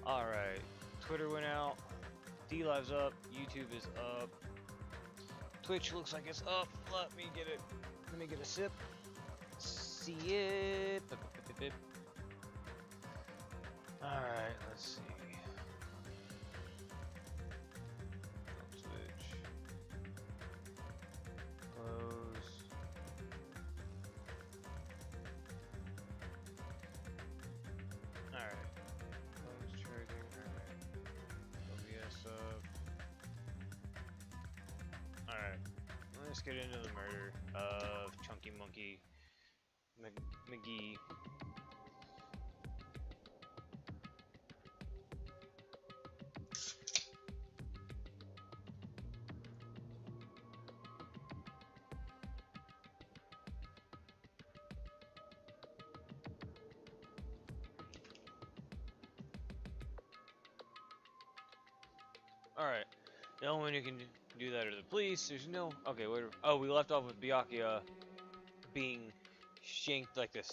Alright. Twitter went out. DLive's up. YouTube is up. Twitch looks like it's up. Let me get it. Let me get a sip. See it. Alright, let's see. Twitch. Close. Alright. Close trading. Alright. OBS up. Alright. Let's get into the murder of Chunky Monkey McGee. Alright. The only one who can do that are the police. There's no... Okay, wait. Oh, we left off with Byakuya being shanked like this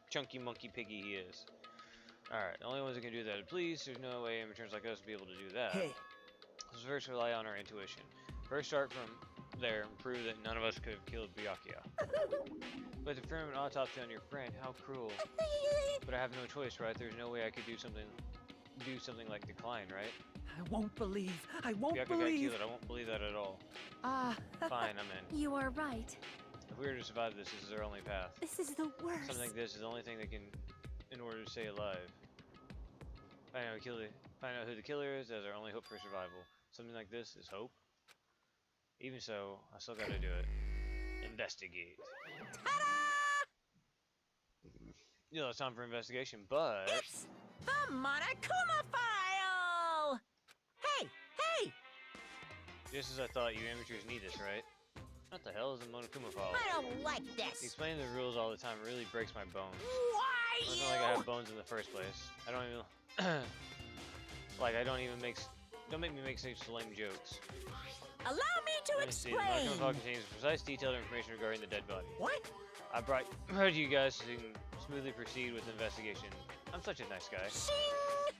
chunky monkey piggy he is. Alright, the only ones that can do that are the police. There's no way amateurs like us to be able to do that. Hey. Let's first rely on our intuition. First start from there and prove that none of us could have killed Byakuya. But to perform an autopsy on your friend, how cruel. But I have no choice, right? There's no way I could do something like decline, right? I won't believe. I won't Byakuya believe. got killed. I won't believe that at all. Fine, I'm in. You are right. If we were to survive this, this is our only path. This is the worst. Something like this is the only thing that can, in order to stay alive. Find out who the killer is as our only hope for survival. Something like this is hope. Even so, I still gotta do it. Investigate. You know, it's time for investigation, but... It's the Monokuma file! Hey! Hey! Just as I thought, you amateurs need this, right? What the hell is a Monokuma file? I don't like this! Explaining the rules all the time really breaks my bones. Why It's you? not like I have bones in the first place. I don't even... Don't make me make such lame jokes. Allow me to Let's see, the Monokuma file explain! contains precise detailed information regarding the dead body. What? I brought you guys to smoothly proceed with the investigation. I'm such a nice guy. Shing!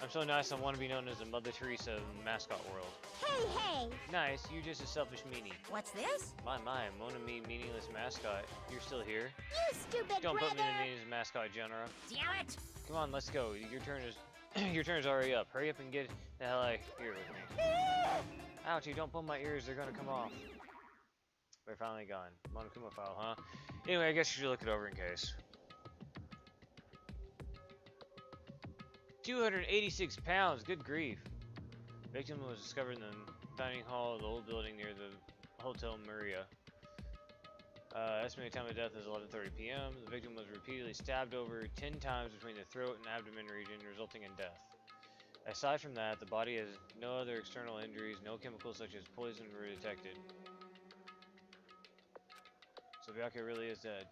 I'm so nice I want to be known as the Mother Teresa of the mascot world. Hey, hey. Nice, you're just a selfish meanie. What's this? My, Mona me, meaningless mascot. You're still here? You stupid Don't put me in the brother. meaningless mascot genre. Damn it! Come on, let's go. Your turn is your turn's already up. Hurry up and get the hell out of here with me. Ouchie, don't pull my ears, they're gonna come off. They're finally gone. Monokuma file, huh? Anyway, I guess you should look it over in case. 286 pounds, good grief. Victim was discovered in the dining hall of the old building near the Hotel Maria. Estimated time of death is 11:30 p.m. The victim was repeatedly stabbed over 10 times between the throat and abdomen region, resulting in death. Aside from that, the body has no other external injuries, no chemicals such as poison were detected. So Byakuya really is dead.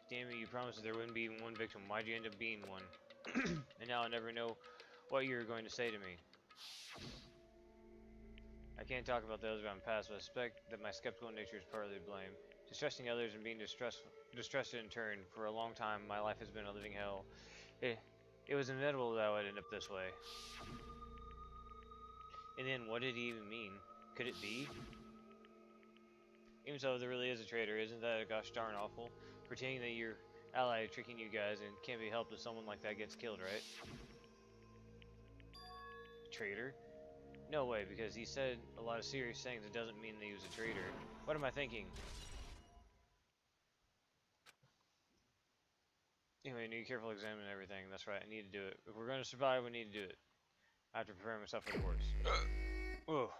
Damn it, you promised that there wouldn't be even one victim. Why'd you end up being one? And now I never know what you're going to say to me. I can't talk about those around past, but I suspect that my skeptical nature is partly to blame. Distrusting others and being distrusted in turn. For a long time, my life has been a living hell. It was inevitable that I would end up this way. And then, what did he even mean? Could it be? Even so, if there really is a traitor, isn't that a gosh darn awful? Pretending that your ally is tricking you guys and can't be helped if someone like that gets killed, right? Traitor? No way, because he said a lot of serious things. It doesn't mean that he was a traitor. What am I thinking? Anyway, I need to carefully examine everything. That's right, I need to do it. If we're going to survive, we need to do it. I have to prepare myself for the worst. Whoa.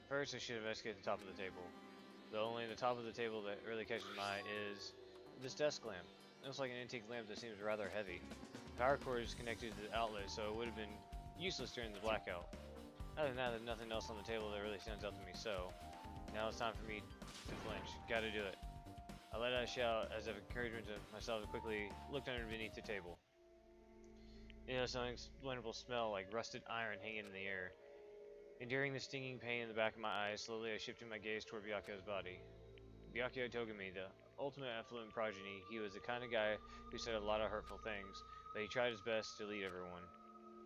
First, I should investigate the top of the table. The only the top of the table that really catches my eye is this desk lamp. It looks like an antique lamp that seems rather heavy. The power cord is connected to the outlet, so it would have been useless during the blackout. Other than that, there's nothing else on the table that really stands out to me, so now it's time for me to flinch. Gotta do it. I let out a shout as if encouragement to myself and quickly looked underneath the table. You know, some unexplainable smell like rusted iron hanging in the air. Enduring the stinging pain in the back of my eyes, slowly I shifted my gaze toward Byakuya's body. Byakuya Togami, the ultimate affluent progeny. He was the kind of guy who said a lot of hurtful things, but he tried his best to lead everyone.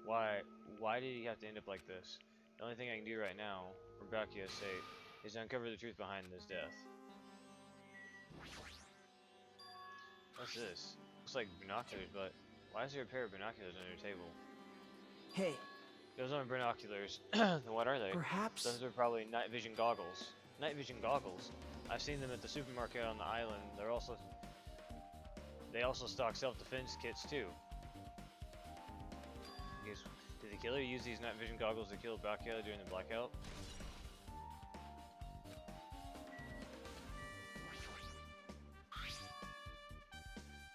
Why did he have to end up like this? The only thing I can do right now, for Byakuya's sake, is to uncover the truth behind this death. What's this? Looks like binoculars, but why is there a pair of binoculars under the table? Hey, Those aren't binoculars. What are they? perhaps... Those are probably night vision goggles. Night vision goggles? I've seen them at the supermarket on the island. They also stock self-defense kits too. Did the killer use these night vision goggles to kill Byakuya during the blackout?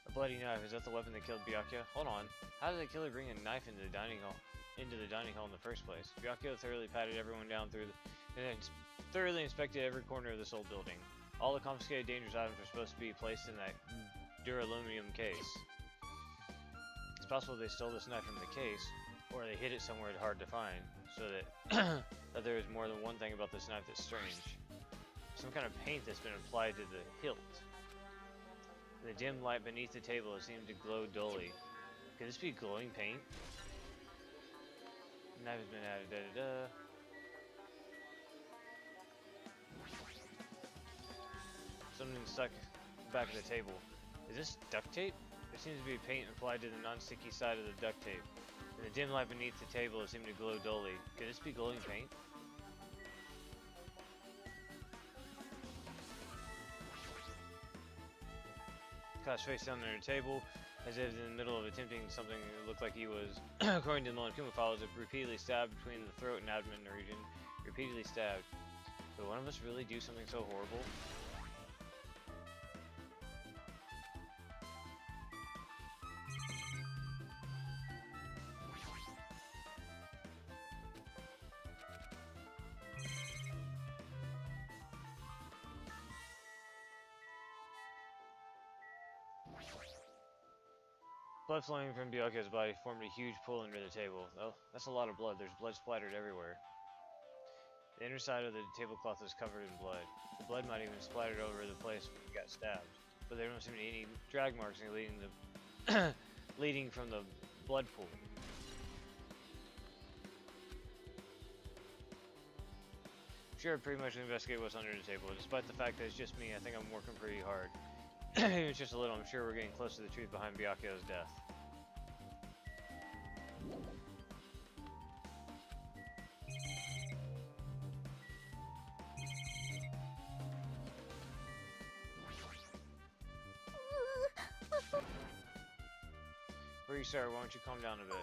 A bloody knife. Is that the weapon that killed Byakuya? Hold on. How did the killer bring a knife into the dining hall in the first place? Byakuya thoroughly patted everyone down and then thoroughly inspected every corner of this old building. All the confiscated dangerous items were supposed to be placed in that duraluminum case. It's possible they stole this knife from the case, or they hid it somewhere hard to find, so that, that there is more than one thing about this knife that's strange. Some kind of paint that's been applied to the hilt. The dim light beneath the table seemed to glow dully. Could this be glowing paint? The knife has been added, Something stuck back of the table. Is this duct tape? There seems to be paint applied to the non-sticky side of the duct tape. In the dim light beneath the table, it seemed to glow dully. Could this be glowing paint? Caught face down under the table, as if in the middle of attempting something that looked like he was, according to the Monokuma files, repeatedly stabbed between the throat and abdomen region. Repeatedly stabbed. Could one of us really do something so horrible? Blood flowing from Byakuya's body formed a huge pool under the table. Oh, that's a lot of blood. There's blood splattered everywhere. The inner side of the tablecloth is covered in blood. The blood might even splattered over the place where he got stabbed. But there don't seem to be any drag marks leading from the blood pool. Sure, pretty much investigate what's under the table. Despite the fact that it's just me, I think I'm working pretty hard. Even just a little, I'm sure we're getting close to the truth behind Byakuya's death. Before you start, why don't you calm down a bit?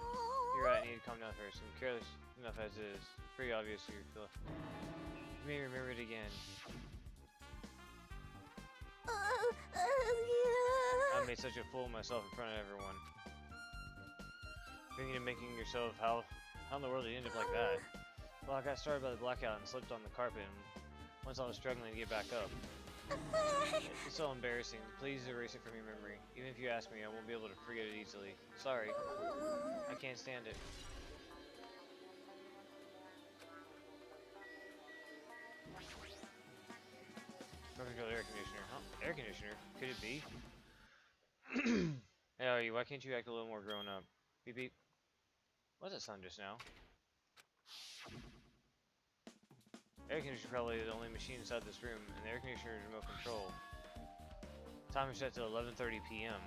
You're right, I need to calm down first. I'm careless enough as it is. Pretty obvious you feel. You may remember it again. I made such a fool of myself in front of everyone. Thinking of making yourself, how in the world did you end up like that? Well, I got started by the blackout and slipped on the carpet, and once I was struggling to get back up. It's so embarrassing. Please erase it from your memory. Even if you ask me, I won't be able to forget it easily. Sorry. I can't stand it. Control air conditioner. Huh? Air conditioner? Could it be? Hey, why can't you act a little more grown up? Beep beep. What's that sound just now? Air conditioner probably the only machine inside this room, and the air conditioner is remote control. Time is set to 11:30 p.m.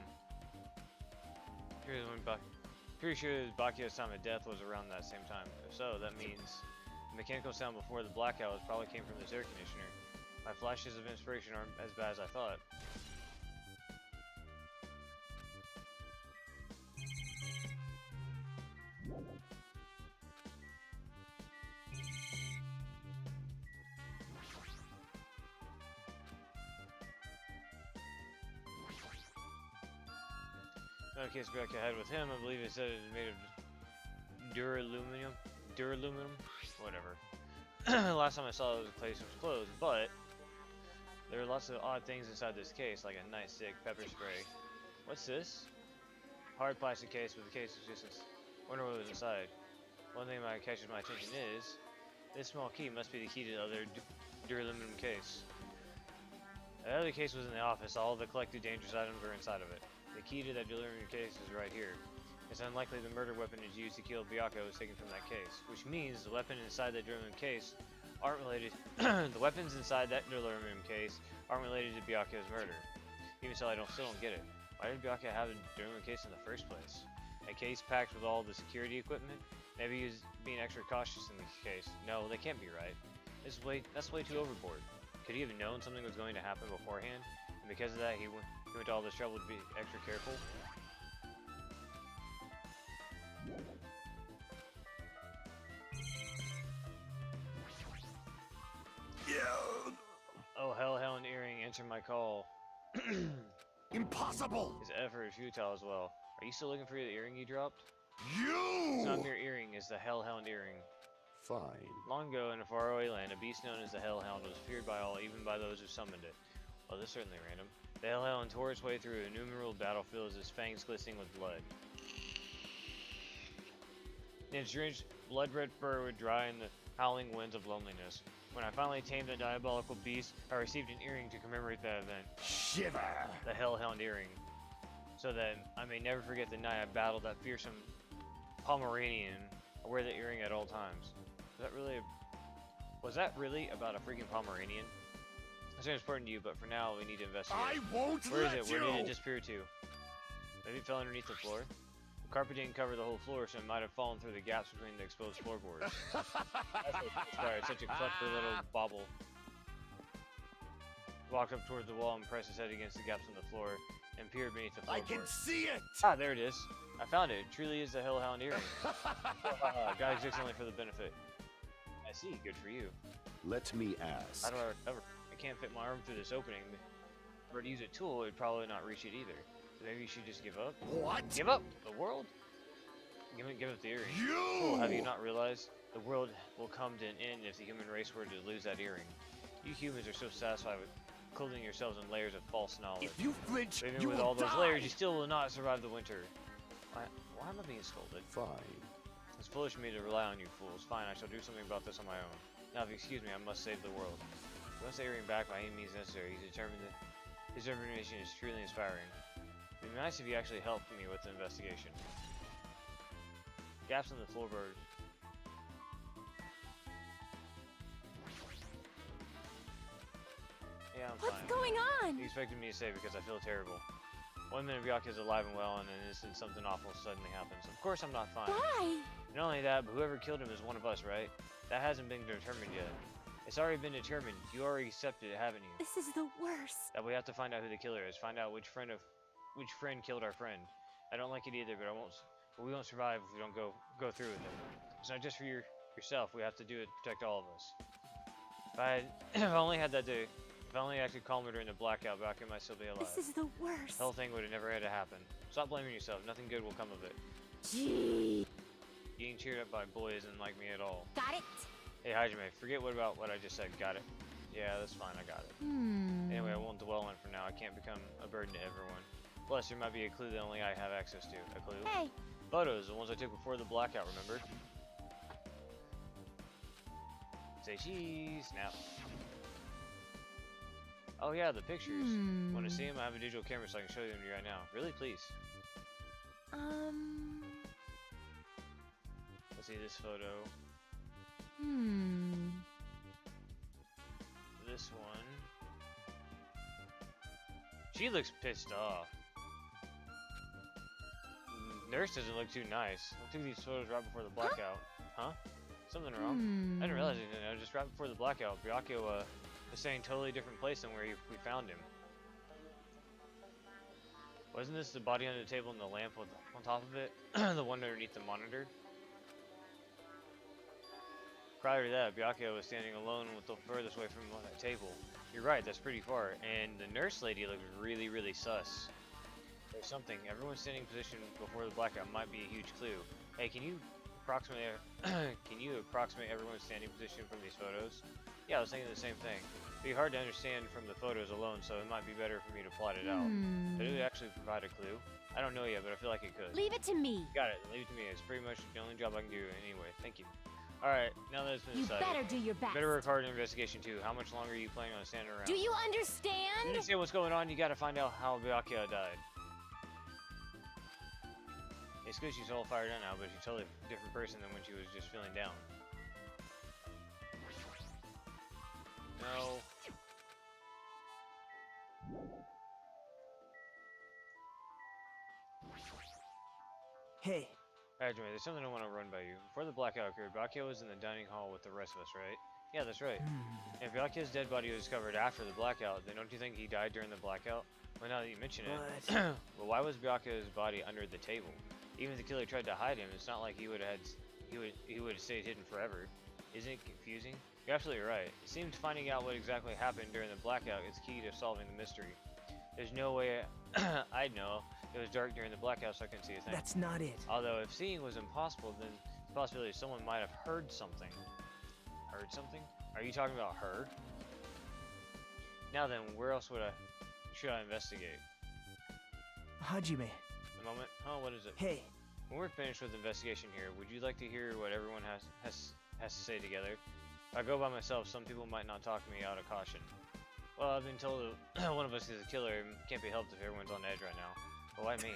Pretty sure Byakuya's time of death was around that same time. If so, that means the mechanical sound before the blackout probably came from this air conditioner. My flashes of inspiration aren't as bad as I thought. Another case Byakuya had with him, I believe it said it was made of duraluminum, whatever. Last time I saw it, the place was closed, but there are lots of odd things inside this case, like a nightstick, pepper spray. What's this? Hard plastic case with the case is just wonder what was inside. One thing that catches my attention is this small key must be the key to the other duraluminum case. The other case was in the office. All the collected dangerous items are inside of it. The key to that delirium case is right here. It's unlikely the murder weapon is used to kill Byakko was taken from that case, which means the weapon inside that delirium case aren't related. The weapons inside that delirium case aren't related to Byakko's murder. Even so, I still don't get it. Why did Byakko have a delirium case in the first place? A case packed with all the security equipment? Maybe he was being extra cautious in this case. No, they can't be right. That's way too overboard. Could he have known something was going to happen beforehand? And because of that, he went to all this trouble to be extra careful? Yeah. Oh, hellhound earring, answer my call. Impossible! His effort is futile as well. Are you still looking for the earring you dropped? You! It's not a mere earring, it's the hellhound earring. Fine. Long ago, in a faraway land, a beast known as the Hellhound was feared by all, even by those who summoned it. Well, this is certainly random. The Hellhound tore its way through innumerable battlefields, his fangs glistening with blood. Its drenched, blood-red fur would dry in the howling winds of loneliness. When I finally tamed the diabolical beast, I received an earring to commemorate that event. Shiver! The Hellhound earring. So that I may never forget the night I battled that fearsome Pomeranian. I wear the earring at all times. Was that really about a freaking Pomeranian? That seems important to you, but for now we need to investigate. I won't Where is let it? you! Where did it disappear to? Maybe it fell underneath the floor? The carpet didn't cover the whole floor, so it might have fallen through the gaps between the exposed floorboards. Sorry, such a clever little bauble. Walked up towards the wall and pressed his head against the gaps on the floor and peered beneath the I floorboard. can see it! Ah, there it is. I found it. It truly is the Hellhound earring. God exists only for the benefit. I see. Good for you. Let me ask. How do I recover? I can't fit my arm through this opening. If I were to use a tool, it'd probably not reach it either. So maybe you should just give up? What? Give up? The world? Give up the earring. You! Fool, have you not realized? The world will come to an end if the human race were to lose that earring. You humans are so satisfied with clothing yourselves in layers of false knowledge. If you flinch, But even you with will all those die. layers, you still will not survive the winter. Why am I being scolded? Fine. It's foolish of me to rely on you fools. Fine, I shall do something about this on my own. Now, if you excuse me, I must save the world. He wants the earring back by any means necessary. He's determined that his determination is truly inspiring. It'd be nice if you actually helped me with the investigation. Gaps in the floorboard. Yeah, I'm What's fine. going on? He expected me to say because I feel terrible. 1 minute Byakko is alive and well, and in an instant something awful suddenly happens. Of course I'm not fine. Why? Not only that, but whoever killed him is one of us, right? That hasn't been determined yet. It's already been determined. You already accepted it, haven't you? This is the worst. That we have to find out who the killer is. Find out which friend killed our friend. I don't like it either, but we won't survive if we don't go through with it. It's not just for yourself. We have to do it to protect all of us. If I only had that day. If I only acted calmer during the blackout, Byakko might still be alive. This is the worst. The whole thing would have never had to happen. Stop blaming yourself. Nothing good will come of it. Gee. Getting cheered up by boys isn't like me at all. Got it? Hey, Hajime, forget what I just said. Got it? Yeah, that's fine. I got it. Anyway, I won't dwell on it for now. I can't become a burden to everyone. Plus, there might be a clue that only I have access to. A clue? Hey. Photos, the ones I took before the blackout, remember? Say cheese. Snap. Oh yeah, the pictures. Want to see them? I have a digital camera so I can show them to you right now. Really, please. Let's see this photo. This one. She looks pissed off. Nurse doesn't look too nice. I took these photos right before the blackout. Huh? Something wrong? I didn't realize anything. Just right before the blackout, Byakko was staying in a totally different place than where we found him. Wasn't this the body under the table and the lamp on top of it? The one underneath the monitor? Prior to that, Byakko was standing alone with the furthest away from that table. You're right, that's pretty far. And the nurse lady looked really, really sus. There's something. Everyone standing in position before the blackout might be a huge clue. Hey, can you approximate everyone's standing position from these photos? Yeah, I was thinking the same thing. It'd be hard to understand from the photos alone, so it might be better for me to plot it out. But it would actually provide a clue. I don't know yet, but I feel like it could. Leave it to me. Got it. Leave it to me. It's pretty much the only job I can do anyway. Thank you. Alright, now that it's been You decided. better do your best. Better work hard in investigation too. How much longer are you planning on standing around? Do you To understand? understand what's going on, you gotta find out how Byakuya died. It's good she's all fired up now, but she's a totally different person than when she was just feeling down. No. Hey, Alright, Jimmy, there's something I want to run by you. Before the blackout occurred, Byakuya was in the dining hall with the rest of us, right? Yeah, that's right. If Byakuya's dead body was discovered after the blackout, then don't you think he died during the blackout? Well, now that you mention it, but well, why was Byakuya's body under the table? Even if the killer tried to hide him, it's not like he would have stayed hidden forever. Isn't it confusing? You're absolutely right. It seems finding out what exactly happened during the blackout is key to solving the mystery. There's no way I'd know. It was dark during the blackout, so I couldn't see a thing. that's not it. Although if seeing was impossible, then the possibility someone might have heard something. Heard something? Are you talking about her? Now then, where else should I investigate? Hajime, A moment? Oh, what is it? hey, When we're finished with the investigation here, would you like to hear what everyone has to say together? If I go by myself, some people might not talk to me out of caution. Well, I've been told that one of us is a killer and can't be helped if everyone's on edge right now. But why me?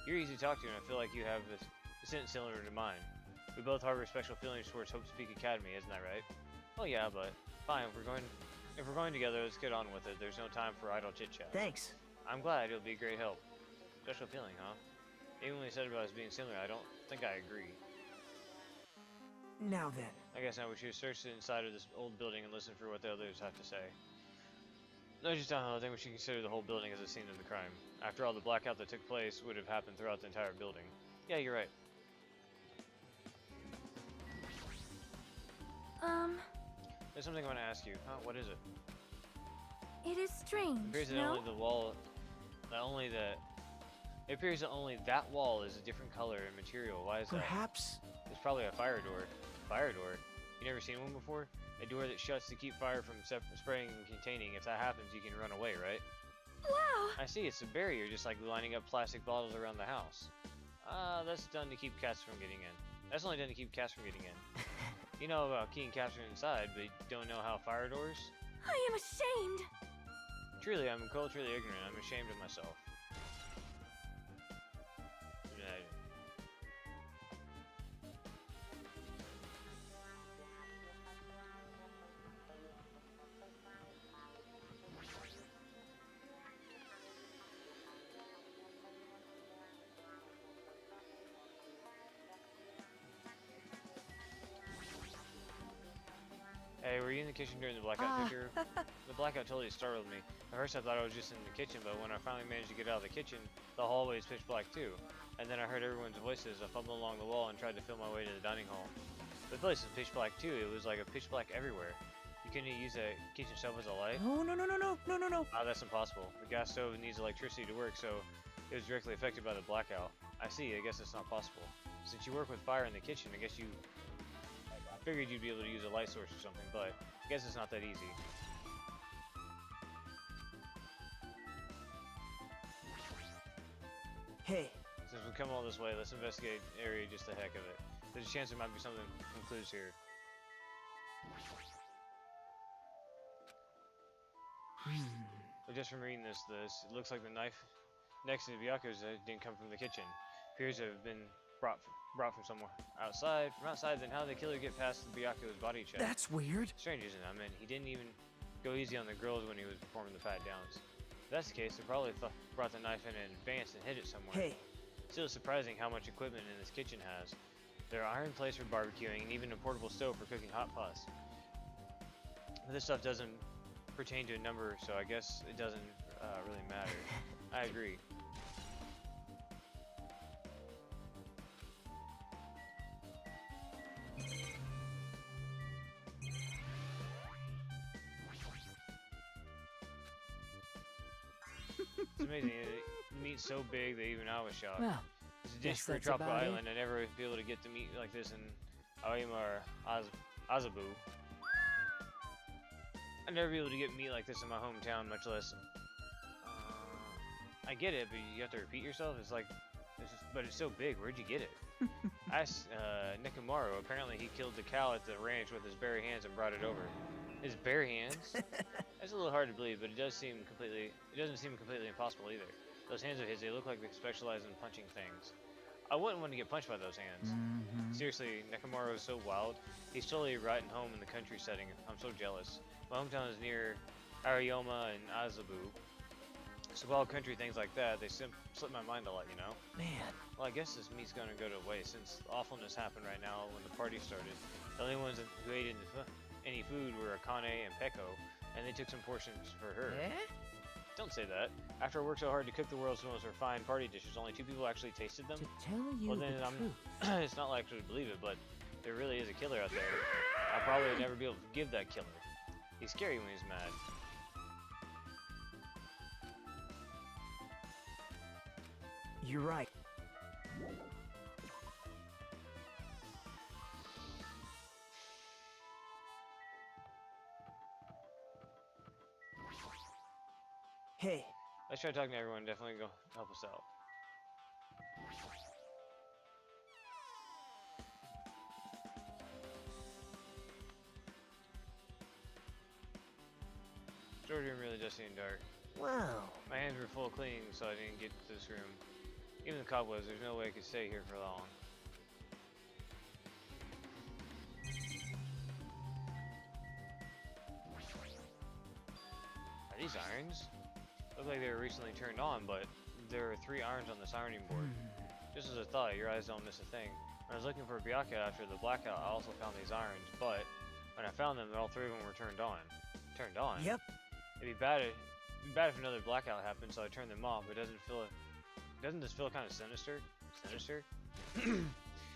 You're easy to talk to, and I feel like you have a sentence similar to mine. We both harbor special feelings towards Hope Speak Academy, isn't that right? Oh yeah, but fine. If we're going together, let's get on with it. There's no time for idle chit chat. thanks. I'm glad. It'll be a great help. Special feeling, huh? Even when you said about us being similar, I don't think I agree. Now then, I guess now we should search the inside of this old building and listen for what the others have to say. No, just don't know. I think we should consider the whole building as a scene of the crime. After all, the blackout that took place would have happened throughout the entire building. Yeah, you're right. There's something I want to ask you. Huh? What is it? It is strange, It appears that no? It appears that only that wall is a different color and material. Why is that? perhaps. It's probably a fire door. Fire door? You never seen one before? A door that shuts to keep fire from spraying and containing. If that happens, you can run away, right? Wow! I see. It's a barrier, just like lining up plastic bottles around the house. That's done to keep cats from getting in. That's only done to keep cats from getting in. You know about keeping cats from inside, but you don't know how fire doors? I am ashamed! Truly, I'm culturally ignorant. I'm ashamed of myself. Hey, were you in the kitchen during the blackout picture? The blackout totally startled me. At first I thought I was just in the kitchen, but when I finally managed to get out of the kitchen, the hallway is pitch black too. And then I heard everyone's voices. I fumbled along the wall and tried to feel my way to the dining hall. The place was pitch black too. It was like a pitch black everywhere. You couldn't use a kitchen stove as a light? No. That's impossible. The gas stove needs electricity to work, so it was directly affected by the blackout. I see. I guess it's not possible. Since you work with fire in the kitchen, I guess you... I figured you'd be able to use a light source or something, but I guess it's not that easy. Hey, Since we've come all this way, let's investigate the area just the heck of it. There's a chance there might be some clues here. But just from reading this, it looks like the knife next to the Byakuya's didn't come from the kitchen. Appears to have been brought from somewhere outside. From outside, then how did the killer get past the Byakuya's body check? that's weird. Strange, isn't it? I mean, he didn't even go easy on the girls when he was performing the pat downs. If that's the case, they probably brought the knife in advance and hid it somewhere. Hey, Still surprising how much equipment in this kitchen has. There are iron plates for barbecuing and even a portable stove for cooking hot pots. But this stuff doesn't pertain to a number, so I guess it doesn't really matter. I agree. It's amazing. The meat's so big that even I was shocked. well, It's a dish guess for a that's tropical about it. island. I never would be able to get the meat like this in Aoyama or Azabu. I'd never be able to get meat like this in my hometown, much less... I get it, but you have to repeat yourself. It's like... but it's so big. Where'd you get it? Ask Nekomaru. Apparently he killed the cow at the ranch with his bare hands and brought it over. His bare hands? That's a little hard to believe, but it doesn't seem completely impossible either. Those hands of his, they look like they specialize in punching things. I wouldn't want to get punched by those hands. Seriously, Nekomaru is so wild. He's totally right in home in the country setting. I'm so jealous. My hometown is near Ariyama and Azabu. So wild country things like that, they slip my mind a lot, you know? Man. Well, I guess this meat's gonna go to waste since awfulness happened right now when the party started. The only ones who ate any food were Akane and Peko, and they took some portions for her. Eh? Don't say that. After I worked so hard to cook the world's most refined party dishes, only 2 people actually tasted them? To tell you Well, then the truth. it's not likely to believe it, but there really is a killer out there. I'll probably never be able to give that killer. He's scary when he's mad. You're right. Hey. Let's try talking to everyone. Definitely go help us out. Storage room really does seem dark. Wow. My hands were full of cleaning, so I didn't get to this room. Even the cobwebs, there's no way I could stay here for long. Are these irons? Look like they were recently turned on, but there are 3 irons on this ironing board. Just as I thought, your eyes don't miss a thing. When I was looking for Byakuya after the blackout, I also found these irons, but when I found them, all 3 of them were turned on. Turned on? Yep. It'd be bad if another blackout happened, so I turned them off. But doesn't this feel kind of sinister? Sinister?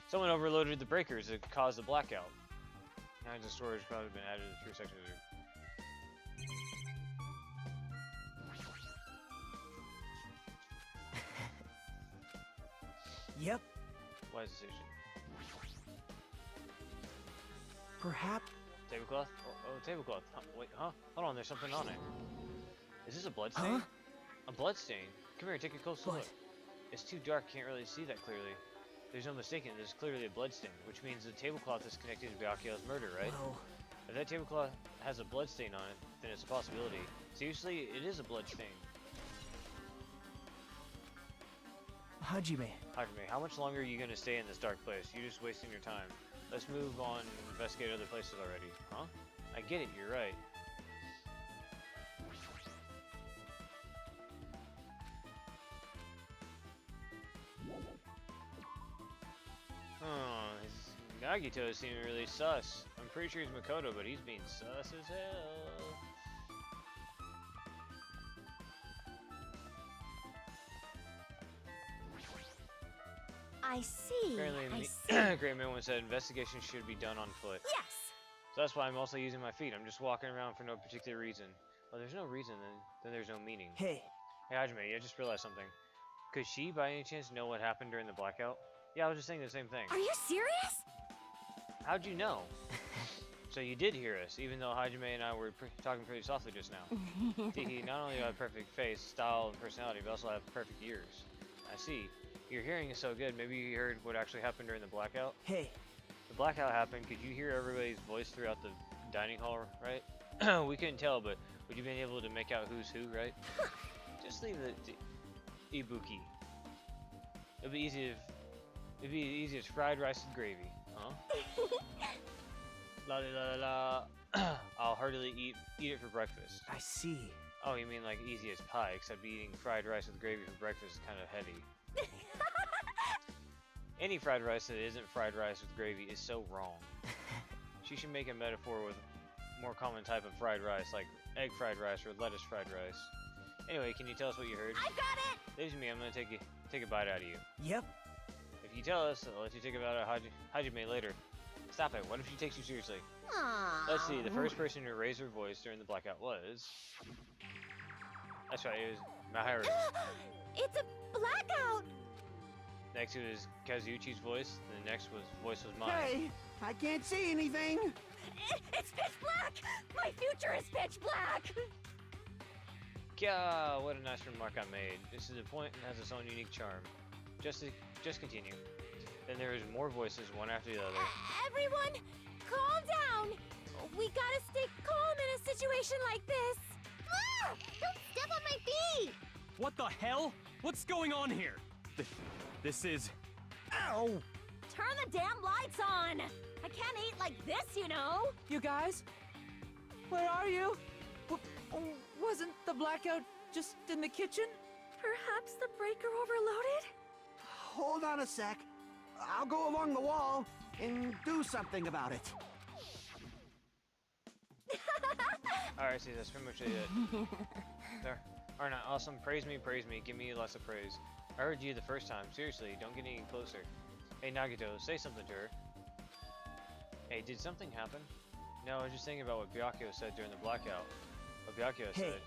Someone overloaded the breakers that caused the blackout. Kinds of storage probably been added to the 3 sections of Yep. wise decision. Perhaps. Tablecloth? Oh, tablecloth. Huh, wait, huh? Hold on, there's something on it. Is this a blood stain? Huh? A blood stain? Come here, take a closer But look. It's too dark, can't really see that clearly. There's no mistaking, this is clearly a blood stain, which means the tablecloth is connected to Byakuya's murder, right? well, If that tablecloth has a blood stain on it, then it's a possibility. Seriously, it is a blood stain. Hajime. Hajime, how much longer are you gonna stay in this dark place? You're just wasting your time. Let's move on and investigate other places already. Huh? I get it, you're right. Nagito is seeming really sus. I'm pretty sure he's Makoto, but he's being sus as hell. I see. Apparently, I see. Great Man once said investigation should be done on foot. Yes. So that's why I'm also using my feet. I'm just walking around for no particular reason. Well, there's no reason, then there's no meaning. Hey. Hey, Hajime, I just realized something. Could she, by any chance, know what happened during the blackout? Yeah, I was just thinking the same thing. Are you serious? How'd you know? So you did hear us, even though Hajime and I were talking pretty softly just now. Tiki, not only do I have perfect face, style, and personality, but also have perfect ears. I see. Your hearing is so good, maybe you heard what actually happened during the blackout? Hey. The blackout happened, could you hear everybody's voice throughout the dining hall, right? We couldn't tell, but would you been able to make out who's who, right? Just leave it to Ibuki. It'd be easy as fried rice with gravy, huh? La la la la la. I'll heartily eat it for breakfast. I see. Oh, you mean like easy as pie, except eating fried rice with gravy for breakfast is kind of heavy. Any fried rice that isn't fried rice with gravy is so wrong. She should make a metaphor with a more common type of fried rice, like egg fried rice or lettuce fried rice. Anyway, can you tell us what you heard? I got it. Leave it to me, I'm gonna take a bite out of you. Yep. If you tell us, I'll let you take a bite out of Hajime later. Stop it, what if she takes you seriously? Aww. Let's see, the first person to raise her voice during the blackout was... That's right, it was Maharu. It's a blackout. Next it was Kazuchi's voice, and the next voice was mine. Hey, I can't see anything. It's pitch black. My future is pitch black. Gah, what a nice remark I made. This is a point and has its own unique charm. Just continue. Then there was more voices, one after the other. Everyone, calm down. We gotta stay calm in a situation like this. Ah! Don't step on my feet. What the hell? What's going on here? This is... Ow! Turn the damn lights on. I can't eat like this, you know. You guys? Where are you? Wasn't the blackout just in the kitchen? Perhaps the breaker overloaded? Hold on a sec. I'll go along the wall and do something about it. Alright, see, that's pretty much it. There. Alright, now, awesome. Praise me, give me lots of praise. I heard you the first time. Seriously, don't get any closer. Hey, Nagito, say something to her. Hey, did something happen? No, I was just thinking about what Byakuya said during the blackout. What Byakuya said.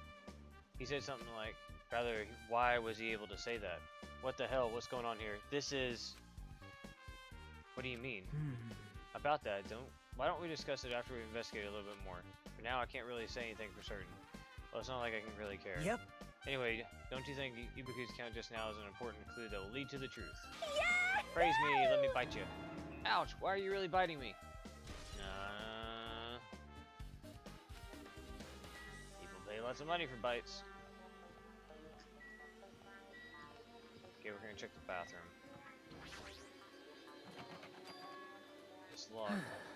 He said something like, rather, why was he able to say that? What the hell? What's going on here? This is... What do you mean? About that, why don't we discuss it after we investigate a little bit more? For now, I can't really say anything for certain. Well, it's not like I can really care. Yep. Anyway, don't you think Ibuku's count just now is an important clue that will lead to the truth? Yeah! Praise me, let me bite you. Ouch, why are you really biting me? People pay lots of money for bites. Okay, we're gonna check the bathroom. It's locked.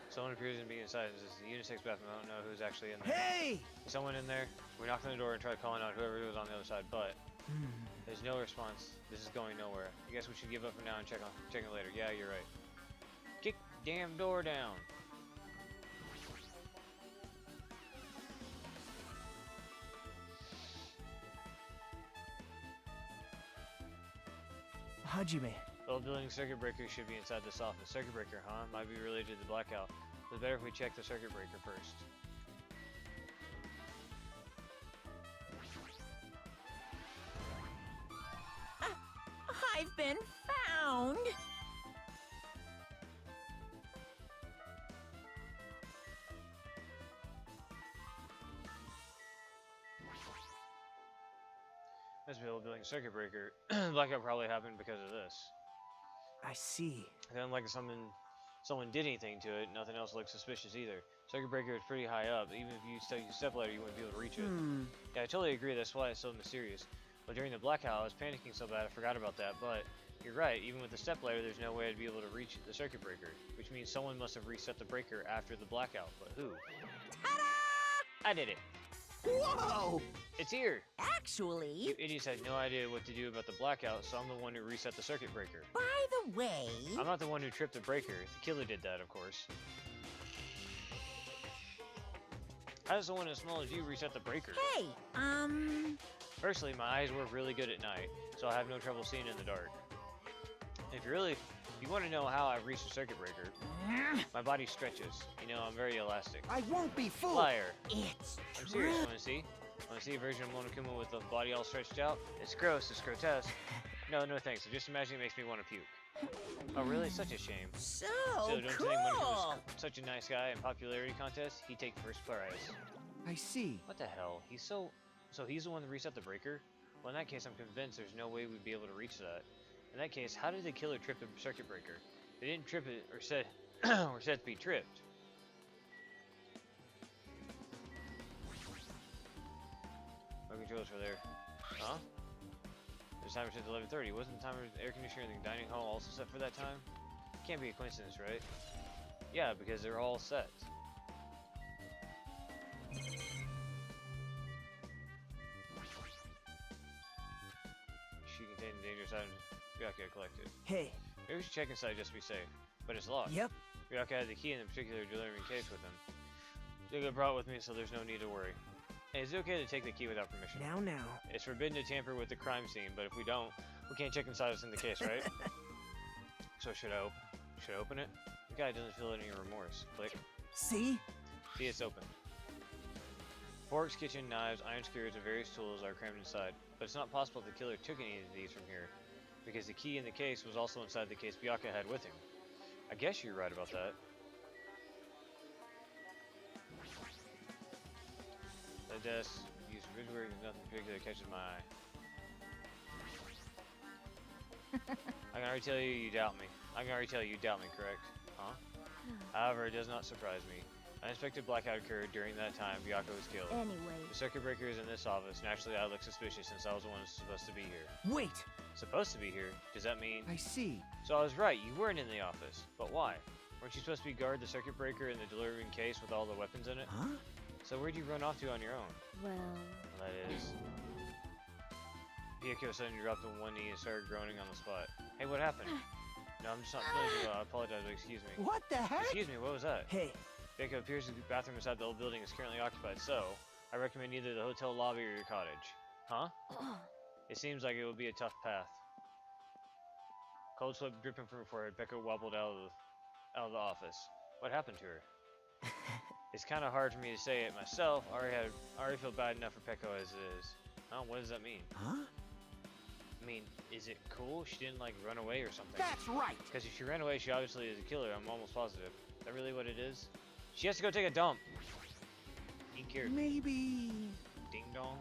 Someone appears to be inside. This is the unisex bathroom. I don't know who's actually in there. Hey! Is someone in there? We knocked on the door and tried calling out whoever was on the other side, but there's no response. This is going nowhere. I guess we should give up for now and check it later. Yeah, you're right. Kick the damn door down. Hajime. The old building circuit breaker should be inside this office. Circuit breaker, huh? Might be related to the blackout. It's better if we check the circuit breaker first. I've been found. Must be the old building circuit breaker. Blackout probably happened because of this. I see. It doesn't like someone did anything to it. Nothing else looks suspicious either. Circuit breaker is pretty high up. Even if you stuck your step ladder, you wouldn't be able to reach it. Yeah, I totally agree. That's why it's so mysterious. But during the blackout, I was panicking so bad I forgot about that. But you're right. Even with the step ladder, there's no way I'd be able to reach the circuit breaker, which means someone must have reset the breaker after the blackout. But who? Ta-da! I did it. Whoa! It's here. Actually, You idiots had no idea what to do about the blackout, so I'm the one who reset the circuit breaker. by the way, I'm not the one who tripped the breaker. The killer did that, of course. How does someone as small as you reset the breaker? hey, Firstly, my eyes work really good at night, so I have no trouble seeing in the dark. If you want to know how I reached the circuit breaker, my body stretches. You know, I'm very elastic. I won't be fooled. Liar. it's I'm true. serious. Want to see? Want to see a version of Monokuma with the body all stretched out? It's gross. It's grotesque. No thanks. So just imagine it makes me want to puke. Oh, really? Such a shame. So Don't you think cool. Monokuma's such a nice guy in popularity contest? He'd take first prize. I see. What the hell? So he's the one that reset the breaker? Well, in that case, I'm convinced there's no way we'd be able to reach that. In that case, how did the killer trip the circuit breaker? They didn't trip it, or said, or said to be tripped. No controls for there. Huh? The timer set to 11:30. Wasn't the timer, air conditioner in the dining hall also set for that time? Can't be a coincidence, right? Yeah, because they're all set. She contained dangerous items Byakuya collected. Hey. Maybe we should check inside just to be safe. But it's locked. Yep. Byakuya had the key in the particular delivering case with him. Jacob brought it with me, so there's no need to worry. Hey, is it okay to take the key without permission? Now. It's forbidden to tamper with the crime scene, but if we don't, we can't check inside what's in the case, right? So should I open it? The guy doesn't feel any remorse. Click. See? See, it's open. Forks, kitchen, knives, iron skewers, and various tools are crammed inside, but it's not possible the killer took any of these from here, because the key in the case was also inside the case Byakuya had with him. I guess you're right about that. The desk, use refrigerator, nothing particular catches my eye. I can already tell you doubt me. I can already tell you doubt me, correct? Huh? However, it does not surprise me. Unexpected blackout occurred during that time Byako was killed. Anyway. The circuit breaker is in this office. Naturally, I look suspicious since I was the one who's supposed to be here. Wait! Supposed to be here? Does that mean... I see. So I was right, you weren't in the office. But why? Weren't you supposed to be guard the circuit breaker in the delivering case with all the weapons in it? Huh? So where'd you run off to on your own? Well... That is... Byako suddenly dropped on one knee and started groaning on the spot. Hey, what happened? No, I'm just not feeling too well. I apologize, but excuse me. What the heck? Excuse me, what was that? Hey, Byako appears the bathroom inside the old building is currently occupied, so I recommend either the hotel lobby or your cottage. Huh? It seems like it would be a tough path. Cold sweat dripping from her forehead, Byako wobbled out of the office. What happened to her? It's kind of hard for me to say it myself. I already feel bad enough for Peko as it is. Oh, what does that mean? huh? I mean, is it cool? She didn't like run away or something. That's right! Because if she ran away, she obviously is a killer. I'm almost positive. Is that really what it is? She has to go take a dump. Ink here. Maybe... Ding dong.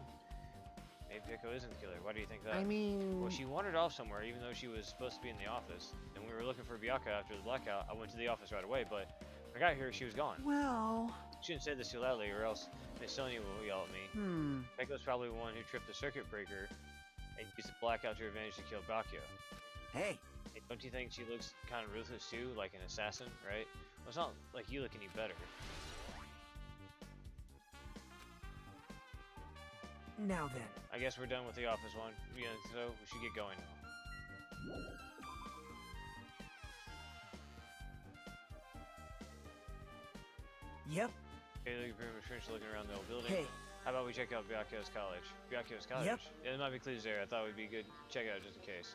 Maybe Peko isn't the killer. Why do you think that? I mean... Well, she wandered off somewhere, even though she was supposed to be in the office. And when we were looking for Byako after the blackout, I went to the office right away, but when I got here, she was gone. Well... Shouldn't say this too loudly, or else Miss Sonia will yell at me. Peko's probably the one who tripped the circuit breaker and used the blackout to revenge to kill Bakyo. Hey, Hey, don't you think she looks kind of ruthless too, like an assassin, right? Well, it's not like you look any better. now then. I guess we're done with the office one. Yeah, so we should get going now. Yep. Okay, looking pretty much looking around the old building. Hey, How about we check out Byakuyo's college? Byakuyo's college? Yep. Yeah, there might be clues there. I thought it would be good to check it out just in case.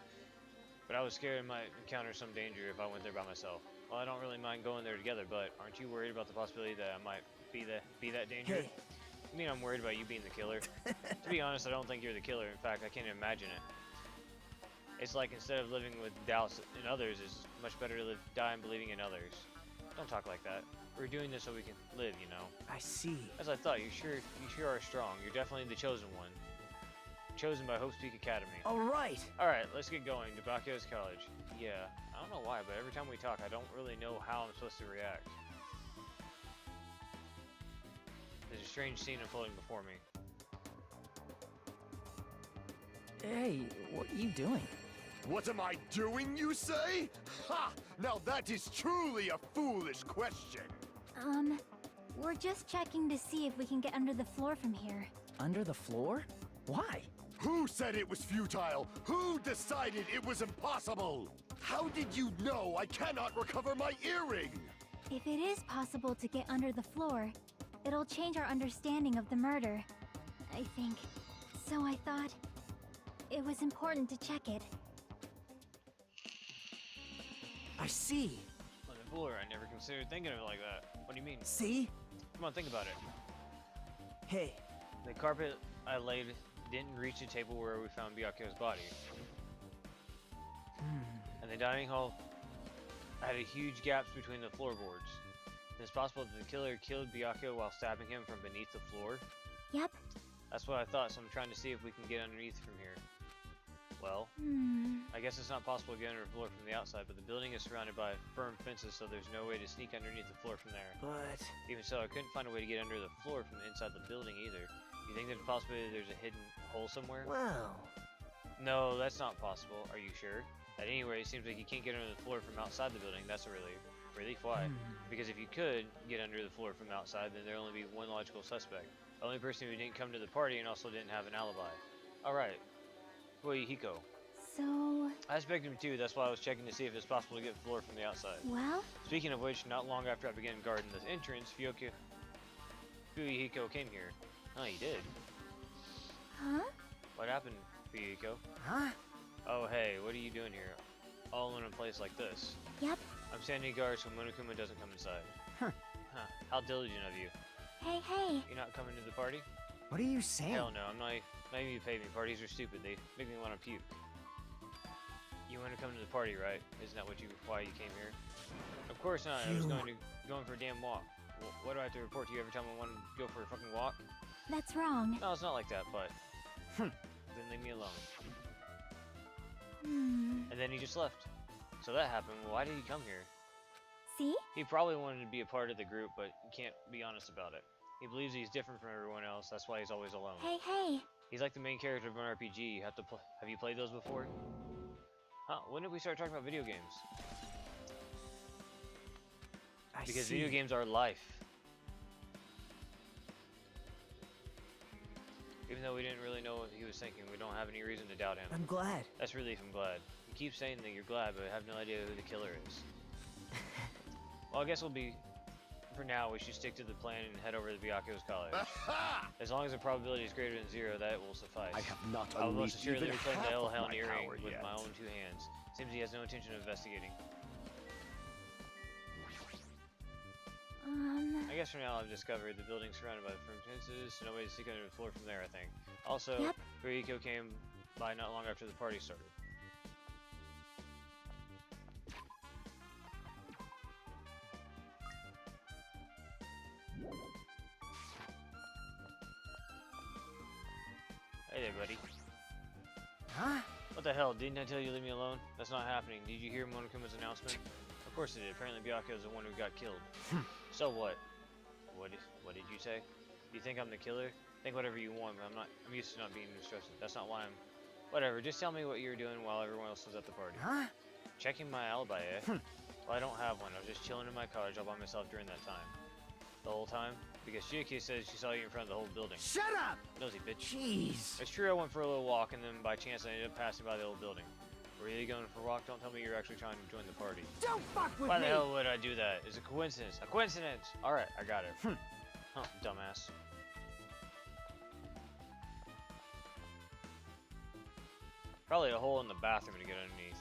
But I was scared I might encounter some danger if I went there by myself. Well, I don't really mind going there together, but aren't you worried about the possibility that I might be that danger? hey. I mean, I'm worried about you being the killer. To be honest, I don't think you're the killer. In fact, I can't imagine it. It's like instead of living with doubts in others, it's much better to die and believing in others. Don't talk like that. We're doing this so we can live, you know. I see. As I thought, you sure are strong. You're definitely the chosen one. Chosen by Hope Peak Academy. Alright. Alright, let's get going. To Bakyo's college. Yeah, I don't know why, but every time we talk, I don't really know how I'm supposed to react. There's a strange scene unfolding before me. Hey, what are you doing? What am I doing, you say? Ha! Now that is truly a foolish question. We're just checking to see if we can get under the floor from here. Under the floor? Why? Who said it was futile? Who decided it was impossible? How did you know I cannot recover my earring? If it is possible to get under the floor, it'll change our understanding of the murder, I think. So I thought it was important to check it. I see. On the floor, I never considered thinking of it like that. What do you mean? See? Come on, think about it. Hey, The carpet I laid didn't reach the table where we found Byakuyo's body. And the dining hall had a huge gaps between the floorboards. It's possible that the killer killed Byakuyo while stabbing him from beneath the floor. Yep. That's what I thought, so I'm trying to see if we can get underneath from here. Well, I guess it's not possible to get under the floor from the outside, but the building is surrounded by firm fences, so there's no way to sneak underneath the floor from there. but... Even so, I couldn't find a way to get under the floor from inside the building either. You think there's a possibility there's a hidden hole somewhere? Well... No, that's not possible. Are you sure? At any rate, it seems like you can't get under the floor from outside the building. That's a relief. Relief? Why? Because if you could get under the floor from outside, then there'd only be one logical suspect. The only person who didn't come to the party and also didn't have an alibi. Alright. Hiko. So, I suspect him too, that's why I was checking to see if it's possible to get the floor from the outside. well, Speaking of which, not long after I began guarding this entrance, Fuyuhiko came here. Oh, he did. huh? What happened, Fuyuhiko? Huh? Oh, hey, what are you doing here? All in a place like this. Yep. I'm standing guard so Monokuma doesn't come inside. Huh. How diligent of you. Hey, hey. You're not coming to the party? What are you saying? Hell no, I'm not even you pay me. Parties are stupid. They make me want to puke. You want to come to the party, right? Isn't that why you came here? Of course not. I was going for a damn walk. What do I have to report to you every time I want to go for a fucking walk? That's wrong. No, it's not like that, but then leave me alone. And then he just left. So that happened. Why did he come here? See? He probably wanted to be a part of the group, but he can't be honest about it. He believes he's different from everyone else. That's why he's always alone. Hey, hey. He's like the main character of an RPG. You have to have you played those before? Huh? When did we start talking about video games? Because video games are life. Even though we didn't really know what he was thinking, we don't have any reason to doubt him. I'm glad. That's relief, I'm glad. You keep saying that you're glad, but I have no idea who the killer is. Well, I guess we'll be... For now, we should stick to the plan and head over to Byakuyo's college. As long as the probability is greater than 0, that will suffice. I have not I will most unleashed assuredly even reclaim the half of Hellhound my earring power with yet. my own 2 hands. Seems he has no intention of investigating. I guess for now I've discovered the building surrounded by firm fences, so nobody to sneak under the floor from there, I think. Also, Yep. Ryuko came by not long after the party started. Hey there, buddy. Huh? What the hell? Didn't I tell you to leave me alone? That's not happening. Did you hear Monokuma's announcement? Of course it did. Apparently Byakuyo's the one who got killed. So what? What did you say? Do you think I'm the killer? Think whatever you want, but I'm used to not being instructed. That's not why I'm... Whatever, just tell me what you were doing while everyone else was at the party. Huh? Checking my alibi, eh? Well, I don't have one. I was just chilling in my cottage all by myself during that time. The whole time? Because Shiaki says she saw you in front of the whole building. Shut up! Nosy bitch. Jeez. It's true I went for a little walk, and then by chance I ended up passing by the old building. Were you going for a walk? Don't tell me you're actually trying to join the party. Don't fuck with Why me! the hell would I do that? It's a coincidence. A coincidence! Alright, I got it. Huh, dumbass. Probably a hole in the bathroom to get underneath.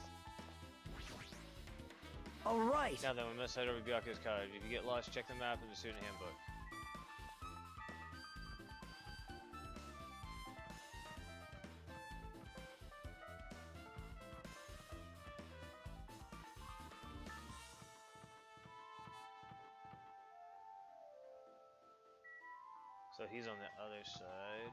Alright. Now then, we must head over to Byakuyo's cottage. If you get lost, check the map in the student handbook. So he's on the other side.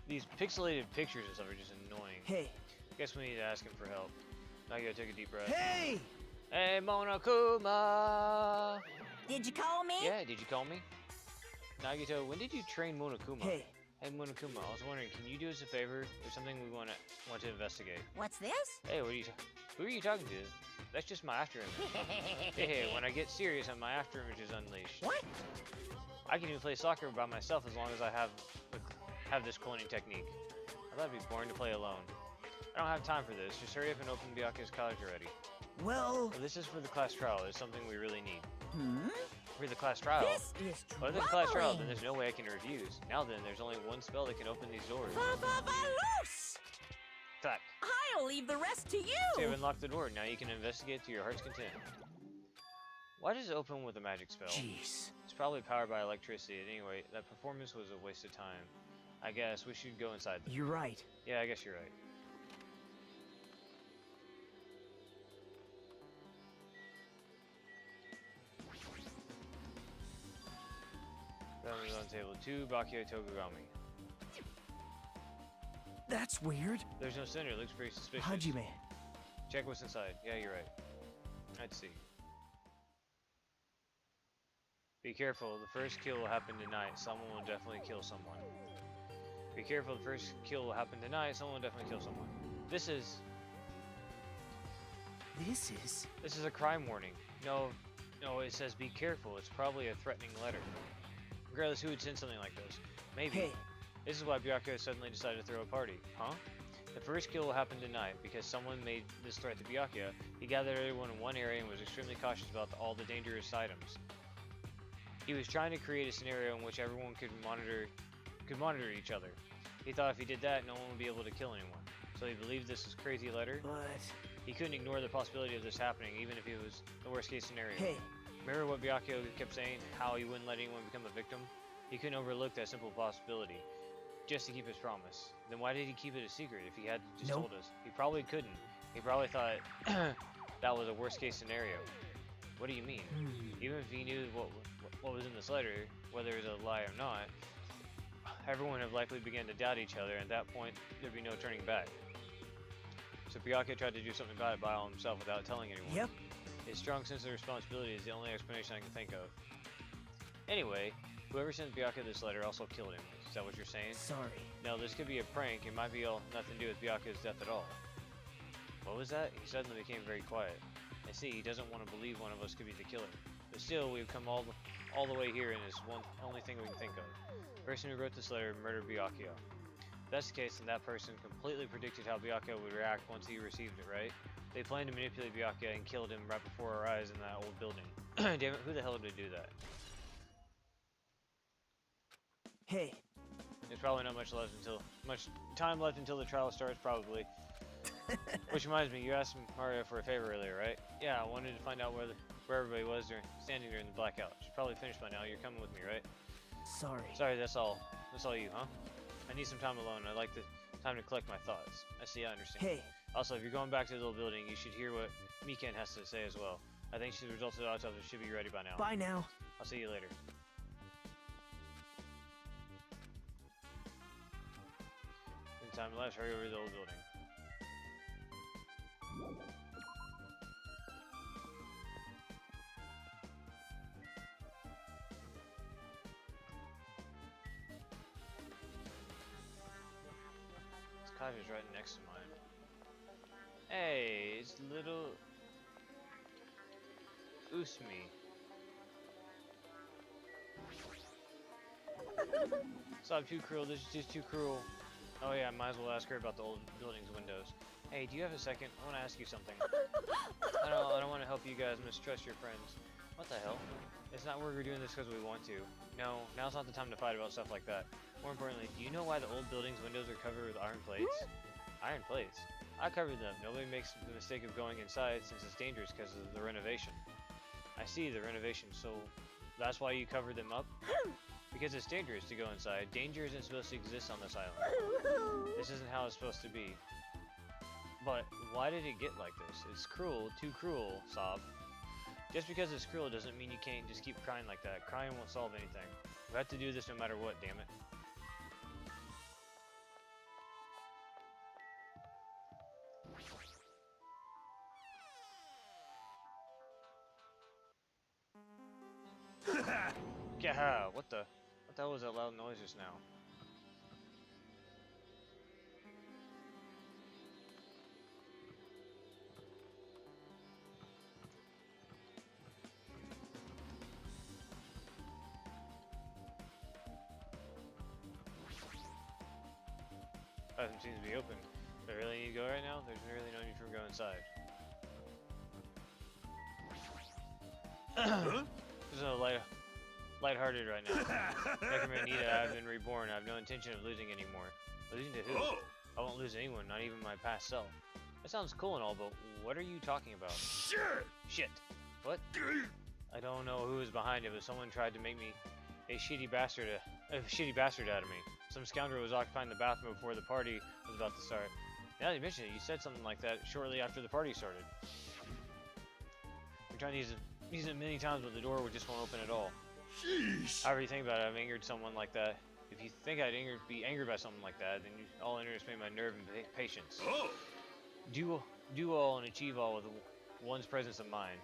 These pixelated pictures and stuff are just annoying. Hey. Guess we need to ask him for help. Now you gotta take a deep breath. Hey! Hey, Monokuma! Did you call me? Yeah, did you call me? Nagito, when did you train Monokuma? Hey. Hey, Monokuma, I was wondering, can you do us a favor? There's something we want to investigate. What's this? Hey, who are you talking to? That's just my after image. Hey, when I get serious, my after image is unleashed. What? I can even play soccer by myself as long as I have this cloning technique. I thought it'd be boring to play alone. I don't have time for this. Just hurry up and open Byakuyo's college already. Well... This is for the class trial. It's something we really need. Hmm? For the class trial? This is Other than class trial, then troubling. there's no way I can refuse. Now then, there's only one spell that can open these doors. Loose! Clack. I'll leave the rest to you! So you've unlocked the door. Now you can investigate to your heart's content. Why does it open with a magic spell? Jeez. It's probably powered by electricity. Anyway, that performance was a waste of time. I guess we should go inside them. You're right. Yeah, I guess you're right. That on table 2, Bakio Togugami. That's weird. There's no center, it looks pretty suspicious. Hajime. Check what's inside. Yeah, you're right. Let's see. Be careful, the first kill will happen tonight. Someone will definitely kill someone. Be careful, the first kill will happen tonight. Someone will definitely kill someone. This is a crime warning. No, it says be careful. It's probably a threatening letter. Regardless, who would send something like this? Maybe. Hey. This is why Byakuyo suddenly decided to throw a party. Huh? The first kill will happen tonight because someone made this threat to Byakuyo. He gathered everyone in one area and was extremely cautious about all the dangerous items. He was trying to create a scenario in which everyone could monitor each other. He thought if he did that, no one would be able to kill anyone. So he believed this was a crazy letter. But... He couldn't ignore the possibility of this happening, even if it was the worst case scenario. Hey. Remember what Byakuyo kept saying, how he wouldn't let anyone become a victim? He couldn't overlook that simple possibility, just to keep his promise. Then why did he keep it a secret if he had just told us? He probably couldn't. He probably thought that was a worst case scenario. What do you mean? Even if he knew what was in this letter, whether it was a lie or not, everyone would likely begin to doubt each other, and at that point, there'd be no turning back. So Byakuya tried to do something about it by all himself without telling anyone. Yep. His strong sense of responsibility is the only explanation I can think of. Anyway, whoever sent Byakuya this letter also killed him. Is that what you're saying? Sorry. No, this could be a prank. It might be all nothing to do with Byakuya's death at all. What was that? He suddenly became very quiet. I see, he doesn't want to believe one of us could be the killer. But still, we've come all the way here, and it's only thing we can think of. The person who wrote this letter murdered Byakuya. If that's the case, then that person completely predicted how Byakuya would react once he received it, right? They planned to manipulate Byakuya and killed him right before our eyes in that old building. Damn it, who the hell did do that? Hey. There's probably not much time left until the trial starts, probably. Which reminds me, you asked Mario for a favor earlier, right? Yeah, I wanted to find out where everybody was standing during the blackout. She's probably finished by now. You're coming with me, right? Sorry. Sorry, that's all you, huh? I need some time alone. I'd like time to collect my thoughts. I see, I understand. Hey. Also, if you're going back to the little building, you should hear what Mikan has to say as well. I think the results of the autopsy should be ready by now. Bye now. I'll see you later. In time left, hurry over to the old building. This cottage is right next to mine. Hey, it's little Usmi. Stop, too cruel. This is just too cruel. Oh yeah, I might as well ask her about the old building's windows. Hey, do you have a second? I want to ask you something. I don't want to help you guys mistrust your friends. What the hell? It's not we're doing this because we want to. No, now's not the time to fight about stuff like that. More importantly, do you know why the old building's windows are covered with iron plates? Iron plates? I covered them. Nobody makes the mistake of going inside since it's dangerous because of the renovation. I see, the renovation, so that's why you covered them up? Because it's dangerous to go inside. Danger isn't supposed to exist on this island. This isn't how it's supposed to be. But why did it get like this? It's cruel, too cruel, sob. Just because it's cruel doesn't mean you can't just keep crying like that. Crying won't solve anything. We have to do this no matter what, damn it. Yeah, what the hell was that loud noise just now? Bathroom seems to be open. Do I really need to go right now? There's really no need for me to go inside. There's no lighthearted right now. Necroman Nita, I've been reborn. I have no intention of losing anymore. Losing to who? I won't lose anyone, not even my past self. That sounds cool and all, but what are you talking about? Shit! What? I don't know who was behind it, but someone tried to make me a shitty bastard out of me. Some scoundrel was occupying the bathroom before the party was about to start. Now that you mention it, you said something like that shortly after the party started. We tried to use it many times, but the door just won't open at all. Sheesh. However you think about it, I've angered someone like that. If you think I'd be angered by something like that, then you all underestimate my nerve and patience. Oh. Do all and achieve all with one's presence of mind.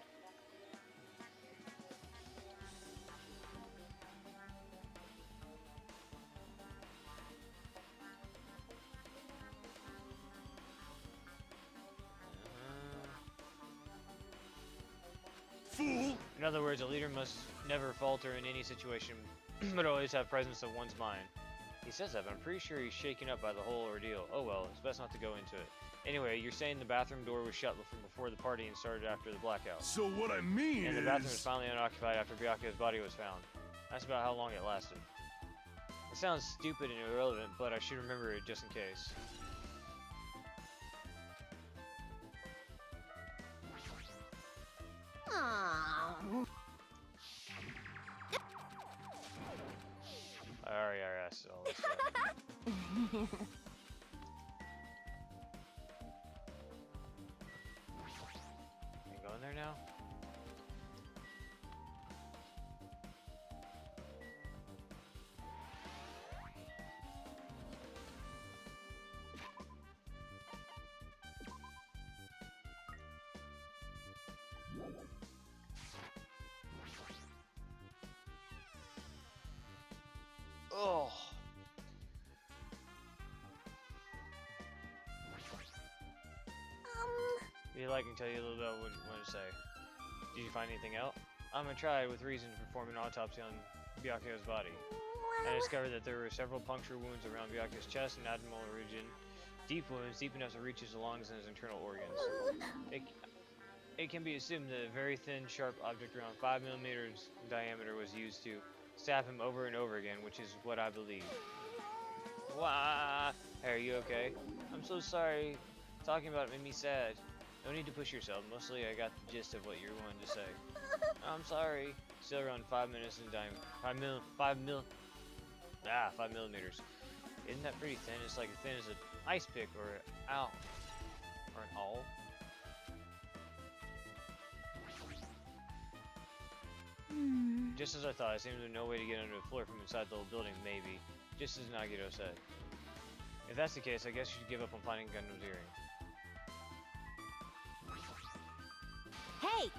Fool. In other words, a leader must never falter in any situation, but always have presence of one's mind. He says that, but I'm pretty sure he's shaken up by the whole ordeal. Oh well, it's best not to go into it. Anyway, you're saying the bathroom door was shut before the party and started after the blackout. So what I mean And is... the bathroom was finally unoccupied after Byakuya's body was found. That's about how long it lasted. It sounds stupid and irrelevant, but I should remember it just in case. I already asked all this stuff. Can you go in there now? Oh. If you like, I can tell you a little bit about what I want to say. Did you find anything out? I'm gonna try with reason to perform an autopsy on Byakuyo's body. I discovered that there were several puncture wounds around Byakuyo's chest and abdominal region. Deep wounds, deep enough to reach his lungs and his internal organs. It can be assumed that a very thin, sharp object around 5 millimeters in diameter was used to stab him over and over again, which is what I believe. Wah! Hey, are you okay? I'm so sorry. Talking about it made me sad. No need to push yourself. Mostly I got the gist of what you're wanting to say. I'm sorry. Still around 5 minutes in diameter. 5 millimeters. Isn't that pretty thin? It's like as thin as an ice pick or an owl. Or an awl. Just as I thought, it seems there's no way to get under the floor from inside the whole building, maybe. Just as Nagito said. If that's the case, I guess you should give up on finding Gundam's earring. Hey!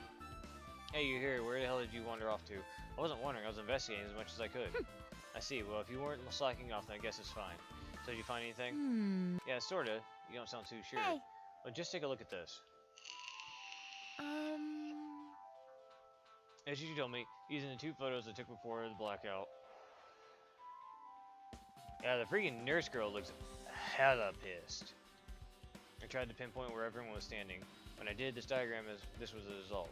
Hey, you're here. Where the hell did you wander off to? I wasn't wandering, I was investigating as much as I could. I see. Well, if you weren't slacking off, then I guess it's fine. So did you find anything? Yeah, sorta. You don't sound too sure. Hey. Well, just take a look at this. As you told me, using the 2 photos I took before the blackout. Yeah, the freaking nurse girl looks hella pissed. I tried to pinpoint where everyone was standing. When I did, this diagram this was the result.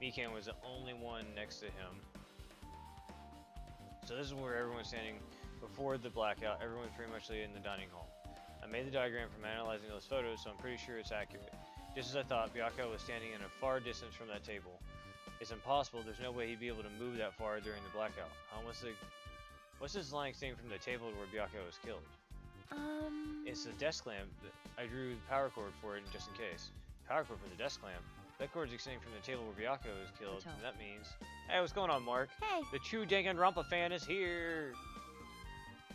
Mikan was the only one next to him. So this is where everyone's standing before the blackout. Everyone's pretty much in the dining hall. I made the diagram from analyzing those photos, so I'm pretty sure it's accurate. Just as I thought, Byakuyo was standing in a far distance from that table. It's impossible. There's no way he'd be able to move that far during the blackout. What's this line extending from the table to where Byakuyo was killed? It's the desk lamp. I drew the power cord for it just in case. Power cord for the desk lamp. That cord's extending from the table where Byakuyo was killed, and that means... Hey, what's going on, Mark? Hey. The true Danganronpa fan is here!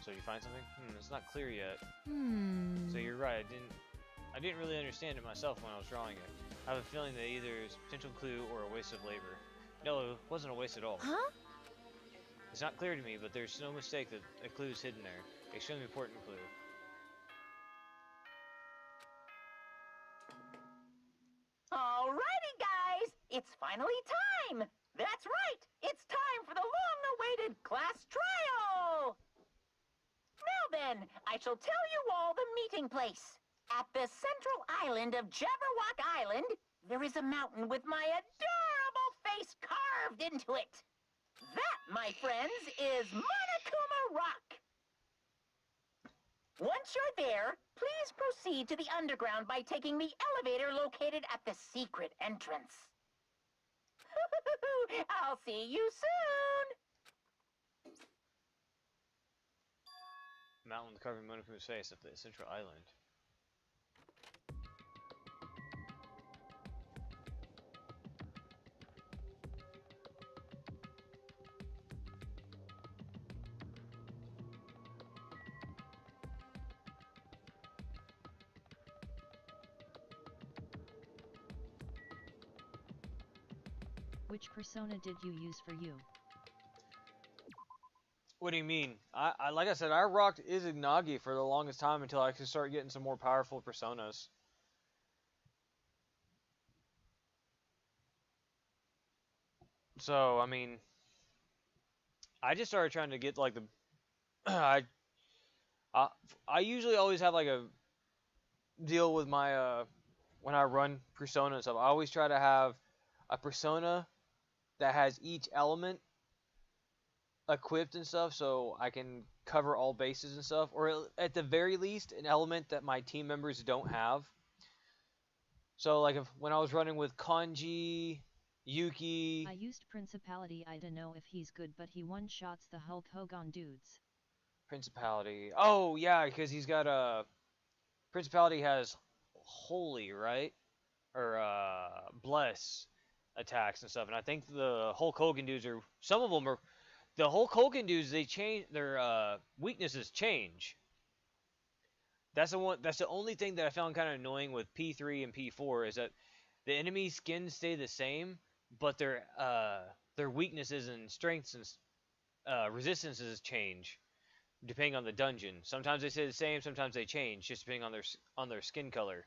So you find something? It's not clear yet. So you're right, I didn't really understand it myself when I was drawing it. I have a feeling that either it's a potential clue or a waste of labor. No, it wasn't a waste at all. Huh? It's not clear to me, but there's no mistake that a clue is hidden there. Extremely important clue. Alrighty, guys! It's finally time! That's right! It's time for the long-awaited class trial! Now then, I shall tell you all the meeting place. At the central island of Jabberwock Island, there is a mountain with my adorable face carved into it. That, my friends, is Monokuma Rock. Once you're there, please proceed to the underground by taking the elevator located at the secret entrance. I'll see you soon! Mountain covering Monokuma's face at the central island. Which persona did you use for you? What do you mean? I like I said, I rocked Izanagi for the longest time until I could start getting some more powerful personas. So, I mean, I just started trying to get like the I usually always have like a deal with my when I run persona and stuff. I always try to have a persona that has each element equipped and stuff, so I can cover all bases and stuff, or at the very least an element that my team members don't have. So like when I was running with Kanji, Yuki... I used Principality. I don't know if he's good, but he one-shots the Hulk Hogan dudes. Principality. Oh yeah, because he's got Principality has Holy, right? Or Bless attacks and stuff, and I think the Hulk Hogan dudes are... Some of them are... The Hulk Hogan dudes, they change... Their weaknesses change. That's the one. That's the only thing that I found kind of annoying with P3 and P4 is that the enemy skins stay the same, but their weaknesses and strengths and resistances change depending on the dungeon. Sometimes they stay the same, sometimes they change, just depending on their skin color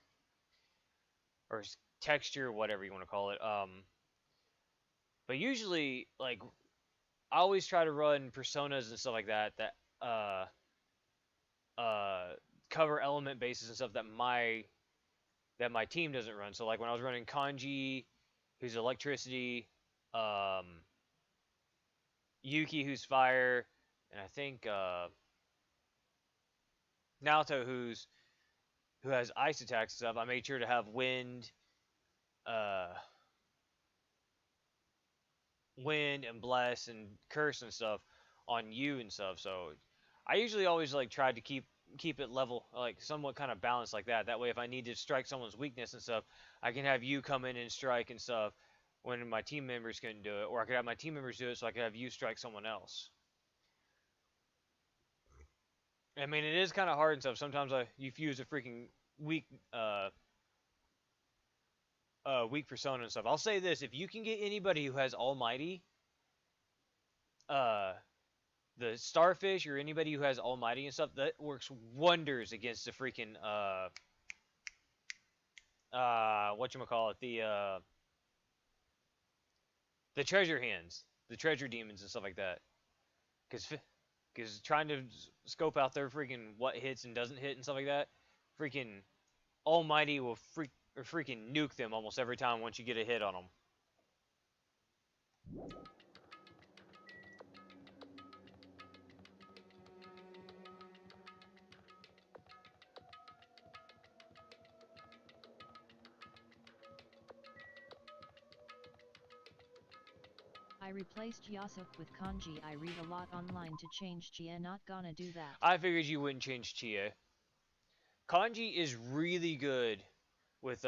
or texture, whatever you want to call it. But usually, like, I always try to run personas and stuff like that cover element bases and stuff that my team doesn't run. So like when I was running Kanji, who's electricity, Yuki, who's fire, and I think Naoto, who has ice attacks and stuff. I made sure to have wind and bless and curse and stuff on you and stuff. So I usually always like try to keep it level, like somewhat kind of balanced like that. That way, if I need to strike someone's weakness and stuff, I can have you come in and strike and stuff when my team members couldn't do it, or I could have my team members do it so I could have you strike someone else. I mean, it is kind of hard and stuff. Sometimes you fuse a freaking weak weak persona and stuff. I'll say this: if you can get anybody who has Almighty, the Starfish or anybody who has Almighty and stuff, that works wonders against the freaking whatchamacallit, the treasure hands, the treasure demons and stuff like that. Because trying to scope out their freaking what hits and doesn't hit and stuff like that, freaking Almighty will freaking nuke them almost every time once you get a hit on them. I replaced Yasuk with Kanji. I read a lot online to change Chie. Not gonna do that. I figured you wouldn't change Chie. Kanji is really good with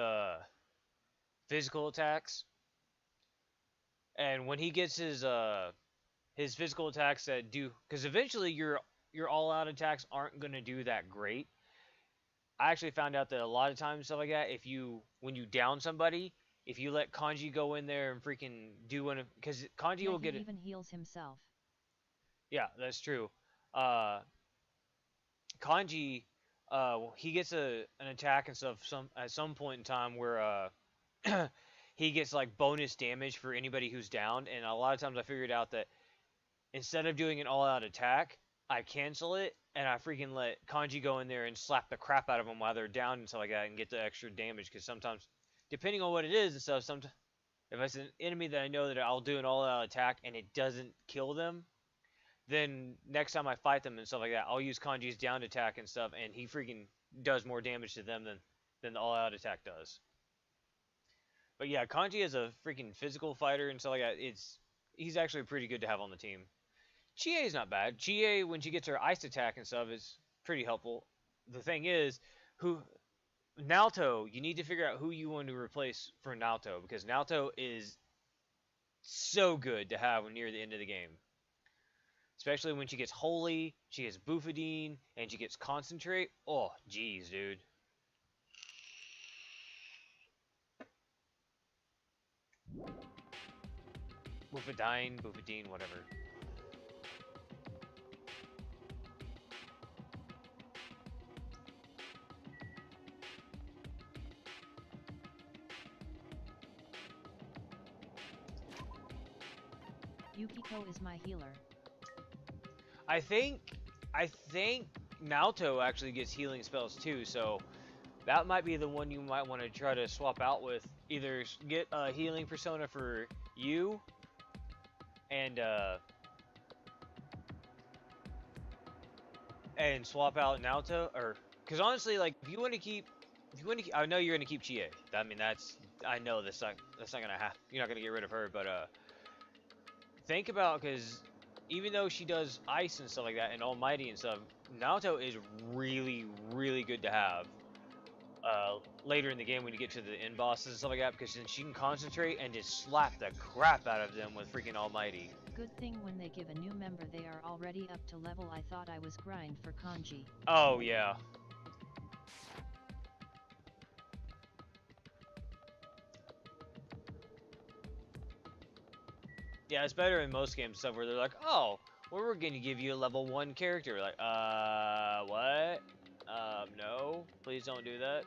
physical attacks, and when he gets his physical attacks that do, because eventually your all-out attacks aren't gonna do that great. I actually found out that a lot of times stuff like that, when you down somebody, if you let Kanji go in there and freaking do one, because Kanji will get it. Even heals himself. Yeah, that's true. Kanji, he gets an attack and stuff at some point in time where he gets like bonus damage for anybody who's downed, and a lot of times I figured out that instead of doing an all-out attack, I cancel it and I freaking let Kanji go in there and slap the crap out of them while they're down and stuff like that and get the extra damage, because sometimes, depending on what it is and stuff, sometimes if it's an enemy that I know that I'll do an all-out attack and it doesn't kill them, then next time I fight them and stuff like that, I'll use Kanji's down attack and stuff, and he freaking does more damage to them than the all-out attack does. But yeah, Kanji is a freaking physical fighter and stuff like that. He's actually pretty good to have on the team. Chie is not bad. Chie, when she gets her ice attack and stuff, is pretty helpful. The thing is, Naoto, you need to figure out who you want to replace for Naoto, because Naoto is so good to have near the end of the game. Especially when she gets Holy, she gets Bufadine, and she gets Concentrate. Oh, jeez, dude. Bufadine, whatever. Yukiko is my healer. I think Naoto actually gets healing spells too, so that might be the one you might want to try to swap out with. Either get a healing persona for you, and swap out Naoto, or because honestly, like if you want to keep, I know you're gonna keep Chie. I mean, I know that's not gonna happen. You're not gonna get rid of her, but think about, because even though she does ice and stuff like that and Almighty and stuff, Naoto is really, really good to have later in the game when you get to the end bosses and stuff like that, because then she can concentrate and just slap the crap out of them with freaking Almighty. Good thing when they give a new member they are already up to level. I thought I was grind for Kanji. Oh yeah. Yeah, it's better in most games stuff where they're like, oh, well, we're gonna give you a level 1 character. Like, what? No, please don't do that.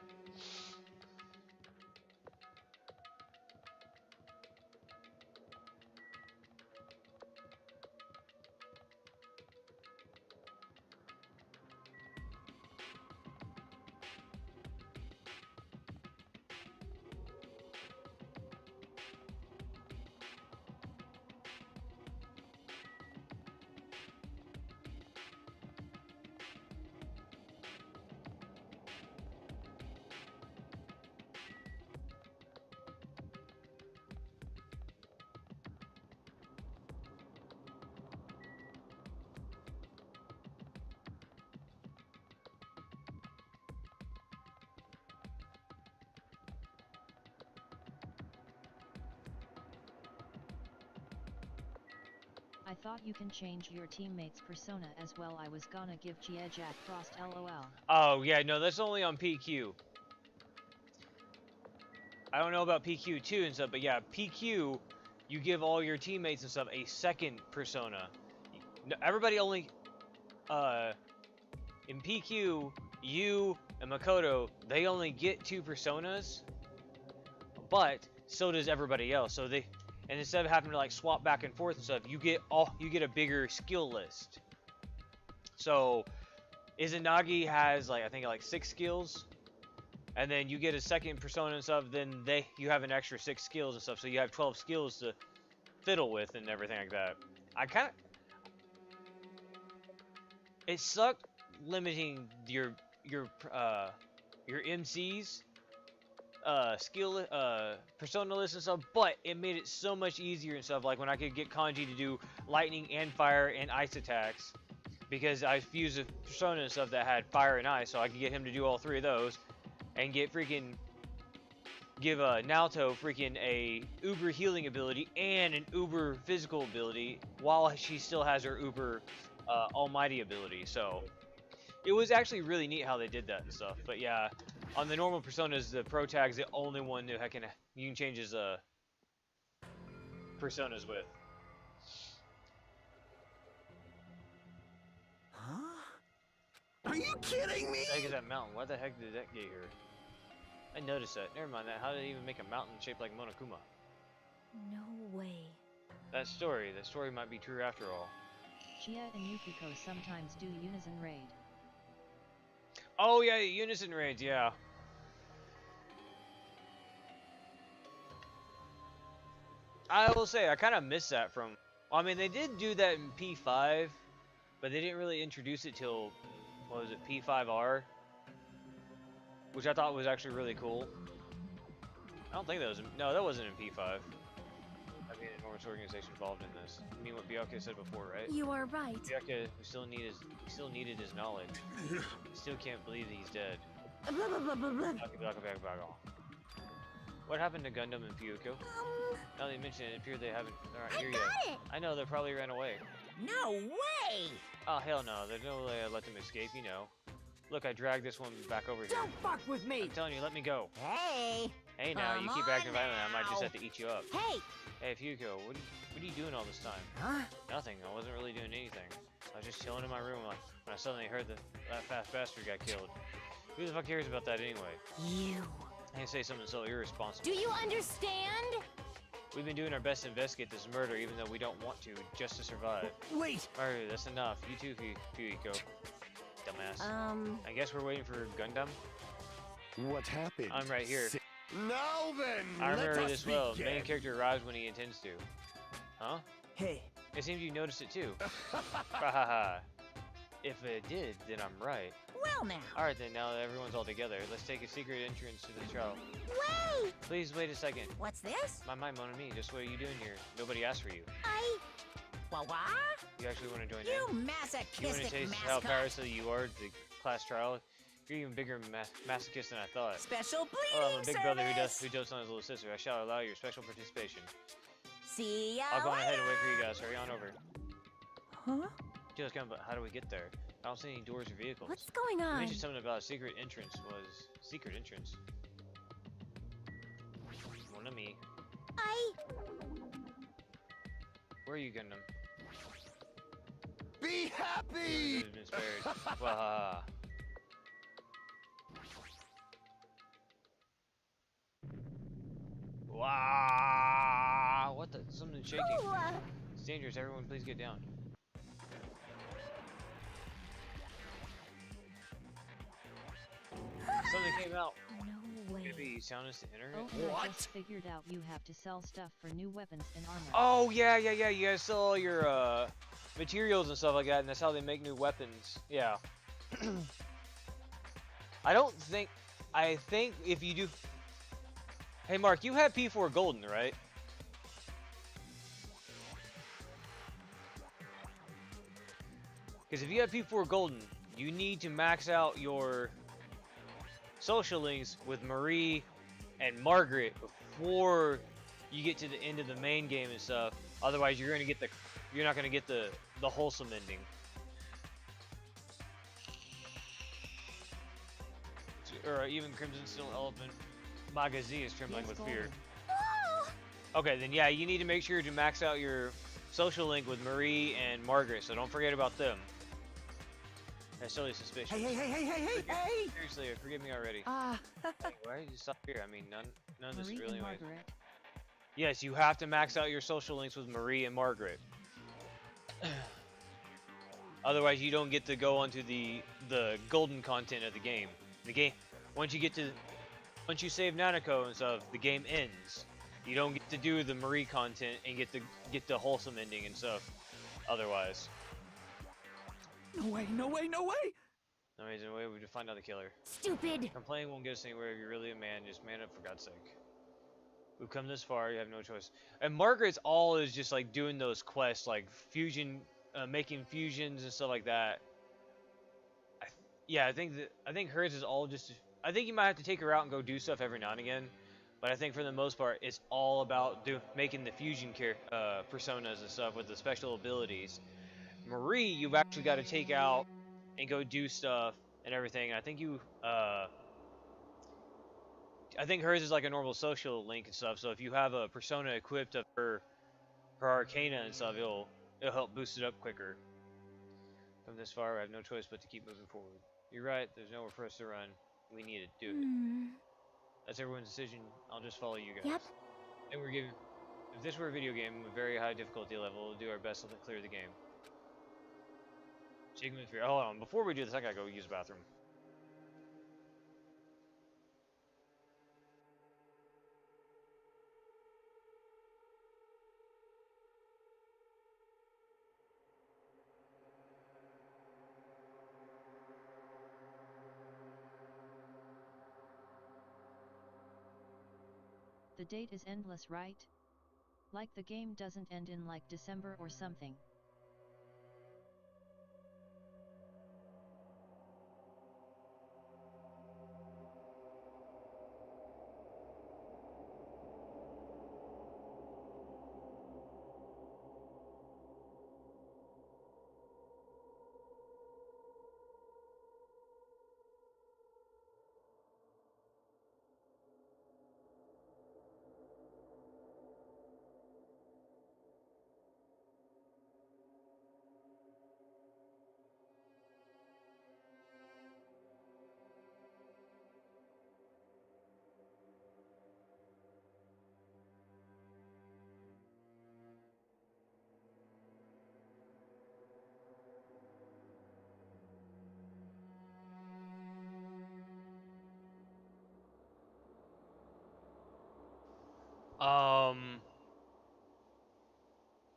I thought you can change your teammate's persona as well. I was gonna give Gia Jack Frost LOL. Oh, yeah, no, that's only on PQ. I don't know about PQ2 and stuff, but yeah, PQ, you give all your teammates and stuff a second persona. Everybody only, in PQ, you and Makoto, they only get 2 personas, but so does everybody else. So they, and instead of having to like swap back and forth and stuff, you get a bigger skill list. So Izanagi has like, I think like 6 skills, and then you get a second persona and stuff, then you have an extra 6 skills and stuff, so you have 12 skills to fiddle with and everything like that. It sucked limiting your MC's skill persona list and stuff, but it made it so much easier and stuff. Like when I could get Kanji to do lightning and fire and ice attacks, because I fused a persona and stuff that had fire and ice, so I could get him to do all 3 of those, and give Naoto freaking a uber healing ability and an uber physical ability, while she still has her uber almighty ability. So it was actually really neat how they did that and stuff. But yeah, on the normal personas, the pro tag's the only one who you can change his personas with. Huh? Are you kidding me? Look at that mountain. Why the heck did that get here? I noticed that. Never mind that. How did it even make a mountain shaped like Monokuma? No way. That story might be true after all. Chia and Yukiko sometimes do unison raid. Oh yeah, unison raids, yeah. I will say, I kind of miss that from... I mean, they did do that in P5, but they didn't really introduce it till, what was it, P5R? Which I thought was actually really cool. I don't think that was... No, that wasn't in P5. I mean, an enormous organization involved in this. You mean what Byakuya said before, right? You are right. Byakuya, we still needed his knowledge. We still can't believe that he's dead. What happened to Gundam and Pyuko? Now that you mention it, it appears they haven't. They're not here yet. I know, they probably ran away. No way! Oh hell no! There's no way I let them escape. You know. Look, I dragged this one back over here. Don't fuck with me! I'm telling you, let me go. Hey! Hey now, you keep acting violent, I might just have to eat you up. Hey! Hey Pyuko, what are you doing all this time? Huh? Nothing. I wasn't really doing anything. I was just chilling in my room when I suddenly heard that fast bastard got killed. Who the fuck cares about that anyway? You. I can say something so irresponsible. Do you understand? We've been doing our best to investigate this murder, even though we don't want to, just to survive. Wait! Alright, that's enough. You too, Pyuko. Dumbass. I guess we're waiting for Gundam. What happened? I'm right here. Now then, I remember let us this well. The begin. main character arrives when he intends to. Huh? Hey, It seems you noticed it too. Hahaha. If it did, then I'm right. Well now. Alright then, now that everyone's all together, let's take a secret entrance to the trial. Wait! Please wait a second. What's this? My Mon Ami, just what are you doing here? Nobody asked for you. What? You actually want to join You in? You want to masochistic taste how mascot. powerful you are at the class trial? You're even bigger masochist than I thought. Special Well, I'm bleeding a big brother service. who dotes on his little sister. I shall allow your special participation. See ya I'll go on ahead and wait for you later. guys. Hurry on over. huh? Just come, but how do we get there? I don't see any doors or vehicles. What's going You on? mentioned something about a secret entrance. Secret entrance? Mon ami. Where are you getting them? Be happy! They've been spared. Wahaha. Wow! What the? Something's shaking. It's dangerous. Everyone, please get down. Something came out. No way. Maybe sound us to enter it. Oh, I What? just figured out you have to sell stuff for new weapons and armor. Oh yeah. You guys sell all your materials and stuff like that, and that's how they make new weapons. Yeah. I think if you do. Hey Mark, you have P4 Golden, right? Because if you have P4 Golden, you need to max out your social links with Marie and Margaret before you get to the end of the main game and stuff. Otherwise, you're not gonna get the wholesome ending. Or even Crimson Steel Elephant Magazine is trembling with fear. Okay, then yeah, you need to make sure to max out your social link with Marie and Margaret, so don't forget about them. That's totally suspicious. Hey! Seriously, forgive me already. Hey, why did you stop here? I mean, none of this Marie really and matters. Margaret. Yes, you have to max out your social links with Marie and Margaret. Otherwise, you don't get to go onto the golden content of the game. Once you save Nanako and stuff, the game ends. You don't get to do the Marie content and get the wholesome ending and stuff. Otherwise. No way! Amazing way we to find out the killer. Stupid! Complaining won't get us anywhere. If you're really a man, just man up for God's sake. We've come this far, you have no choice. And Margaret's all is just like doing those quests, like fusion, making fusions and stuff like that. I think hers is all just. I think you might have to take her out and go do stuff every now and again, but I think for the most part, it's all about making the fusion personas and stuff with the special abilities. Marie, you've actually got to take out and go do stuff and everything. And I think hers is like a normal social link and stuff. So if you have a persona equipped of her arcana and stuff, it'll help boost it up quicker. Come this far, I have no choice but to keep moving forward. You're right. There's nowhere for us to run. We need to do it. That's everyone's decision. I'll just follow you guys. Yep. And if this were a video game with very high difficulty level, we'll do our best to clear the game. Shaking with fear. Hold on. Before we do this, I gotta go use the bathroom. The date is endless, right? Like the game doesn't end in like December or something.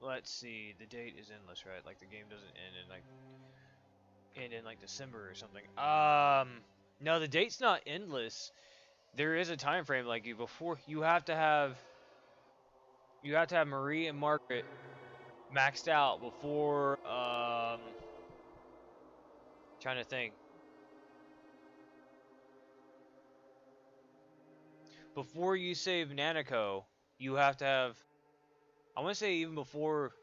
Let's see. The date is endless, right? Like the game doesn't end in like December or something. No, the date's not endless. There is a time frame. Like you have to have Marie and Margaret maxed out before. Trying to think. Before you save Nanako, you have to have. I want to say even before,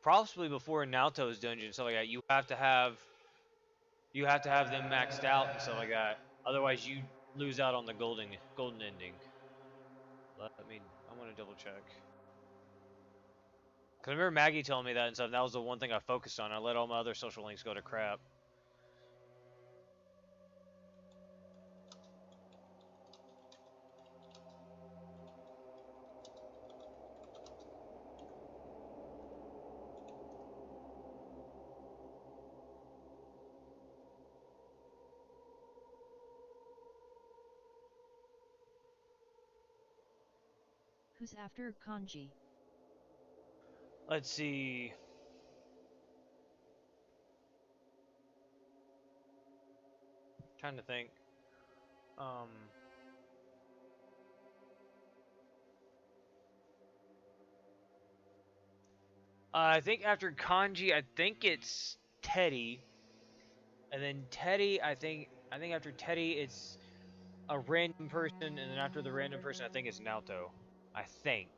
possibly before Naoto's dungeon, stuff like that. You have to have them maxed out and stuff like that. Otherwise, you lose out on the golden ending. I want to double check. Cause I remember Maggie telling me that and stuff. And that was the one thing I focused on. I let all my other social links go to crap. Who's after Kanji? Let's see. Trying to think. I think after Kanji, I think it's Teddy, and then Teddy, I think after Teddy, it's a random person, and then after the random person, I think it's Naoto. I think.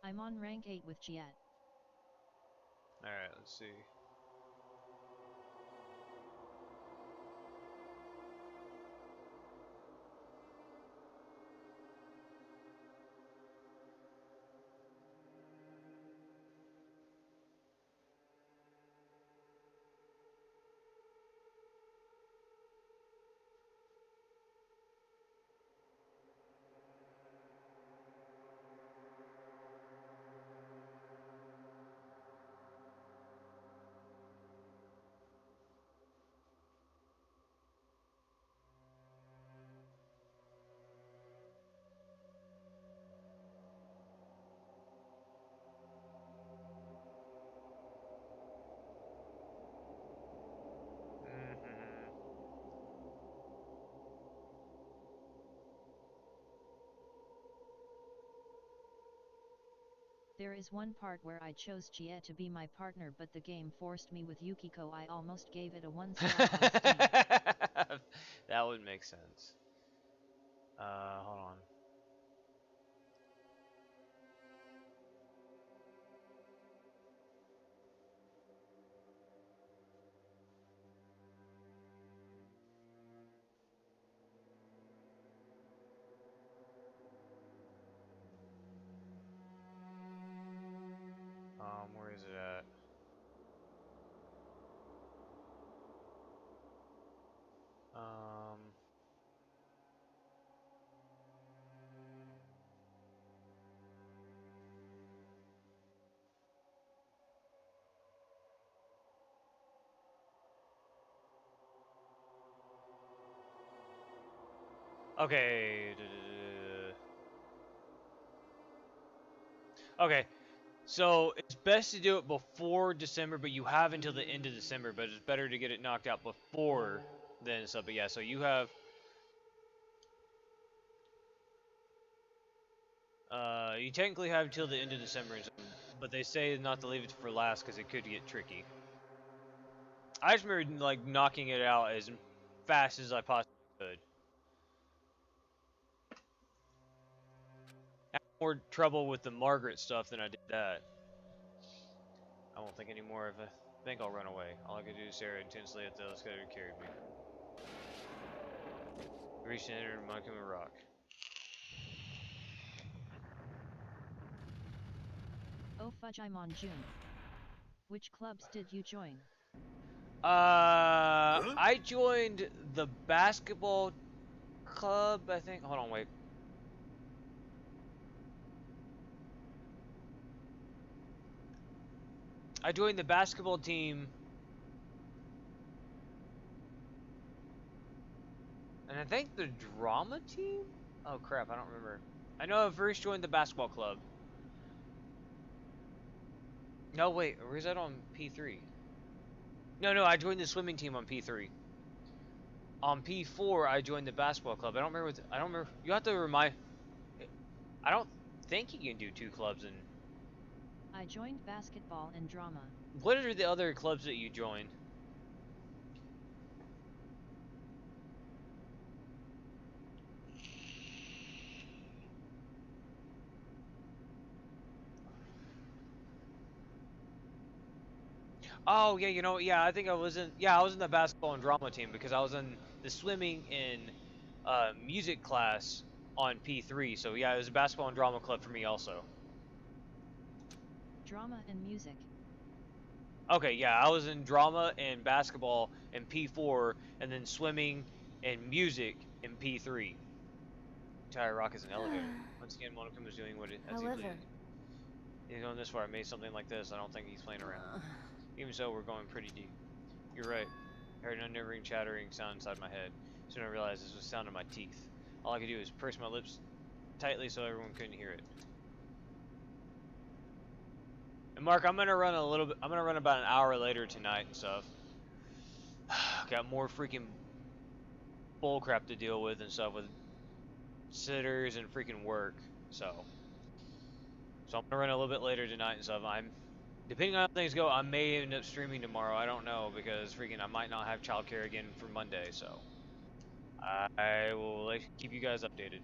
I'm on rank 8 with Giet. Alright, let's see. There is one part where I chose Giet to be my partner, but the game forced me with Yukiko. I almost gave it a 1 star on Steam. That would make sense. Hold on. Where is it at? Okay. Okay. So it's best to do it before December, but you have until the end of December. But it's better to get it knocked out before then. So, but yeah. So you have. You technically have until the end of December, but they say not to leave it for last because it could get tricky. I just remember like knocking it out as fast as I possibly could. I had more trouble with the Margaret stuff than I did that. I won't think anymore of it. I think I'll run away. All I could do is stare intensely at the escalator that carried me. We reached the end of Monument Rock. Oh fudge, I'm on June. Which clubs did you join? I joined the basketball club, I think. Hold on, wait. I joined the basketball team. And I think the drama team? Oh crap, I don't remember. I know I first joined the basketball club. No, wait, or is that on P3? No, I joined the swimming team on P3. On P4, I joined the basketball club. I don't remember. I don't remember. You have to remind. I don't think you can do 2 clubs. And I joined basketball and drama. what are the other clubs that you joined? Oh yeah, you know, yeah, I think I was in. Yeah, I was in the basketball and drama team because I was in the swimming and music class on P3. So yeah, it was a basketball and drama club for me also. Drama and music. Okay, yeah, I was in drama and basketball in P4, and then swimming and music in P3. Entire rock is an elevator. Once again, Monokuma is doing what it as he However, pleased. He's going this far. I made something like this. I don't think he's playing around. Even so, we're going pretty deep. You're right. I heard an unnerving chattering sound inside my head. Soon I realized this was the sound of my teeth. All I could do was purse my lips tightly so everyone couldn't hear it. And Mark, I'm gonna run a little bit. I'm gonna run about an hour later tonight and stuff. Got more freaking bull crap to deal with and stuff with sitters and freaking work. So I'm gonna run a little bit later tonight and stuff. Depending on how things go, I may end up streaming tomorrow. I don't know because freaking I might not have childcare again for Monday. So I will keep you guys updated.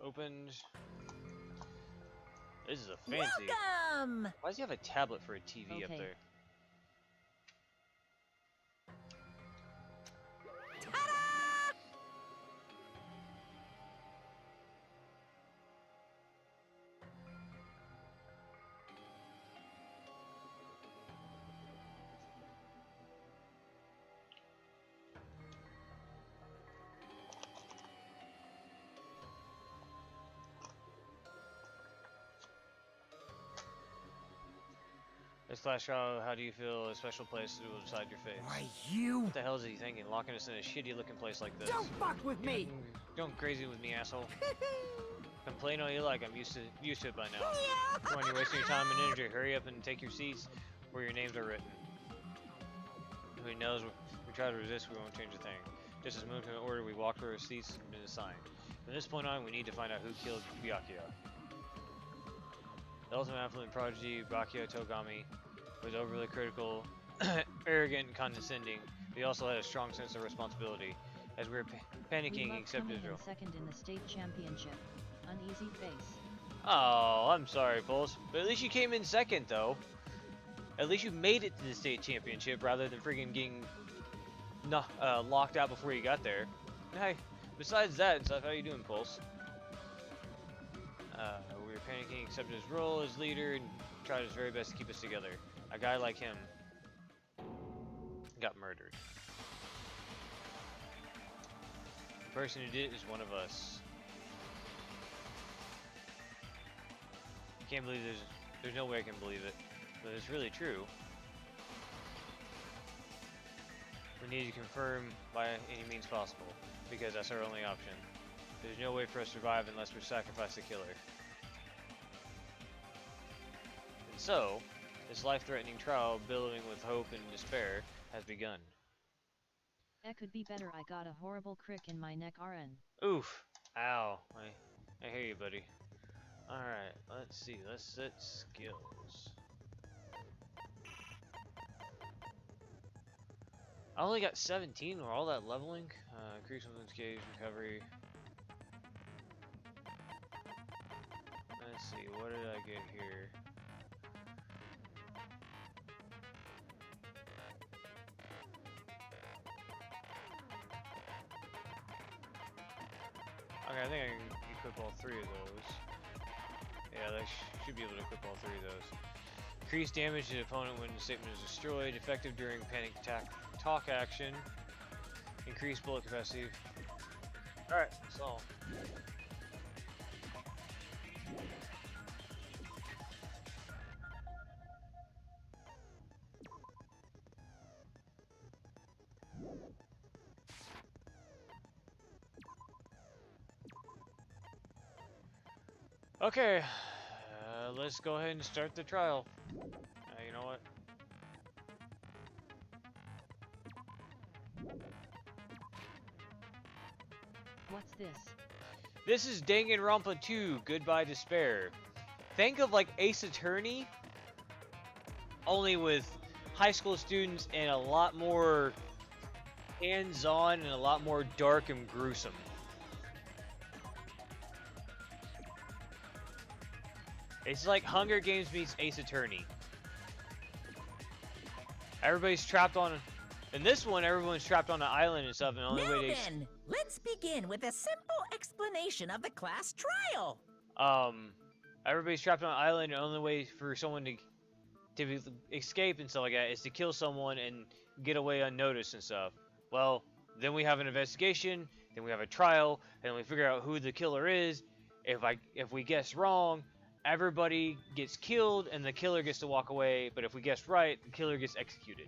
Opened. This is a fancy. Welcome! Why does he have a tablet for a TV up Okay. there? Ta-da! This flash trial, how do you feel? A special place will decide your fate. Why, you... What the hell is he thinking? Locking us in a shitty looking place like this. Don't fuck with me! Don't crazy with me, asshole. Complain all you like, I'm used to it by now. Come on, you're wasting your time and energy. Hurry up and take your seats where your names are written. Who knows? We try to resist, we won't change a thing. Just as moved to an order, we walked where our seats had been assigned. From this point on, we need to find out who killed Byakuya. The ultimate affluent prodigy, Byakuya Togami, was overly critical, arrogant, and condescending. But he also had a strong sense of responsibility. As we were panicking, he We accepted coming his role. in second in the state championship. Uneasy face. Oh, I'm sorry, Pulse. But at least you came in second, though. At least you made it to the state championship rather than freaking getting locked out before you got there. And hey, besides that and stuff, how you doing, Pulse? We were panicking, accepted his role as leader, and tried his very best to keep us together. A guy like him got murdered. The person who did it is one of us. Can't believe there's no way I can believe it, but it's really true. We need to confirm by any means possible, because that's our only option. There's no way for us to survive unless we sacrifice the killer. And so, this life-threatening trial, billowing with hope and despair, has begun. It could be better. I got a horrible crick in my neck. RN. Oof. Ow. I hear you, buddy. Alright, let's see. Let's set skills. I only got 17 with all that leveling. Increase women's gauge, recovery. Let's see, what did I get here? Okay, I think I can equip all three of those. Yeah, I should be able to equip all three of those. Increase damage to the opponent when the statement is destroyed. Effective during panic attack talk action. Increase bullet capacity. Alright, so. Okay, let's go ahead and start the trial. You know what? What's this? This is Danganronpa 2, Goodbye Despair. Think of like Ace Attorney, only with high school students and a lot more hands-on and a lot more dark and gruesome. It's like Hunger Games meets Ace Attorney. Everybody's trapped on... In this one, everyone's trapped on an island and stuff, and the only Now way they... then, let's begin with a simple explanation of the class trial. Everybody's trapped on an island, and the only way for someone to escape and stuff like that is to kill someone and get away unnoticed and stuff. Well, then we have an investigation, then we have a trial, and we figure out who the killer is. If we guess wrong, everybody gets killed, and the killer gets to walk away. But if we guess right, the killer gets executed.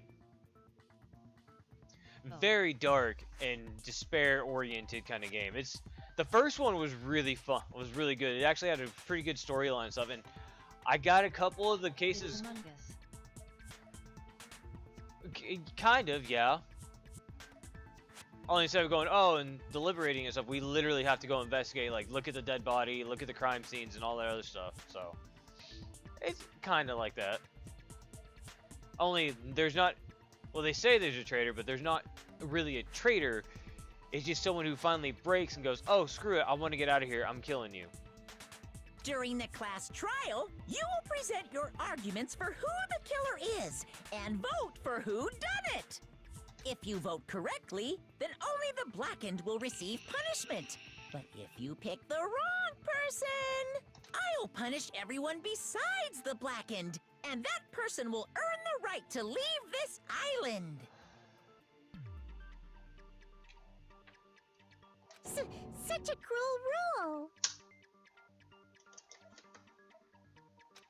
Oh. Very dark and despair-oriented kind of game. The first one was really fun. Was really good. It actually had a pretty good storyline and stuff. And I got a couple of the cases. It's Among Us. Kind of, yeah. Only instead of going, oh, and deliberating and stuff, we literally have to go investigate, like, look at the dead body, look at the crime scenes, and all that other stuff. So, it's kind of like that. Only, there's not... Well, they say there's a traitor, but there's not really a traitor. It's just someone who finally breaks and goes, oh, screw it, I want to get out of here, I'm killing you. During the class trial, you will present your arguments for who the killer is and vote for who done it. If you vote correctly, then only the blackened will receive punishment. But if you pick the wrong person, I'll punish everyone besides the blackened, and that person will earn the right to leave this island. Such a cruel rule!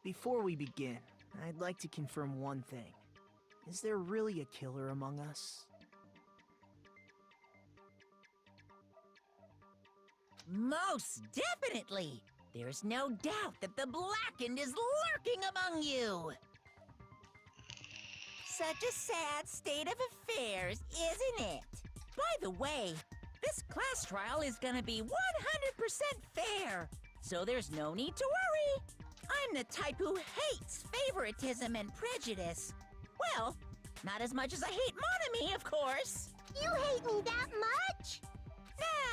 Before we begin, I'd like to confirm one thing. Is there really a killer among us? Most definitely! There's no doubt that the blackened is lurking among you! Such a sad state of affairs, isn't it? By the way, this class trial is gonna be 100% fair, so there's no need to worry. I'm the type who hates favoritism and prejudice. Well, not as much as I hate Monami, of course. You hate me that much?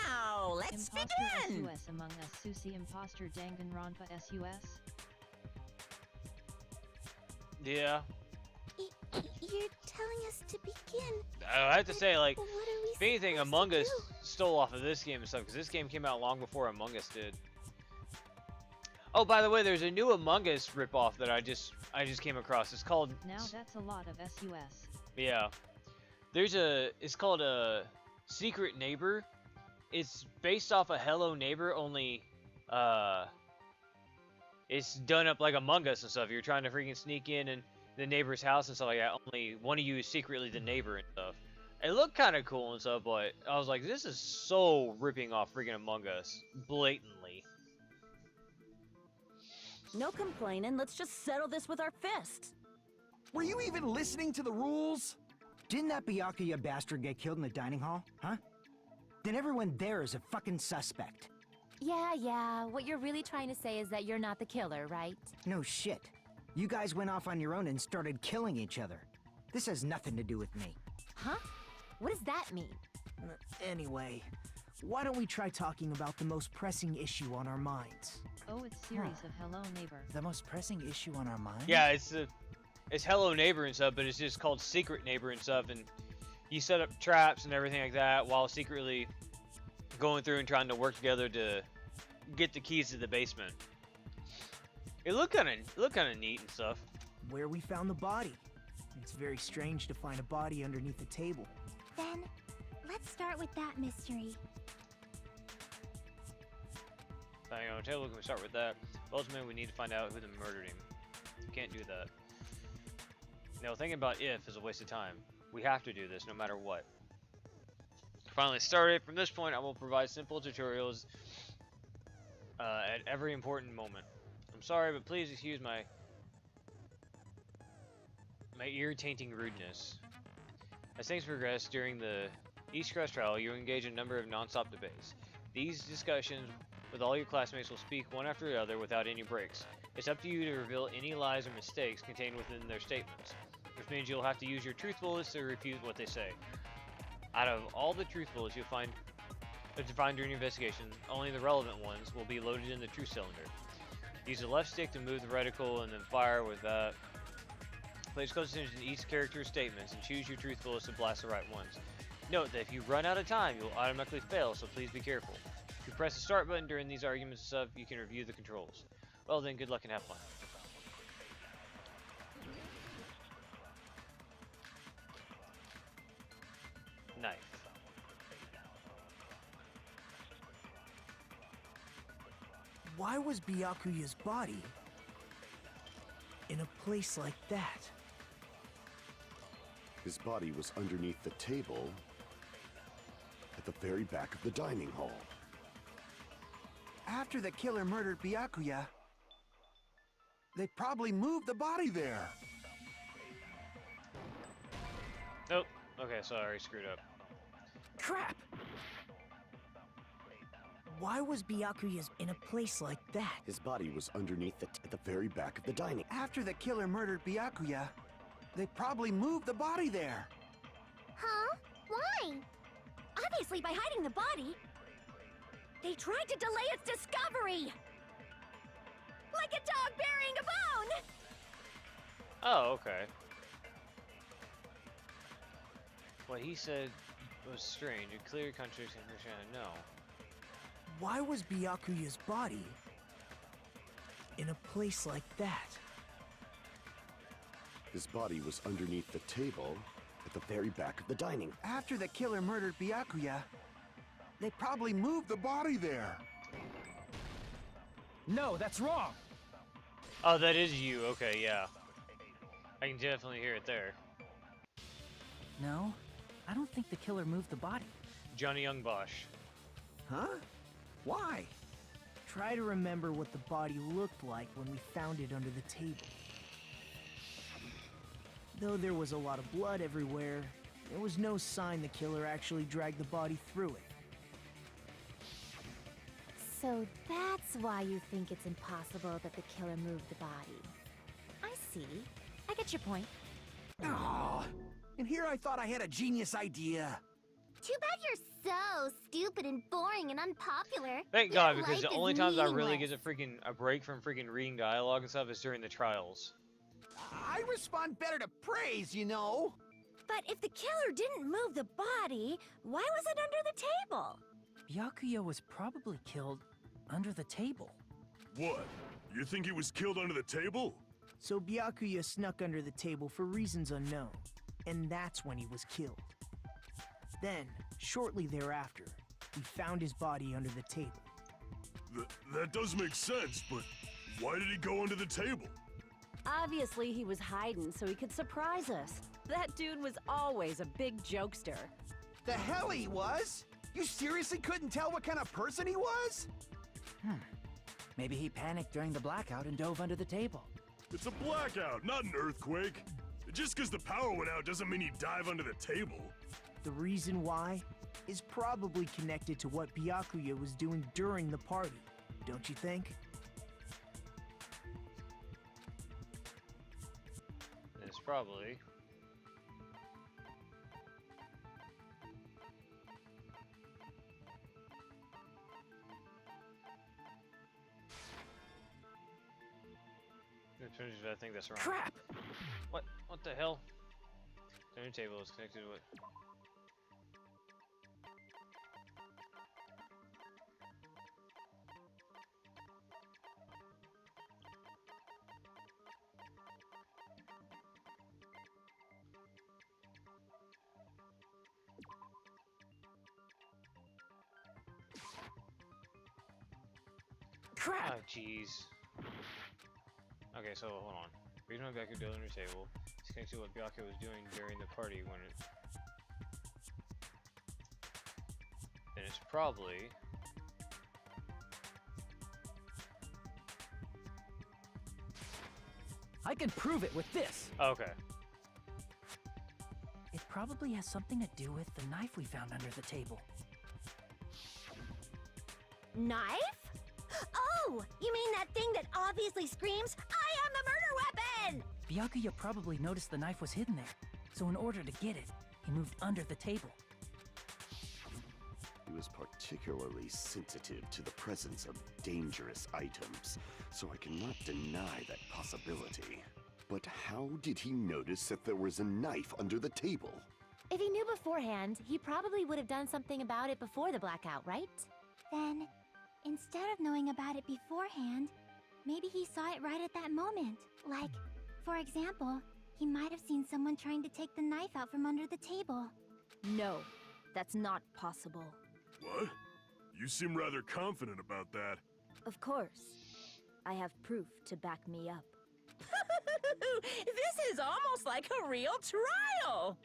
Now, let's Imposter begin! SUS Among Us Susie Imposter Danganronpa SUS. Yeah. You're telling us to begin. I have to say, like, What are we if anything, supposed Among to Us do? stole off of this game and stuff, because this game came out long before Among Us did. Oh, by the way, there's a new Among Us ripoff that I just came across. It's called... Now that's a lot of SUS. Yeah. It's called a Secret Neighbor. It's based off a Hello Neighbor, only, it's done up like Among Us and stuff. You're trying to freaking sneak in the neighbor's house and stuff like that. Only one of you is secretly the neighbor and stuff. It looked kind of cool and stuff, but I was like, this is so ripping off freaking Among Us. Blatantly. No complaining, let's just settle this with our fists. Were you even listening to the rules? Didn't that Byakuya bastard get killed in the dining hall, huh? Then everyone there is a fucking suspect. Yeah, what you're really trying to say is that you're not the killer, right? No shit. You guys went off on your own and started killing each other. This has nothing to do with me. Huh? What does that mean? Anyway, why don't we try talking about the most pressing issue on our minds? Oh, it's series of Hello Neighbor. The most pressing issue on our mind? Yeah, it's Hello Neighbor and stuff, but it's just called Secret Neighbor and stuff, and you set up traps and everything like that while secretly going through and trying to work together to get the keys to the basement. It looked kind of neat and stuff. Where we found the body. It's very strange to find a body underneath the table. Then, let's start with that mystery. Finding on the table, can we start with that? Ultimately, we need to find out who murdered him. Can't do that. No, thinking about if is a waste of time. We have to do this no matter what. Finally started. From this point, I will provide simple tutorials at every important moment. I'm sorry, but please excuse my ear-tainting rudeness. As things progress during each class trial, you engage in a number of non-stop debates. These discussions with all your classmates will speak one after the other without any breaks. It's up to you to reveal any lies or mistakes contained within their statements. which means you'll have to use your truth bullets to refute what they say. Out of all the truth bullets you'll find during your investigation, only the relevant ones will be loaded in the truth cylinder. Use the left stick to move the reticle and then fire with that. Place close attention to each character's statements and choose your truth bullets to blast the right ones. Note that if you run out of time, you will automatically fail, so please be careful. If you press the start button during these arguments and stuff, you can review the controls. Well then, good luck and have fun. Knife. Why was Byakuya's body in a place like that? His body was underneath the table at the very back of the dining hall. After the killer murdered Byakuya, they probably moved the body there. Nope. Okay, sorry, screwed up. Crap! Why was Byakuya's in a place like that? His body was underneath at the very back of the dining. After the killer murdered Byakuya, they probably moved the body there. Huh? Why? Obviously by hiding the body. They tried to delay its discovery! Like a dog burying a bone! Oh, okay. What he said was strange. It clearly contradicts information I know. Why was Byakuya's body in a place like that? His body was underneath the table at the very back of the dining. After the killer murdered Byakuya, they probably moved the body there. No, that's wrong! Oh, that is you. Okay, yeah. I can definitely hear it there. No, I don't think the killer moved the body. Johnny Young Bosch. Huh? Why? Try to remember what the body looked like when we found it under the table. Though there was a lot of blood everywhere, there was no sign the killer actually dragged the body through it. So that's why you think it's impossible that the killer moved the body. I see. I get your point. Oh, and here I thought I had a genius idea. Too bad you're so stupid and boring and unpopular. Thank Your God, because life the is only times I really get meaningless. a break from freaking reading dialogue and stuff is during the trials. I respond better to praise, you know. But if the killer didn't move the body, why was it under the table? Byakuya was probably killed under the table. What? You think he was killed under the table? So Byakuya snuck under the table for reasons unknown, and that's when he was killed. Then, shortly thereafter, we found his body under the table. That does make sense, but why did he go under the table? Obviously, he was hiding so he could surprise us. That dude was always a big jokester. The hell he was? You seriously couldn't tell what kind of person he was? Maybe he panicked during the blackout and dove under the table. It's a blackout, not an earthquake. Just because the power went out doesn't mean he'd dive under the table. The reason why is probably connected to what Byakuya was doing during the party, don't you think? It's probably. I think that's wrong. Crap! What? What the hell? The table is connected with. Crap! Oh, jeez. Okay, so hold on. Reason why Byakuya dove under the table is connected to what Byakuya was doing during the party when it. Then it's probably. I can prove it with this. Okay. It probably has something to do with the knife we found under the table. Knife? Oh, you mean that thing that obviously screams, I am the murder weapon! Byakuya probably noticed the knife was hidden there, so in order to get it, he moved under the table. He was particularly sensitive to the presence of dangerous items, so I cannot deny that possibility. But how did he notice that there was a knife under the table? If he knew beforehand, he probably would have done something about it before the blackout, right? Then, instead of knowing about it beforehand, maybe he saw it right at that moment. Like, for example, he might have seen someone trying to take the knife out from under the table. No, that's not possible. What? You seem rather confident about that. Of course. I have proof to back me up. This is almost like a real trial!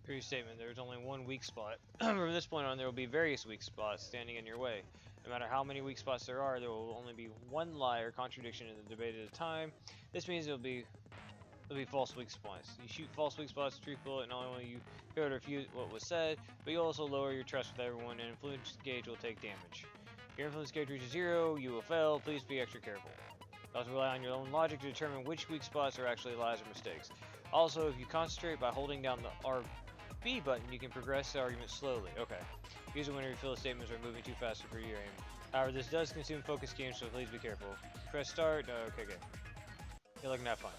Previous statement, there is only one weak spot. From this point on, there will be various weak spots standing in your way. No matter how many weak spots there will only be one lie or contradiction in the debate at a time. This means there'll be false weak spots. You shoot false weak spots, truth bullet, and not only you fail to refute what was said, but you also lower your trust with everyone, and influence gauge will take damage. If your influence gauge reaches 0, you will fail. Please be extra careful. Also rely on your own logic to determine which weak spots are actually lies or mistakes. Also, if you concentrate by holding down the RB button, you can progress the argument slowly. Okay. Use it when you feel the statements are moving too fast for your aim. However, this does consume focus games, so please be careful. Press start. Okay, good. Good luck and have fun.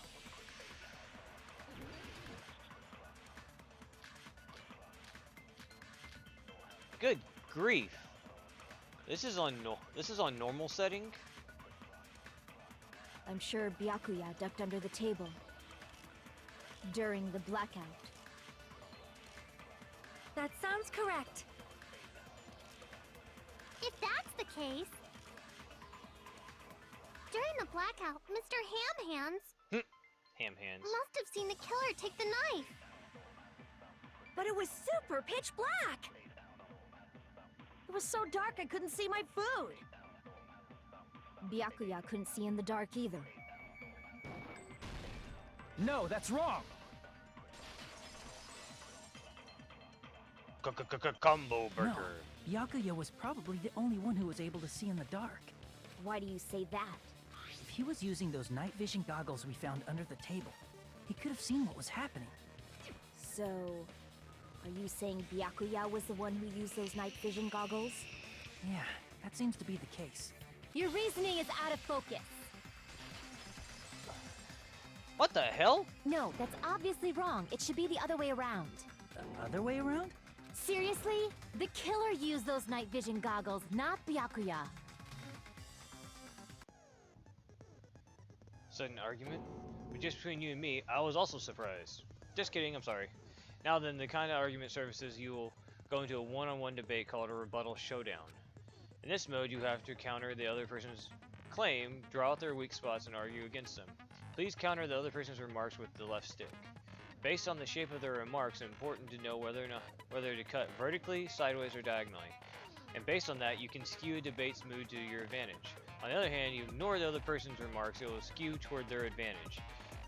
Good grief. This is on normal setting. I'm sure Byakuya ducked under the table during the blackout. That sounds correct. If that's the case... During the blackout, Mr. Ham Hands Ham hands. must have seen the killer take the knife. But it was super pitch black! It was so dark I couldn't see my food! Byakuya couldn't see in the dark either. No, that's wrong! Combo burger. No, Byakuya was probably the only one who was able to see in the dark. Why do you say that? If he was using those night vision goggles we found under the table, he could have seen what was happening. So, are you saying Byakuya was the one who used those night vision goggles? Yeah, that seems to be the case. Your reasoning is out of focus. What the hell? No, that's obviously wrong. It should be the other way around. The other way around? Seriously? The killer used those night vision goggles, not Byakuya. Sudden argument? But just between you and me, I was also surprised. Just kidding, I'm sorry. Now then, the kind of argument surfaces you will go into a one-on-one debate called a rebuttal showdown. In this mode, you have to counter the other person's claim, draw out their weak spots, and argue against them. Please counter the other person's remarks with the left stick. Based on the shape of their remarks, it's important to know whether to cut vertically, sideways, or diagonally. And based on that, you can skew a debate's mood to your advantage. On the other hand, you ignore the other person's remarks, it will skew toward their advantage.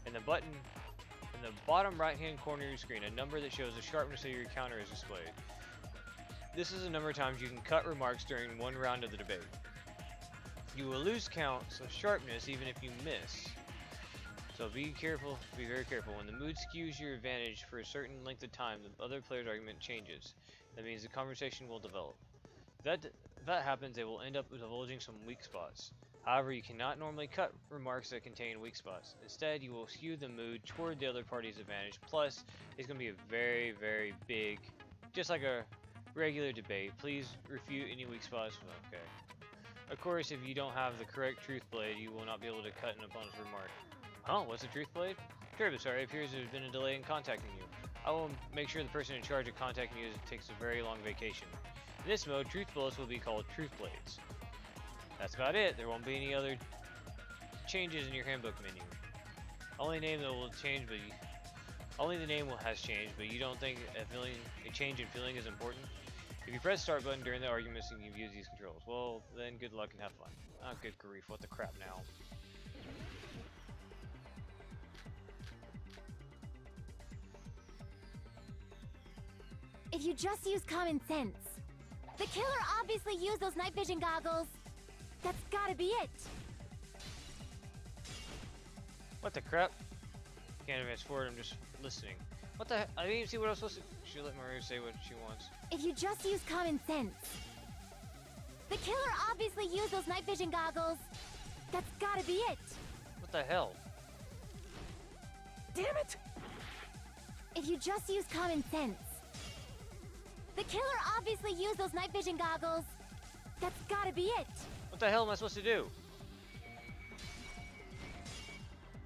In the bottom right-hand corner of your screen, a number that shows the sharpness of your counter is displayed. This is the number of times you can cut remarks during one round of the debate. You will lose counts of sharpness even if you miss. So be careful, be very careful. When the mood skews your advantage for a certain length of time, the other player's argument changes. That means the conversation will develop. If that happens, they will end up divulging some weak spots. However, you cannot normally cut remarks that contain weak spots. Instead, you will skew the mood toward the other party's advantage. Plus, it's going to be a very, very big, just like a regular debate. Please refute any weak spots. Okay. Of course, if you don't have the correct truth blade, you will not be able to cut an opponent's remark. Oh, what's a truth blade? Terribly sorry, it appears there's been a delay in contacting you. I will make sure the person in charge of contacting you takes a very long vacation. In this mode, truth bullets will be called truth blades. That's about it. There won't be any other changes in your handbook menu. Only name that will change, but only the name has changed, but you don't think a change in feeling is important? If you press start button during the arguments, you can use these controls. Well, then good luck and have fun. Oh, good grief, what the crap now? If you just use common sense. The killer obviously used those night vision goggles. That's gotta be it. What the crap? Can't advance forward, I'm just listening. What the heck? I didn't even see what I was supposed to... She let Maria say what she wants. If you just use common sense. The killer obviously used those night vision goggles. That's gotta be it. What the hell? Damn it! If you just use common sense. The killer obviously used those night vision goggles. That's gotta be it. What the hell am I supposed to do?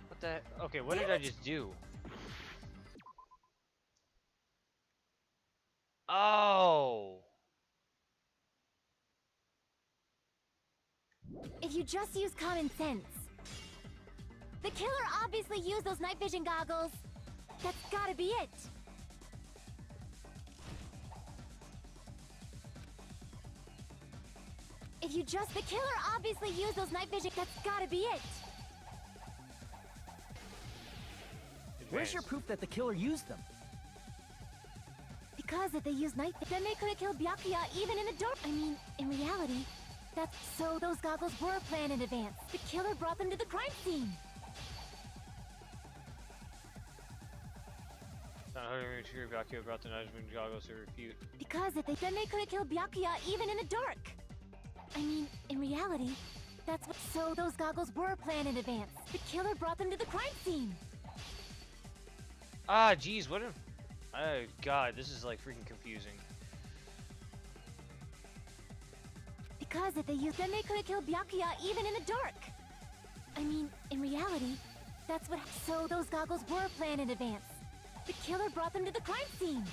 What the... Okay, what did I just do? Oh! If you just use common sense. The killer obviously used those night vision goggles. That's gotta be it. If you just... The killer obviously used those night vision... That's gotta be it. Where's your proof that the killer used them? Because if they used night... Then they could have killed Byakuya even in the dark. I mean, in reality, that's... So those goggles were planned in advance. The killer brought them to the crime scene. Not how to sure Byakuya brought the night vision goggles to refute. Because if they... Then they could have killed Byakuya even in the dark. I mean, in reality, that's what... So those goggles were planned in advance. The killer brought them to the crime scene. Ah, jeez, what a... Oh, God, this is, like, freaking confusing. Because if they used... Then they could have killed Byakuya even in the dark. I mean, in reality, that's what... So those goggles were planned in advance. The killer brought them to the crime scene.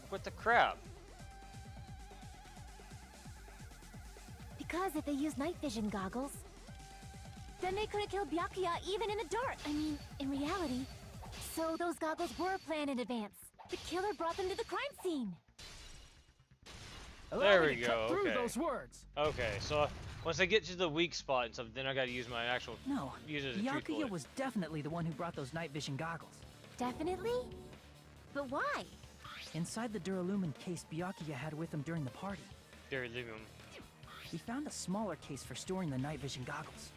What the crap? Because if they used night vision goggles, then they could have killed Byakuya even in the dark. I mean, in reality, so those goggles were planned in advance. The killer brought them to the crime scene. There we go. Through okay. those words. Okay, so once I get to the weak spot and stuff, then I gotta use my actual. No, use it as a truth Byakuya bullet. was definitely the one who brought those night vision goggles. Definitely? But why? Inside the Duralumin case Byakuya had with him during the party, Duralumin. he found a smaller case for storing the night vision goggles.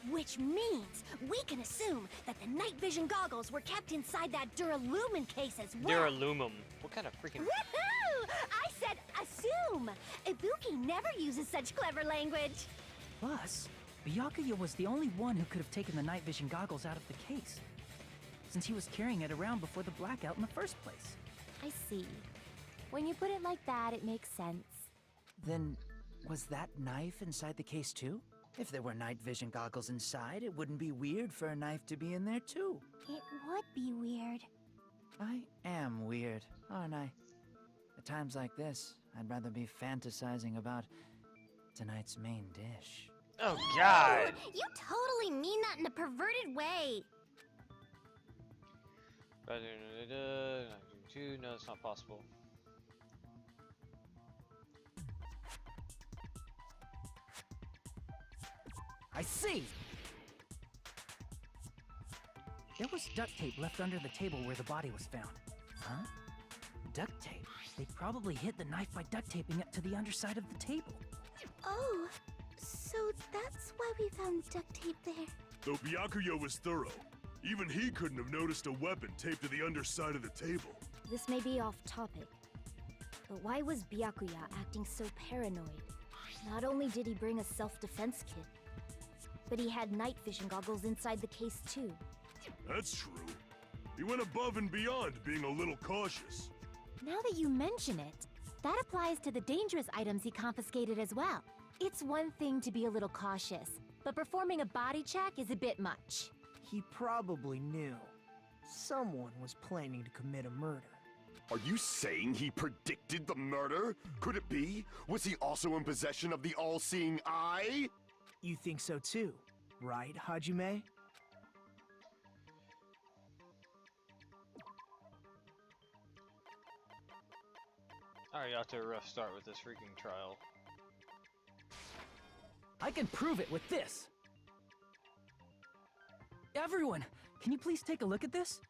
Which means we can assume that the night vision goggles were kept inside that Duralumin case as well. Duralumin. What kind of freaking... Woohoo! I said assume! Ibuki never uses such clever language. Plus, Byakuya was the only one who could have taken the night vision goggles out of the case, since he was carrying it around before the blackout in the first place. I see. When you put it like that, it makes sense. Then, was that knife inside the case too? If there were night vision goggles inside, it wouldn't be weird for a knife to be in there too. It would be weird. I am weird, aren't I? At times like this, I'd rather be fantasizing about tonight's main dish. Oh, God! You totally mean that in a perverted way. No, it's not possible. I see! There was duct tape left under the table where the body was found. Huh? Duct tape? They probably hid the knife by duct taping it to the underside of the table. Oh, so that's why we found duct tape there. Though Byakuya was thorough, even he couldn't have noticed a weapon taped to the underside of the table. This may be off topic, but why was Byakuya acting so paranoid? Not only did he bring a self-defense kit, but he had night vision goggles inside the case too. That's true. He went above and beyond being a little cautious. Now that you mention it, that applies to the dangerous items he confiscated as well. It's one thing to be a little cautious, but performing a body check is a bit much. He probably knew. Someone was planning to commit a murder. Are you saying he predicted the murder? Could it be? Was he also in possession of the all-seeing eye? You think so too, right, Hajime? Alright, off to a rough start with this freaking trial. I can prove it with this! Everyone, can you please take a look at this?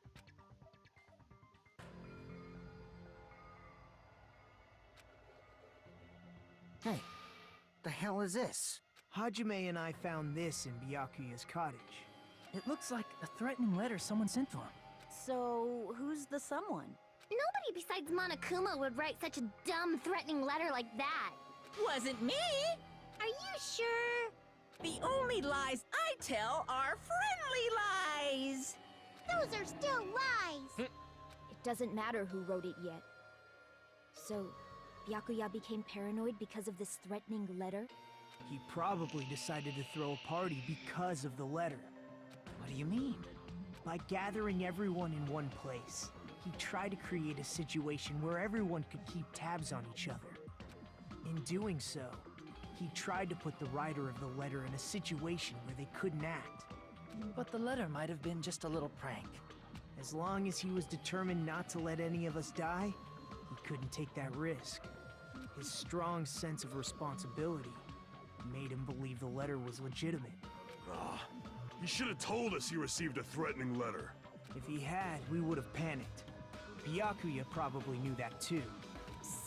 Hey, the hell is this? Hajime and I found this in Byakuya's cottage. It looks like a threatening letter someone sent to him. So, who's the someone? Nobody besides Monokuma would write such a dumb, threatening letter like that. Wasn't me! Are you sure? The only lies I tell are friendly lies! Those are still lies! It doesn't matter who wrote it yet. So, Byakuya became paranoid because of this threatening letter? He probably decided to throw a party because of the letter. What do you mean? By gathering everyone in one place, he tried to create a situation where everyone could keep tabs on each other. In doing so, he tried to put the writer of the letter in a situation where they couldn't act. But the letter might have been just a little prank. As long as he was determined not to let any of us die, he couldn't take that risk. His strong sense of responsibility made him believe the letter was legitimate. He should have told us he received a threatening letter. If he had, we would have panicked. Byakuya probably knew that too.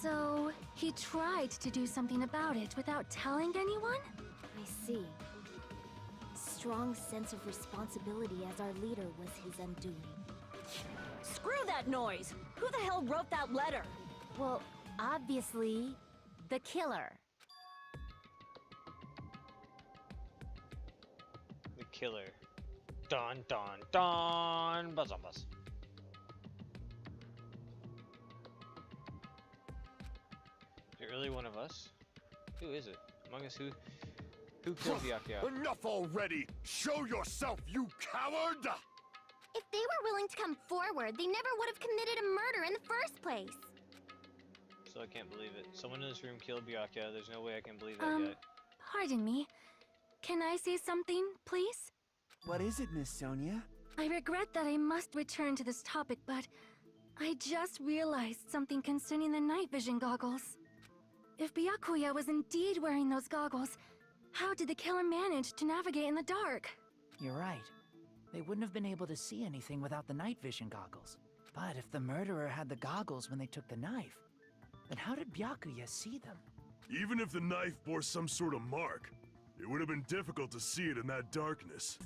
So, he tried to do something about it without telling anyone? I see. Strong sense of responsibility as our leader was his undoing. Screw that noise! Who the hell wrote that letter? Well, obviously, the killer. The killer. Dun dun dun! Buzz on buzz. Is it really one of us? Who is it? Among us, who killed Byakuya? Enough already! Show yourself, you coward! If they were willing to come forward, they never would have committed a murder in the first place. So I can't believe it. Someone in this room killed Byakuya. There's no way I can believe that yet. Pardon me. Can I say something, please? What is it, Miss Sonia? I regret that I must return to this topic, but I just realized something concerning the night vision goggles. If Byakuya was indeed wearing those goggles, how did the killer manage to navigate in the dark? You're right. They wouldn't have been able to see anything without the night vision goggles. But if the murderer had the goggles when they took the knife, then how did Byakuya see them? Even if the knife bore some sort of mark, it would have been difficult to see it in that darkness.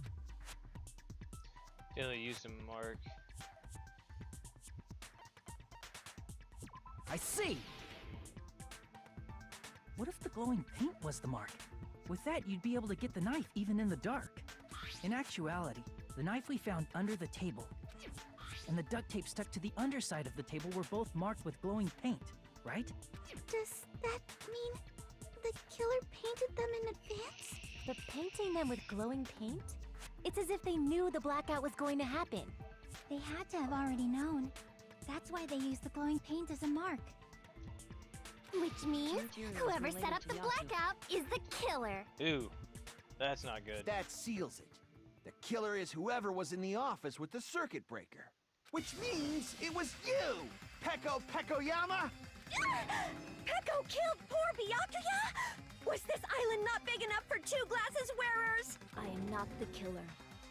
They only used a mark. I see! What if the glowing paint was the mark? With that, you'd be able to get the knife even in the dark. In actuality, the knife we found under the table and the duct tape stuck to the underside of the table were both marked with glowing paint, right? Does that mean the killer painted them in advance? But painting them with glowing paint? It's as if they knew the blackout was going to happen. They had to have already known. That's why they used the glowing paint as a mark. Which means whoever set up the blackout is the killer. Ooh, that's not good. That seals it. The killer is whoever was in the office with the circuit breaker. Which means it was you, Peko Pekoyama! Peko killed poor Byakuya? Was this island not big enough for 2 glasses wearers? I am not the killer.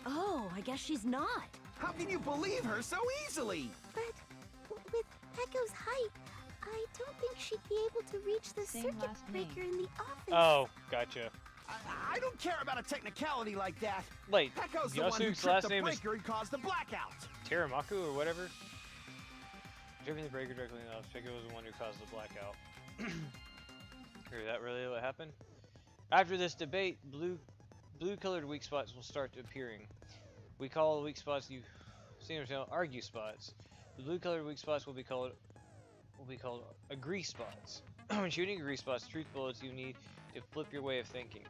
Oh, I guess she's not. How can you believe her so easily? But with Peko's height, I don't think she'd be able to reach the circuit breaker in the office. Oh, gotcha. I don't care about a technicality like that. Wait, Peko's the one who Yasuke's tripped last the name is breaker and caused the blackout. Teramaku or whatever? Tripping the breaker directly in the office. Peko was the one who caused the blackout. Is that really what happened? After this debate, blue-colored weak spots will start appearing. We call weak spots argue spots. The blue-colored weak spots will be called agree spots. When shooting agree spots, truth bullets, you need to flip your way of thinking.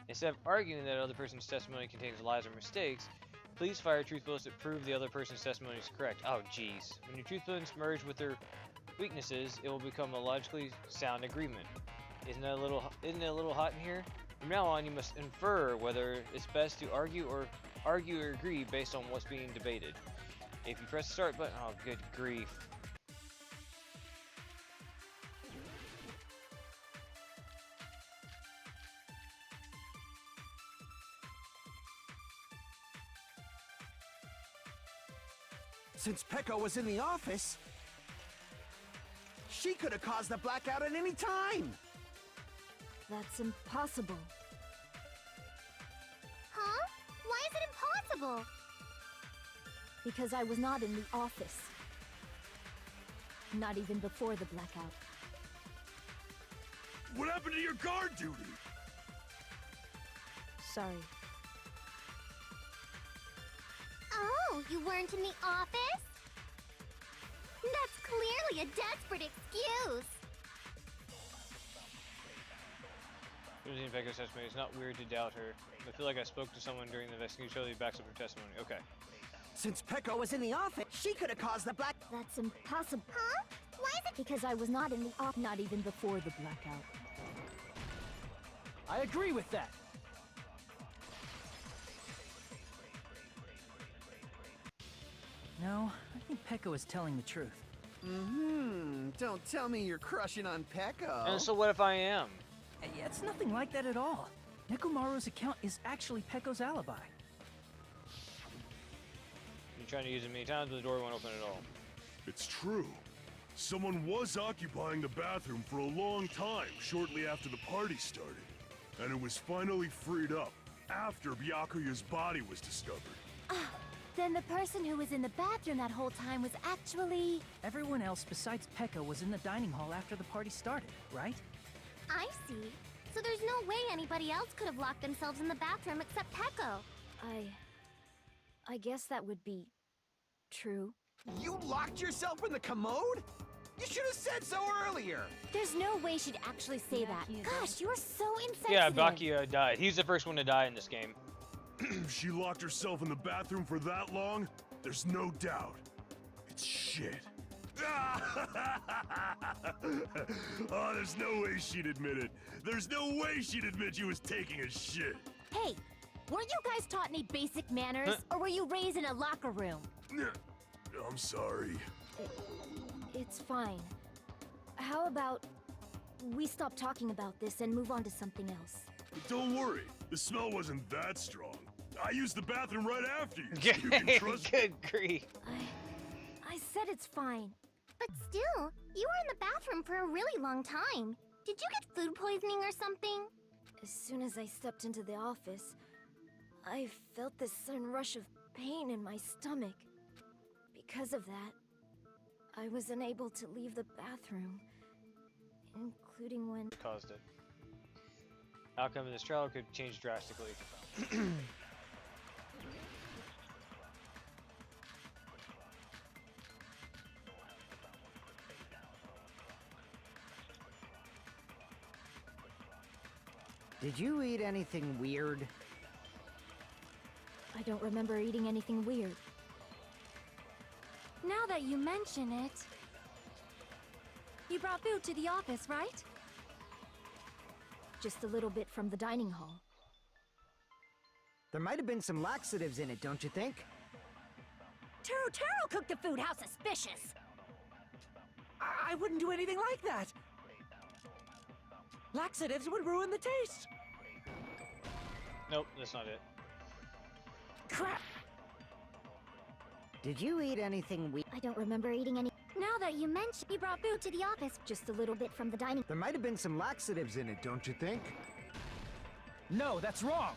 Instead of arguing that other person's testimony contains lies or mistakes, please fire truth bullets that prove the other person's testimony is correct. Oh, jeez. When your truth bullets merge with their weaknesses, it will become a logically sound agreement. Isn't it a little hot in here? From now on, you must infer whether it's best to argue or agree based on what's being debated. If you press the start button, oh, good grief. Since Peko was in the office, she could have caused the blackout at any time. That's impossible. Huh? Why is it impossible? Because I was not in the office. Not even before the blackout. What happened to your guard duty? Sorry. Oh, you weren't in the office? That's clearly a desperate excuse. Using Pecco's testimony, it's not weird to doubt her. I feel like I spoke to someone during the investigation who totally backs up her testimony. Okay. Since Pecco was in the office, she could have caused the black... That's impossible. Huh? Why is it? Because I was not in the office, not even before the blackout. I agree with that. No, I think Pecco is telling the truth. Don't tell me you're crushing on Pecco. And so what if I am? It's nothing like that at all. Nekomaru's account is actually Pecco's alibi. You tried to use it many times, but the door won't open at all. It's true. Someone was occupying the bathroom for a long time shortly after the party started. And it was finally freed up after Byakuya's body was discovered. Then the person who was in the bathroom that whole time was actually... Everyone else besides Pecco was in the dining hall after the party started, right? I see. So there's no way anybody else could have locked themselves in the bathroom except Pecco. I guess that would be true. You locked yourself in the commode? You should have said so earlier! There's no way she'd actually say that. Gosh, you're so insensitive. Yeah, Byakuya died. He's the first one to die in this game. She locked herself in the bathroom for that long? There's no doubt. It's shit. Oh, there's no way she'd admit it. There's no way she'd admit she was taking a shit. Hey, weren't you guys taught any basic manners? Or were you raised in a locker room? I'm sorry. It's fine. How about we stop talking about this and move on to something else? Don't worry. The smell wasn't that strong. I used the bathroom right after you. Good, You can trust me. good grief. I said it's fine. But still, you were in the bathroom for a really long time. Did you get food poisoning or something? As soon as I stepped into the office, I felt this sudden rush of pain in my stomach. Because of that, I was unable to leave the bathroom, including when... Caused it. Outcome of this trial could change drastically. Did you eat anything weird? I don't remember eating anything weird. Now that you mention it... You brought food to the office, right? Just a little bit from the dining hall. There might have been some laxatives in it, don't you think? Taro cooked the food. How suspicious! I wouldn't do anything like that! Laxatives would ruin the taste! Nope, that's not it. Crap! Did you eat anything weird? I don't remember eating any... Now that you mention, you brought food to the office. Just a little bit from the dining... There might have been some laxatives in it, don't you think? No, that's wrong!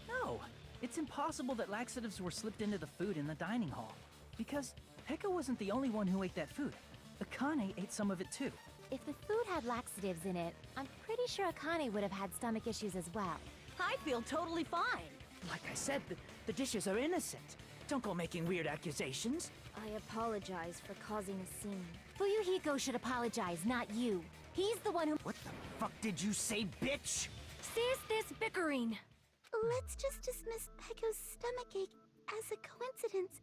No, it's impossible that laxatives were slipped into the food in the dining hall. Because Pecco wasn't the only one who ate that food. Akane ate some of it too. If the food had laxatives in it, I'm pretty sure Akane would have had stomach issues as well. I feel totally fine. Like I said, the dishes are innocent. Don't go making weird accusations. I apologize for causing a scene. Fuyuhiko should apologize, not you. He's the one who— What the fuck did you say, bitch? Cease this bickering. Let's just dismiss Pecco's stomachache as a coincidence.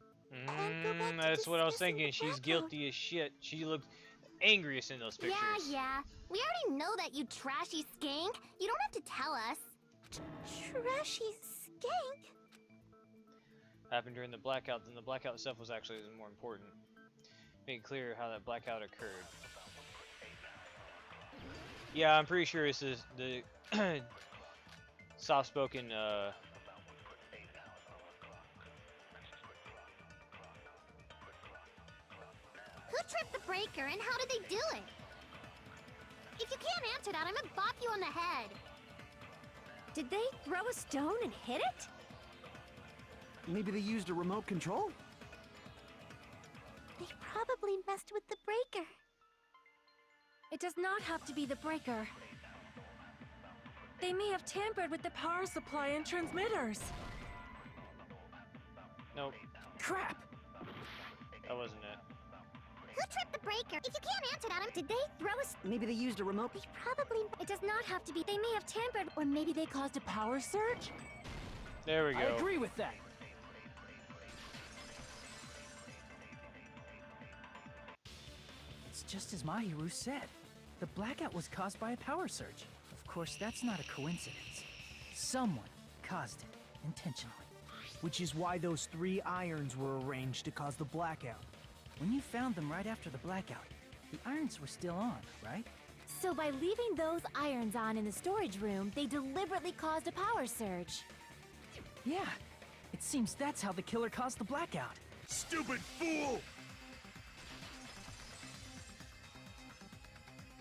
That's what I was thinking. She's guilty as shit. She looked angriest in those pictures. Yeah. We already know that, you trashy skank. You don't have to tell us. Trashy skank? Happened during the blackout, then the blackout itself was actually more important. Make it clear how that blackout occurred. Yeah, I'm pretty sure this is the soft-spoken, Who tripped the breaker and how did they do it? If you can't answer that, I'm gonna bop you on the head. Did they throw a stone and hit it? Maybe they used a remote control? They probably messed with the breaker. It does not have to be the breaker. They may have tampered with the power supply and transmitters. Nope. Crap! That wasn't it. Who tripped the breaker? If you can't answer that, Did they throw a... Maybe they used a remote... They probably... It does not have to be. They may have tampered. Or maybe they caused a power surge? There we go. I agree with that. It's just as Mahiru said. The blackout was caused by a power surge. Of course, that's not a coincidence. Someone caused it intentionally. Which is why those 3 irons were arranged to cause the blackout. When you found them right after the blackout, the irons were still on, right? So by leaving those irons on in the storage room, they deliberately caused a power surge. Yeah. It seems that's how the killer caused the blackout. Stupid fool!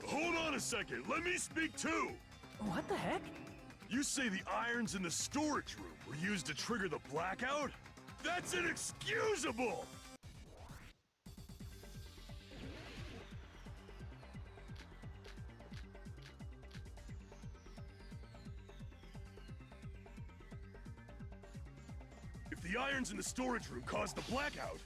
Hold on a second, let me speak too! What the heck? You say the irons in the storage room were used to trigger the blackout? That's inexcusable! If the irons in the storage room caused the blackout,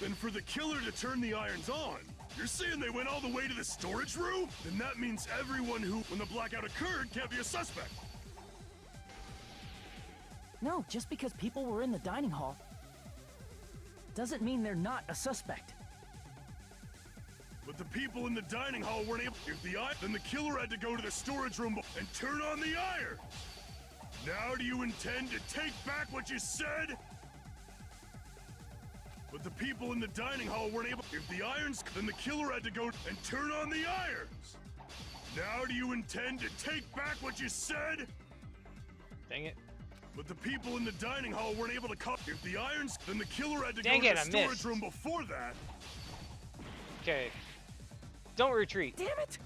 then for the killer to turn the irons on, you're saying they went all the way to the storage room? Then that means everyone who, when the blackout occurred, can't be a suspect. No, just because people were in the dining hall doesn't mean they're not a suspect. But the people in the dining hall weren't able. If then the killer had to go to the storage room and turn on the iron. Now do you intend to take back what you said? But the people in the dining hall weren't able. If the irons, then the killer had to go and turn on the irons. Now do you intend to take back what you said? Dang it. But the people in the dining hall weren't able to cut. If the irons, then the killer had to Dang go it, to I the storage missed. room before that. Okay. Don't retreat. Damn it!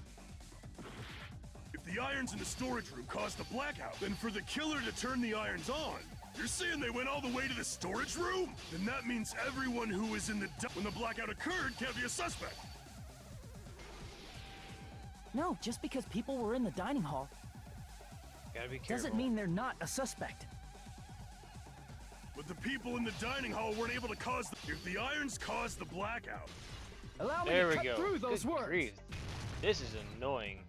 If the irons in the storage room caused the blackout, then for the killer to turn the irons on, you're saying they went all the way to the storage room? Then that means everyone who was in the when the blackout occurred can't be a suspect. No, just because people were in the dining hall Gotta be careful. doesn't mean they're not a suspect. But the people in the dining hall weren't able to cause if the irons caused the blackout. Allow me There to we cut go. through those Good words. grief. This is annoying.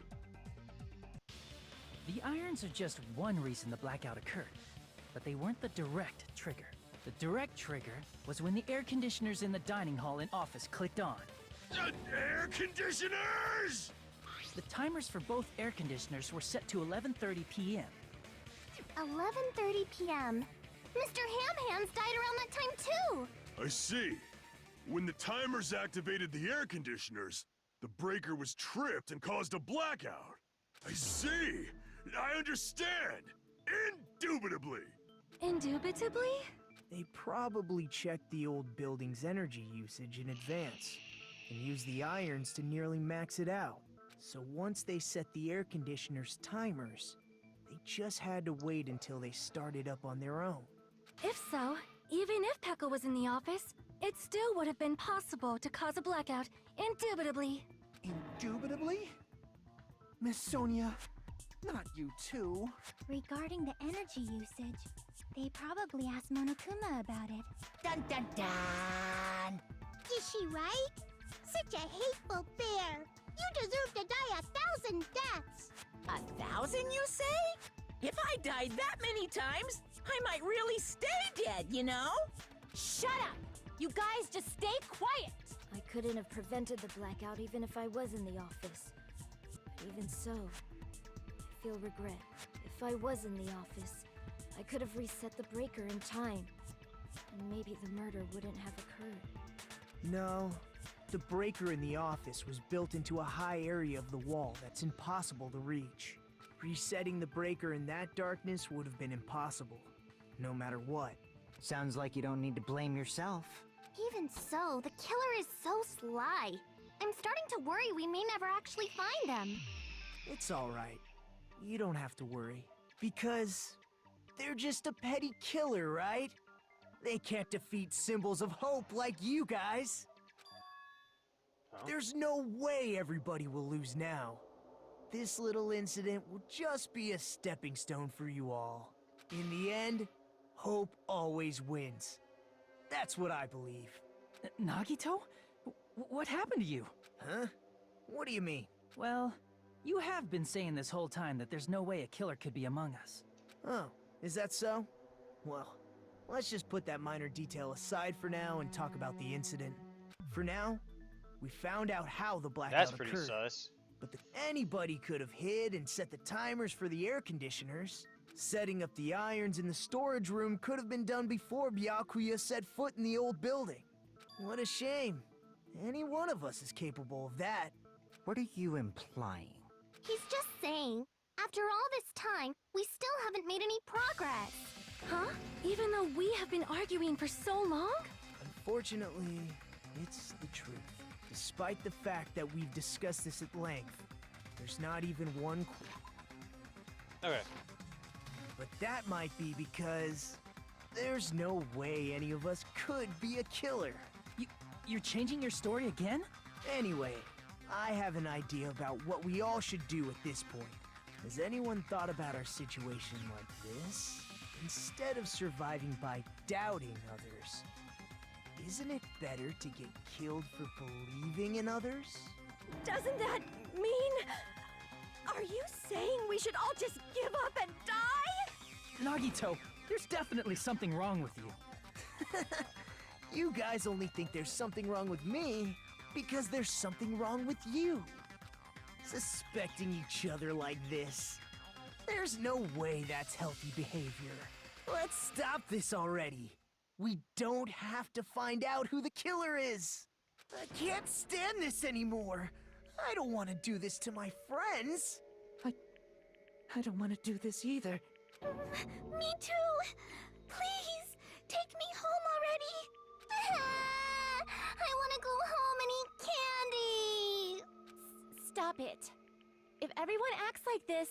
The irons are just one reason the blackout occurred, but they weren't the direct trigger. The direct trigger was when the air conditioners in the dining hall and office clicked on. Air conditioners! The timers for both air conditioners were set to 11:30 p.m. 11:30 p.m. Mr. Ham Hands died around that time too. I see. When the timers activated the air conditioners, the breaker was tripped and caused a blackout. I see. I understand. Indubitably. Indubitably? They probably checked the old building's energy usage in advance and used the irons to nearly max it out. So once they set the air conditioner's timers, they just had to wait until they started up on their own. If so, even if Pekka was in the office, it still would have been possible to cause a blackout, indubitably. Indubitably? Miss Sonia, not you too. Regarding the energy usage, they probably asked Monokuma about it. Dun dun dun! Is she right? Such a hateful bear. You deserve to die 1,000 deaths. 1,000, you say? If I died that many times, I might really stay dead, you know? Shut up! You guys just stay quiet! I couldn't have prevented the blackout even if I was in the office. But even so, I feel regret. If I was in the office, I could have reset the breaker in time, and maybe the murder wouldn't have occurred. No, the breaker in the office was built into a high area of the wall that's impossible to reach. Resetting the breaker in that darkness would have been impossible, no matter what. Sounds like you don't need to blame yourself. Even so, the killer is so sly. I'm starting to worry we may never actually find them. It's alright. You don't have to worry. Because They're just a petty killer, right? They can't defeat symbols of hope like you guys. Huh? There's no way everybody will lose now. This little incident will just be a stepping stone for you all. In the end, hope always wins. That's what I believe. Nagito? What happened to you? Huh? What do you mean? Well, you have been saying this whole time that there's no way a killer could be among us. Oh, is that so? Well, let's just put that minor detail aside for now and talk about the incident. For now, we found out how the blackout occurred. That's pretty sus. But anybody could have hid and set the timers for the air conditioners. Setting up the irons in the storage room could have been done before Byakuya set foot in the old building. What a shame. Any one of us is capable of that. What are you implying? He's just saying, after all this time, we still haven't made any progress. Huh? Even though we have been arguing for so long? Unfortunately, it's the truth. Despite the fact that we've discussed this at length, there's not even one clue. Okay. But that might be because there's no way any of us could be a killer. You're changing your story again? Anyway, I have an idea about what we all should do at this point. Has anyone thought about our situation like this? Instead of surviving by doubting others, isn't it better to get killed for believing in others? Doesn't that mean... Are you saying we should all just give up and die? Nagito, there's definitely something wrong with you. You guys only think there's something wrong with me because there's something wrong with you. Suspecting each other like this. There's no way that's healthy behavior. Let's stop this already. We don't have to find out who the killer is. I can't stand this anymore. I don't want to do this to my friends. I don't want to do this either. Me too! Please, take me home already! I want to go home and eat candy! Stop it. If everyone acts like this,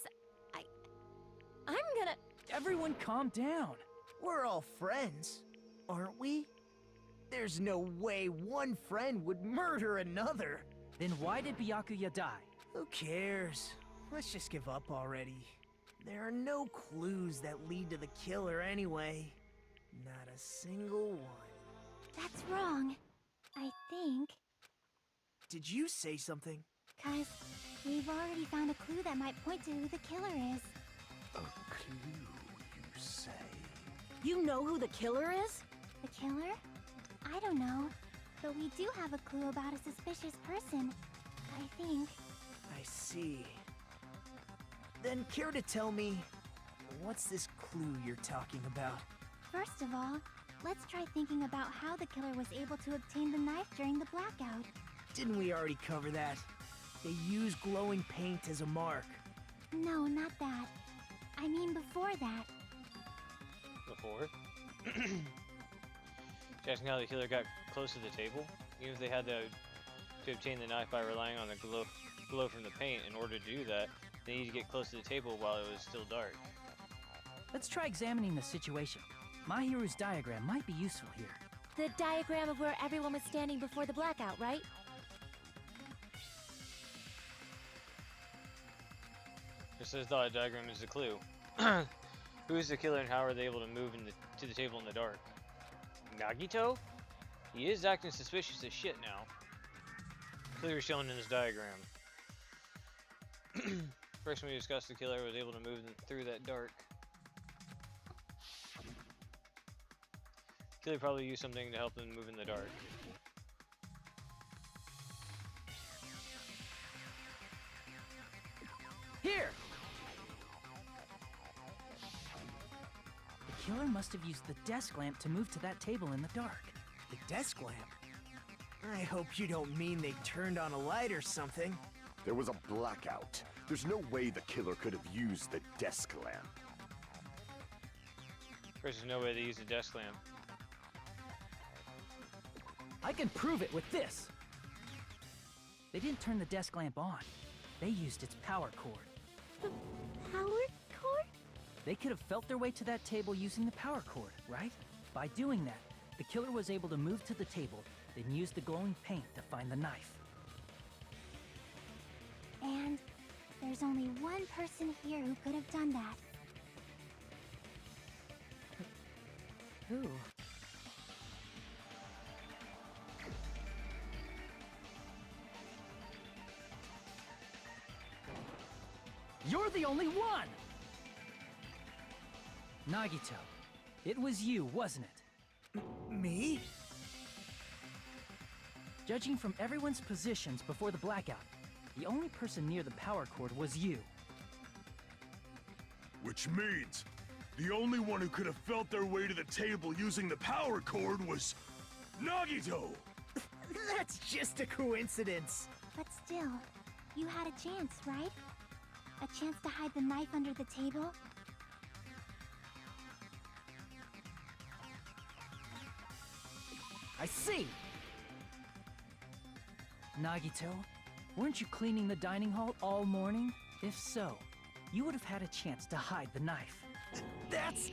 I'm gonna... Everyone calm down. We're all friends, aren't we? There's no way one friend would murder another. Then why did Byakuya die? Who cares? Let's just give up already. There are no clues that lead to the killer anyway. Not a single one. That's wrong. I think. Did you say something? 'Cause we've already found a clue that might point to who the killer is. A clue, you say? You know who the killer is? The killer? I don't know. But we do have a clue about a suspicious person. I think. I see. Then care to tell me, what's this clue you're talking about? First of all, let's try thinking about how the killer was able to obtain the knife during the blackout. Didn't we already cover that? They use glowing paint as a mark. No, not that. I mean before that. Before? Asking how the killer got close to the table? Even if they had to obtain the knife by relying on the glow from the paint, in order to do that, they need to get close to the table while it was still dark. Let's try examining the situation. Mahiru's diagram might be useful here. The diagram of where everyone was standing before the blackout, right? Just as the diagram is a clue. Who is the killer and how are they able to move to the table in the dark? Nagito? He is acting suspicious as shit now. Clearly shown in this diagram. First when we discussed, the killer was able to move through that dark. Killer probably used something to help them move in the dark. Here! The killer must have used the desk lamp to move to that table in the dark. The desk lamp? I hope you don't mean they turned on a light or something. There was a blackout. There's no way the killer could have used the desk lamp. There's no way they used a desk lamp. I can prove it with this! They didn't turn the desk lamp on. They used its power cord. The power cord? They could have felt their way to that table using the power cord, right? By doing that, the killer was able to move to the table, then use the glowing paint to find the knife. And there's only one person here who could have done that. Who? You're the only one! Nagito, it was you, wasn't it? Me? Judging from everyone's positions before the blackout, the only person near the power cord was you. Which means, the only one who could have felt their way to the table using the power cord was Nagito! That's just a coincidence. But still, you had a chance, right? A chance to hide the knife under the table? I see. Nagito, weren't you cleaning the dining hall all morning? If so, you would have had a chance to hide the knife. That's...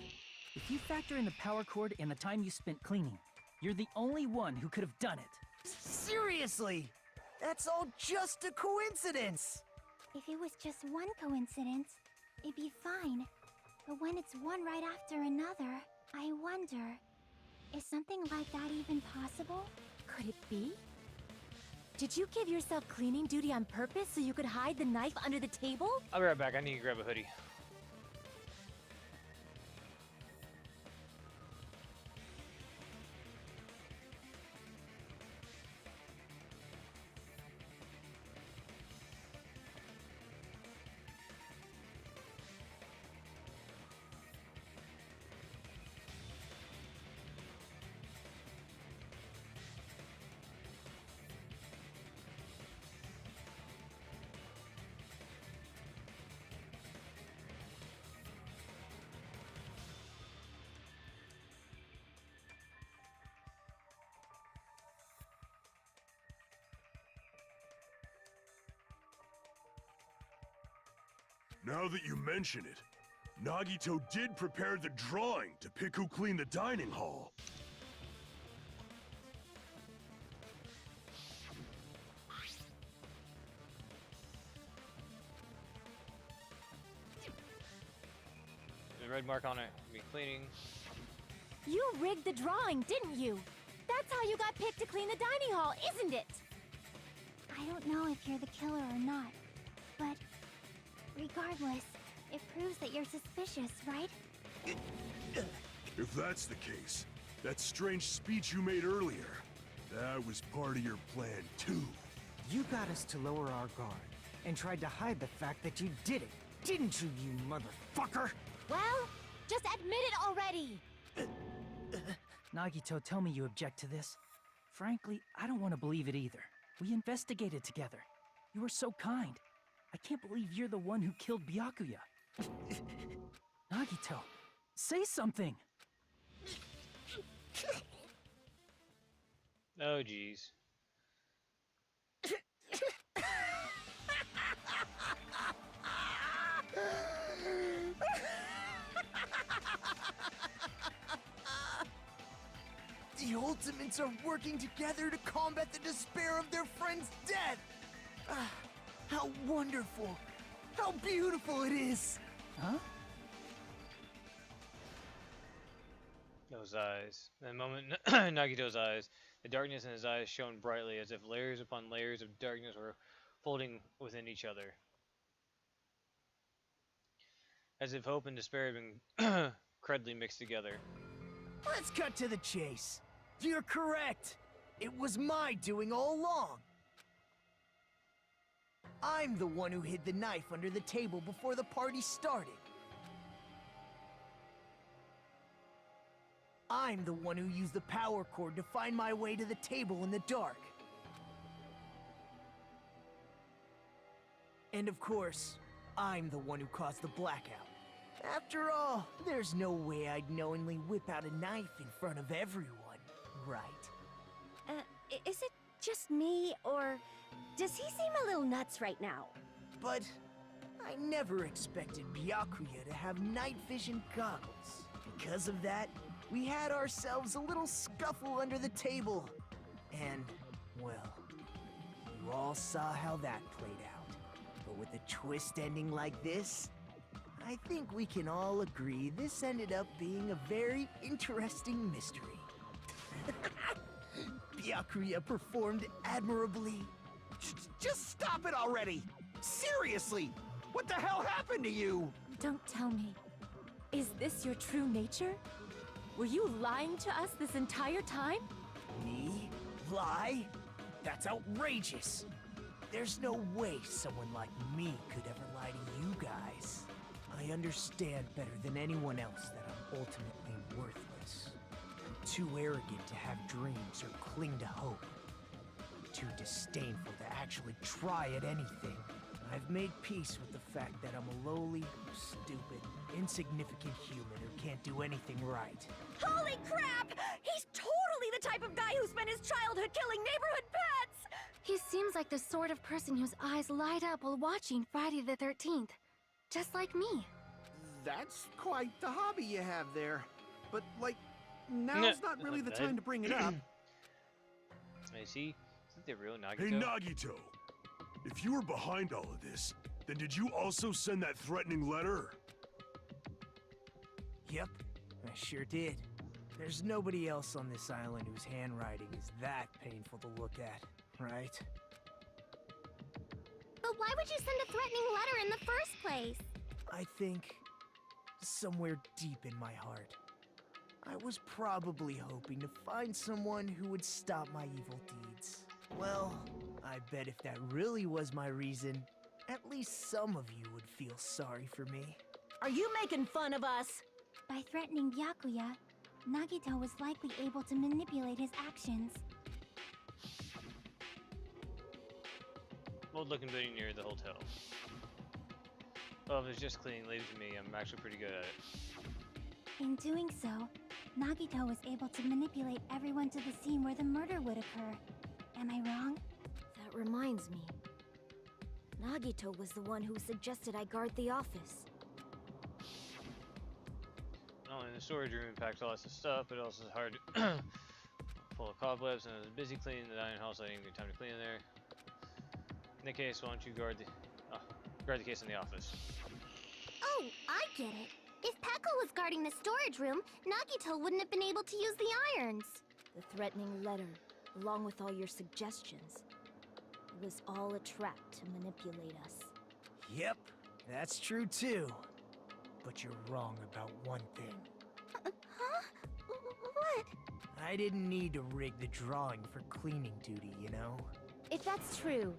If you factor in the power cord and the time you spent cleaning, you're the only one who could have done it. Seriously! That's all just a coincidence! If it was just one coincidence, it'd be fine. But when it's one right after another, I wonder, is something like that even possible? Could it be? Did you give yourself cleaning duty on purpose so you could hide the knife under the table? I'll be right back. I need to grab a hoodie. Now that you mention it, Nagito did prepare the drawing to pick who cleaned the dining hall. The red mark on it, me cleaning. You rigged the drawing, didn't you? That's how you got picked to clean the dining hall, isn't it? I don't know if you're the killer or not, but regardless, it proves that you're suspicious, right? If that's the case, that strange speech you made earlier, that was part of your plan too. You got us to lower our guard and tried to hide the fact that you did it, didn't you, you motherfucker? Well, just admit it already! Nagito, tell me you object to this. Frankly, I don't want to believe it either. We investigated together. You were so kind. I can't believe you're the one who killed Byakuya. Nagito, say something! Oh, jeez. The Ultimates are working together to combat the despair of their friend's death! Ah, how wonderful! How beautiful it is! Huh? Those eyes. In the moment, Nagito's eyes, the darkness in his eyes shone brightly as if layers upon layers of darkness were folding within each other. As if hope and despair had been crudely mixed together. Let's cut to the chase. You're correct. It was my doing all along. I'm the one who hid the knife under the table before the party started. I'm the one who used the power cord to find my way to the table in the dark. And of course, I'm the one who caused the blackout. After all, there's no way I'd knowingly whip out a knife in front of everyone, right? Is it just me, or does he seem a little nuts right now? But I never expected Byakuya to have night vision goggles. Because of that, we had ourselves a little scuffle under the table. And, well, you all saw how that played out. But with a twist ending like this, I think we can all agree this ended up being a very interesting mystery. Byakuya performed admirably. Just stop it already! Seriously! What the hell happened to you? Don't tell me. Is this your true nature? Were you lying to us this entire time? Me? Lie? That's outrageous. There's no way someone like me could ever lie to you guys. I understand better than anyone else that I'm ultimately worthless. I'm too arrogant to have dreams or cling to hope. I'm too disdainful to actually try at anything. I've made peace with the fact that I'm a lowly, stupid, insignificant human who can't do anything right. Holy crap! He's totally the type of guy who spent his childhood killing neighborhood pets! He seems like the sort of person whose eyes light up while watching Friday the 13th. Just like me. That's quite the hobby you have there. But, like, now's not really the time to bring it up. I see. Isn't it real Nagito? Hey, Nagito! If you were behind all of this, then did you also send that threatening letter? Yep, I sure did. There's nobody else on this island whose handwriting is that painful to look at, right? But why would you send a threatening letter in the first place? I think somewhere deep in my heart, I was probably hoping to find someone who would stop my evil deeds. Well, I bet if that really was my reason, at least some of you would feel sorry for me. Are you making fun of us? By threatening Byakuya, Nagito was likely able to manipulate his actions. Old looking building near the hotel. Well, if it's just cleaning, leave it to me. I'm actually pretty good at it. In doing so, Nagito was able to manipulate everyone to the scene where the murder would occur. Am I wrong? That reminds me. Nagito was the one who suggested I guard the office. Not only in the storage room packed lots of stuff, but also it's hard to full of cobwebs, and I was busy cleaning the dining hall, so I didn't get time to clean in there. In that case, why don't you guard the case in the office? Oh, I get it. If Peko was guarding the storage room, Nagito wouldn't have been able to use the irons. The threatening letter, along with all your suggestions, it was all a trap to manipulate us. Yep, that's true too. But you're wrong about one thing. Huh? What? I didn't need to rig the drawing for cleaning duty, you know? If that's true,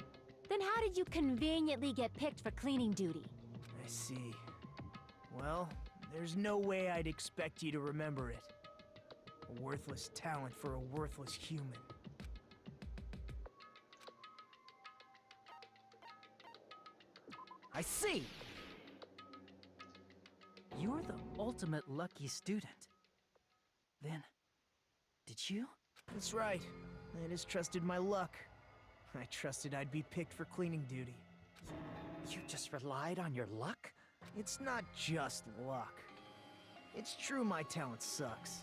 then how did you conveniently get picked for cleaning duty? I see. Well, there's no way I'd expect you to remember it. A worthless talent for a worthless human. I see! You're the ultimate lucky student. Then, did you? That's right. I just trusted my luck. I trusted I'd be picked for cleaning duty. You just relied on your luck? It's not just luck. It's true my talent sucks,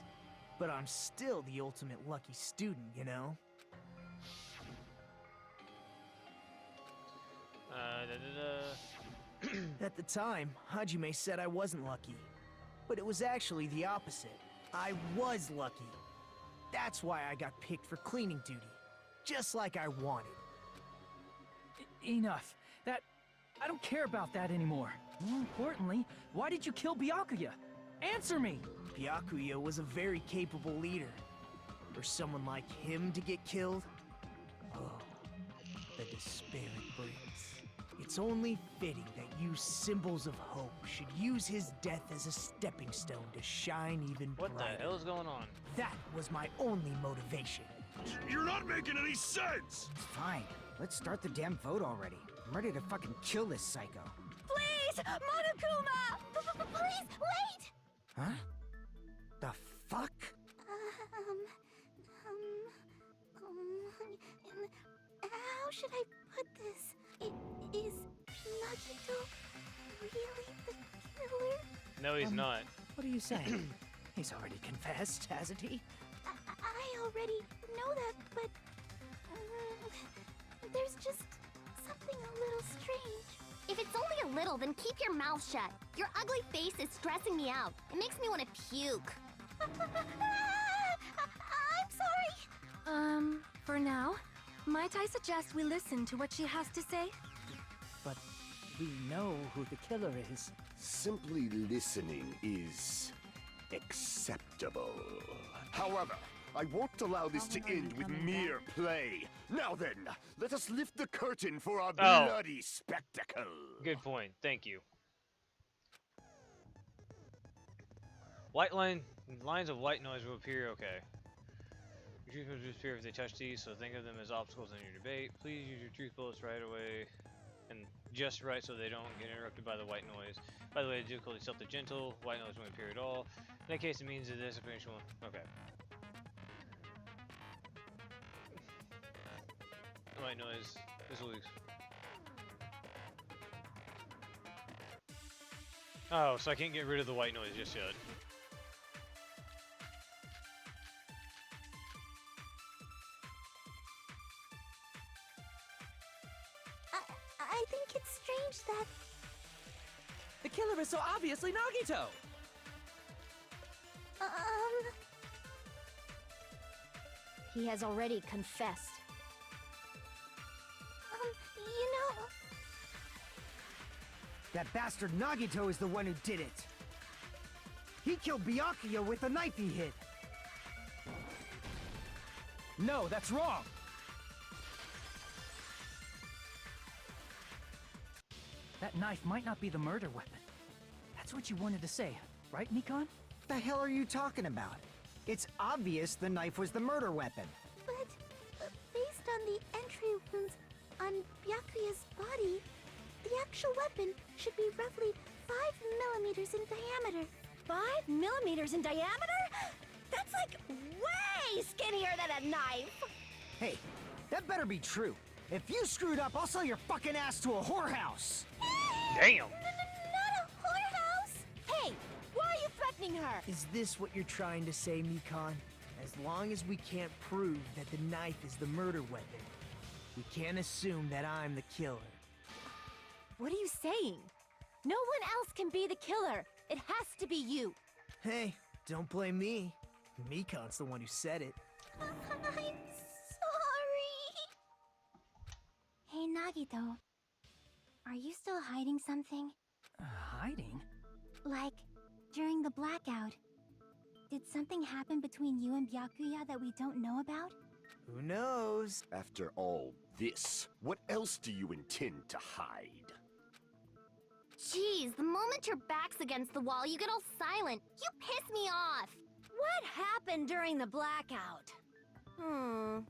but I'm still the ultimate lucky student, you know? At the time, Hajime said I wasn't lucky. But it was actually the opposite. I was lucky. That's why I got picked for cleaning duty. Just like I wanted. Enough. I don't care about that anymore. More importantly, why did you kill Byakuya? Answer me! Byakuya was a very capable leader. For someone like him to get killed? Oh, the despair it brings. It's only fitting that you symbols of hope should use his death as a stepping stone to shine even brighter. What the hell is going on? That was my only motivation. You're not making any sense! Fine, let's start the damn vote already. I'm ready to fucking kill this psycho. Please! Monokuma! Please, wait! Huh? The fuck? How should I put this? Is Nagito really the killer? No, he's not. What are you saying? He's already confessed, hasn't he? I already know that, but there's just something a little strange. If it's only a little, then keep your mouth shut. Your ugly face is stressing me out. It makes me want to puke. I'm sorry. For now, might I suggest we listen to what she has to say? But we know who the killer is. Simply listening is acceptable. However, I won't allow this to end with mere play. Now then, let us lift the curtain for our bloody spectacle. Good point. Thank you. Lines of white noise will appear. Okay. Your truth bullets will disappear if they touch these, so think of them as obstacles in your debate. Please use your truth bullets right away and just right so they don't get interrupted by the white noise. By the way, the difficulty is set to gentle. White noise won't appear at all. In that case, it means that this explanation will. Okay. White noise. This will. Oh, so I can't get rid of the white noise just yet. I think it's strange that... The killer is so obviously Nagito! He has already confessed. You know... That bastard Nagito is the one who did it. He killed Byakuya with the knife he hid. No, that's wrong! That knife might not be the murder weapon. That's what you wanted to say, right, Nikon? The hell are you talking about? It's obvious the knife was the murder weapon. But based on the entry wounds on Byakuya's body, the actual weapon should be roughly 5 millimeters in diameter. 5 millimeters in diameter? That's like way skinnier than a knife! Hey, that better be true. If you screwed up, I'll sell your fucking ass to a whorehouse! Damn! Not a whorehouse! Hey, why are you threatening her? Is this what you're trying to say, Mikon? As long as we can't prove that the knife is the murder weapon, we can't assume that I'm the killer. What are you saying? No one else can be the killer. It has to be you. Hey, don't blame me. Mikon's the one who said it. I'm sorry. Hey, Nagito. Are you still hiding something? Hiding? Like, during the blackout, did something happen between you and Byakuya that we don't know about? Who knows? After all this, what else do you intend to hide? Jeez, the moment your back's against the wall, you get all silent. You piss me off. What happened during the blackout? Oh!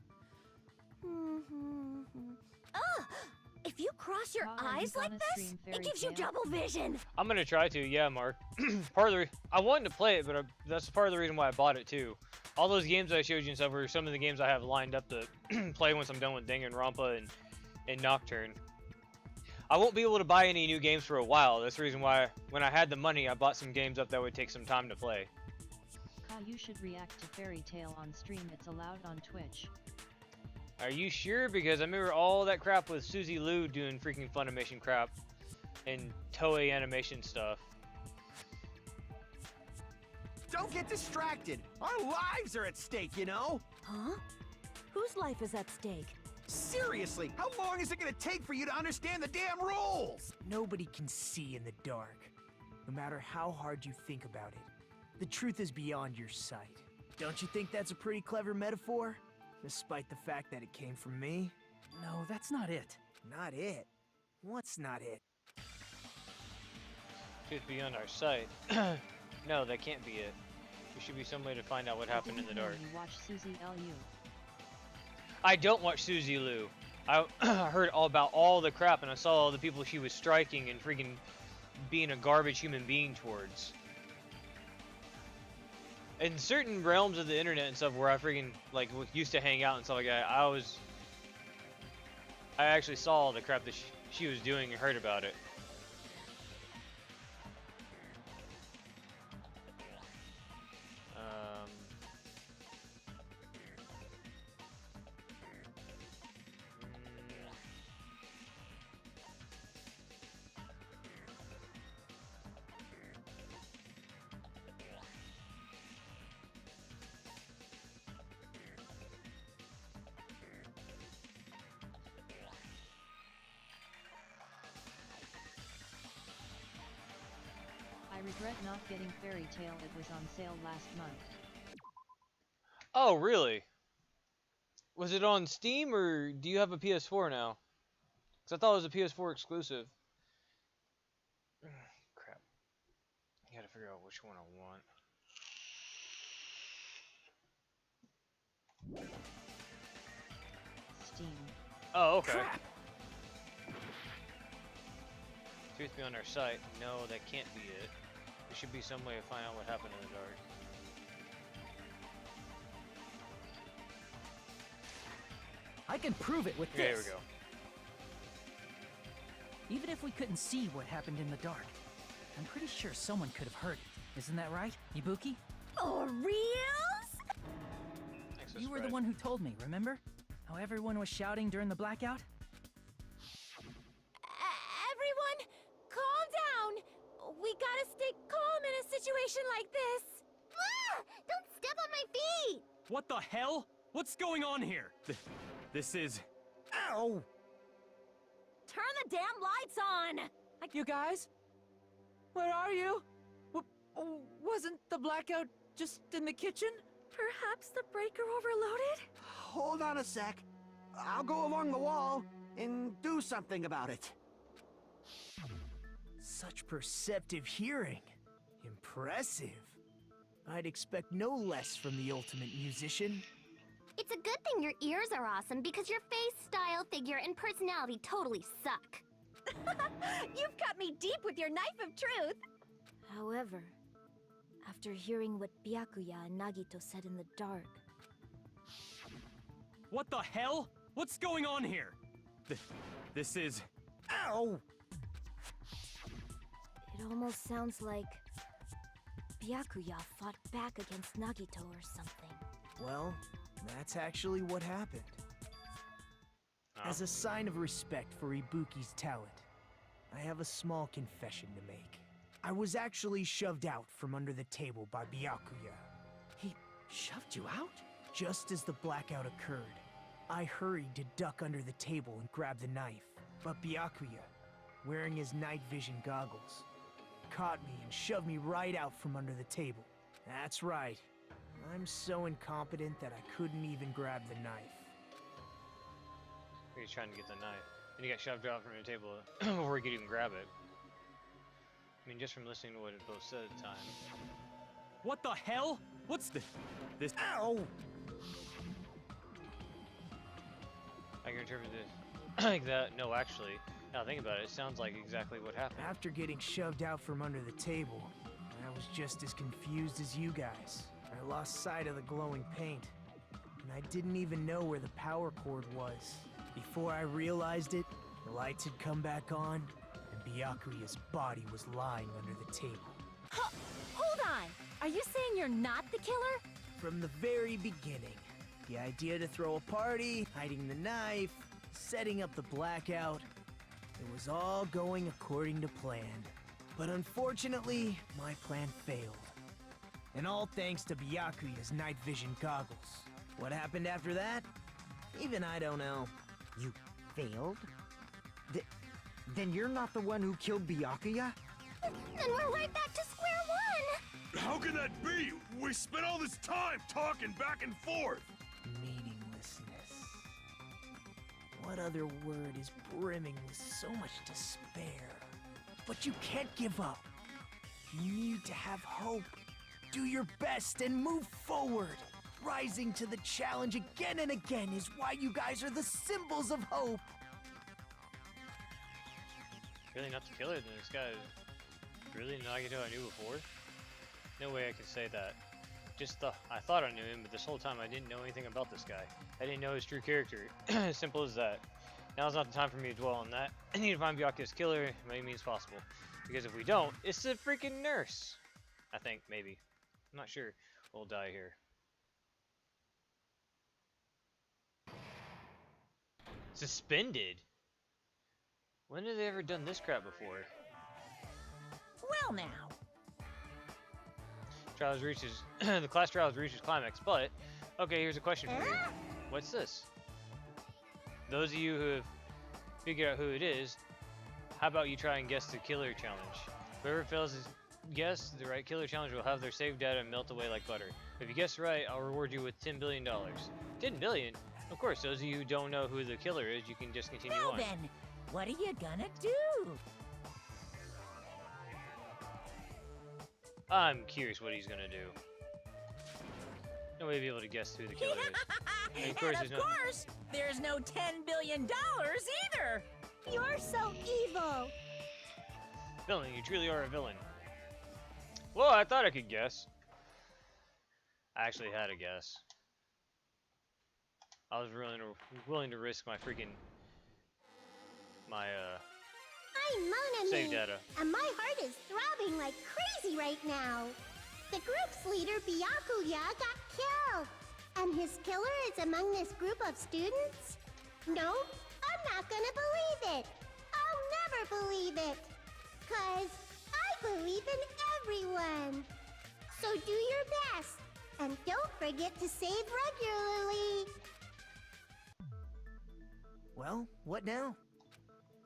If you cross your eyes like this, it gives you double vision! I'm gonna try to, yeah, Mark. Part of the I wanted to play it, but that's part of the reason why I bought it too. All those games I showed you and stuff were some of the games I have lined up to play once I'm done with Danganronpa and Nocturne. I won't be able to buy any new games for a while. That's the reason why when I had the money, I bought some games up that would take some time to play. You should react to Fairy Tail on stream. It's allowed on Twitch. Are you sure? Because I remember all that crap with Suzy Liu doing freaking Funimation crap and Toei animation stuff. Don't get distracted. Our lives are at stake, you know? Huh? Whose life is at stake? Seriously, how long is it gonna take for you to understand the damn rules? Nobody can see in the dark, no matter how hard you think about it. The truth is beyond your sight. Don't you think that's a pretty clever metaphor? Despite the fact that it came from me? No, that's not it. Not it? What's not it? Truth beyond our sight. No, that can't be it. There should be some way to find out what happened in the dark. You watch Suzy Lu. I don't watch Suzy Liu. I heard all about all the crap and I saw all the people she was striking and freaking being a garbage human being towards. In certain realms of the internet and stuff where I freaking like used to hang out and stuff like that, I actually saw all the crap that she was doing and heard about it. I regret not getting Fairy Tail. It was on sale last month. Oh, really? Was it on Steam, or do you have a PS4 now? Because I thought it was a PS4 exclusive. Crap. I gotta figure out which one I want. Steam. Oh, okay. Crap! Truth be on our site. No, that can't be it. There should be some way to find out what happened in the dark. I can prove it with Okay, this. here we go. Even if we couldn't see what happened in the dark, I'm pretty sure someone could have heard it. Isn't that right, Ibuki? For reals? You were the one who told me, remember? How everyone was shouting during the blackout? Everyone, calm down. We gotta stay calm in a situation like this. Ah! Don't step on my feet! What the hell? What's going on here? This is... Ow! Turn the damn lights on! You guys? Where are you? Wasn't the blackout just in the kitchen? Perhaps the breaker overloaded? Hold on a sec. I'll go along the wall and do something about it. Such perceptive hearing. Impressive. I'd expect no less from the ultimate musician. It's a good thing your ears are awesome because your face, style, figure, and personality totally suck. You've cut me deep with your knife of truth. However, after hearing what Byakuya and Nagito said in the dark... What the hell? What's going on here? This is... Ow! It almost sounds like Byakuya fought back against Nagito or something. Well, that's actually what happened. As a sign of respect for Ibuki's talent, I have a small confession to make. I was actually shoved out from under the table by Byakuya. He shoved you out? Just as the blackout occurred, I hurried to duck under the table and grab the knife. But Byakuya, wearing his night vision goggles, caught me and shoved me right out from under the table. That's right. I'm so incompetent that I couldn't even grab the knife. He's trying to get the knife, and he got shoved out from the table before he could even grab it. I mean, just from listening to what it both said at the time. What the hell? What's this? Ow! I can interpret this like that. No, actually, now think about it, it sounds like exactly what happened. After getting shoved out from under the table, I was just as confused as you guys. I lost sight of the glowing paint, and I didn't even know where the power cord was. Before I realized it, the lights had come back on, and Byakuya's body was lying under the table. Hold on! Are you saying you're not the killer? From the very beginning, the idea to throw a party, hiding the knife, setting up the blackout, it was all going according to plan. But unfortunately, my plan failed. And all thanks to Byakuya's night vision goggles. What happened after that? Even I don't know. You failed? Then you're not the one who killed Byakuya? Then we're right back to square one! How can that be? We spent all this time talking back and forth! Meaninglessness. What other word is brimming with so much despair? But you can't give up. You need to have hope. Do your best and move forward. Rising to the challenge again and again is why you guys are the symbols of hope. Really not the killer, then this guy is really Nagito I knew before? No way I could say that. I thought I knew him, but this whole time I didn't know anything about this guy. I didn't know his true character. As simple as that. Now's not the time for me to dwell on that. I need to find Byakuya's killer by any means possible. Because if we don't, it's the freaking nurse. I think, maybe. I'm not sure. will die here. Suspended? When have they ever done this crap before? Well now. Trials reaches the class trials reaches climax, but okay, here's a question for you. What's this? Those of you who have figured out who it is, how about you try and guess the killer challenge? Whoever fails to guess the right killer challenge will have their saved data melt away like butter. If you guess right, I'll reward you with $10 billion. 10 billion? Of course, those of you who don't know who the killer is, you can just continue Now on. then, what are you gonna do? I'm curious what he's gonna do. No way to be able to guess who the killer is. And of course, there's no $10 billion either. You're so evil. Villain, you truly are a villain. Well, I thought I could guess. I actually had a guess. I was willing to risk my freaking I'm Mona save Me, data. and my heart is throbbing like crazy right now. The group's leader, Byakuya, got killed. And his killer is among this group of students? No, I'm not gonna believe it. I'll never believe it. 'Cause I believe in everyone. So do your best. And don't forget to save regularly. Well, what now?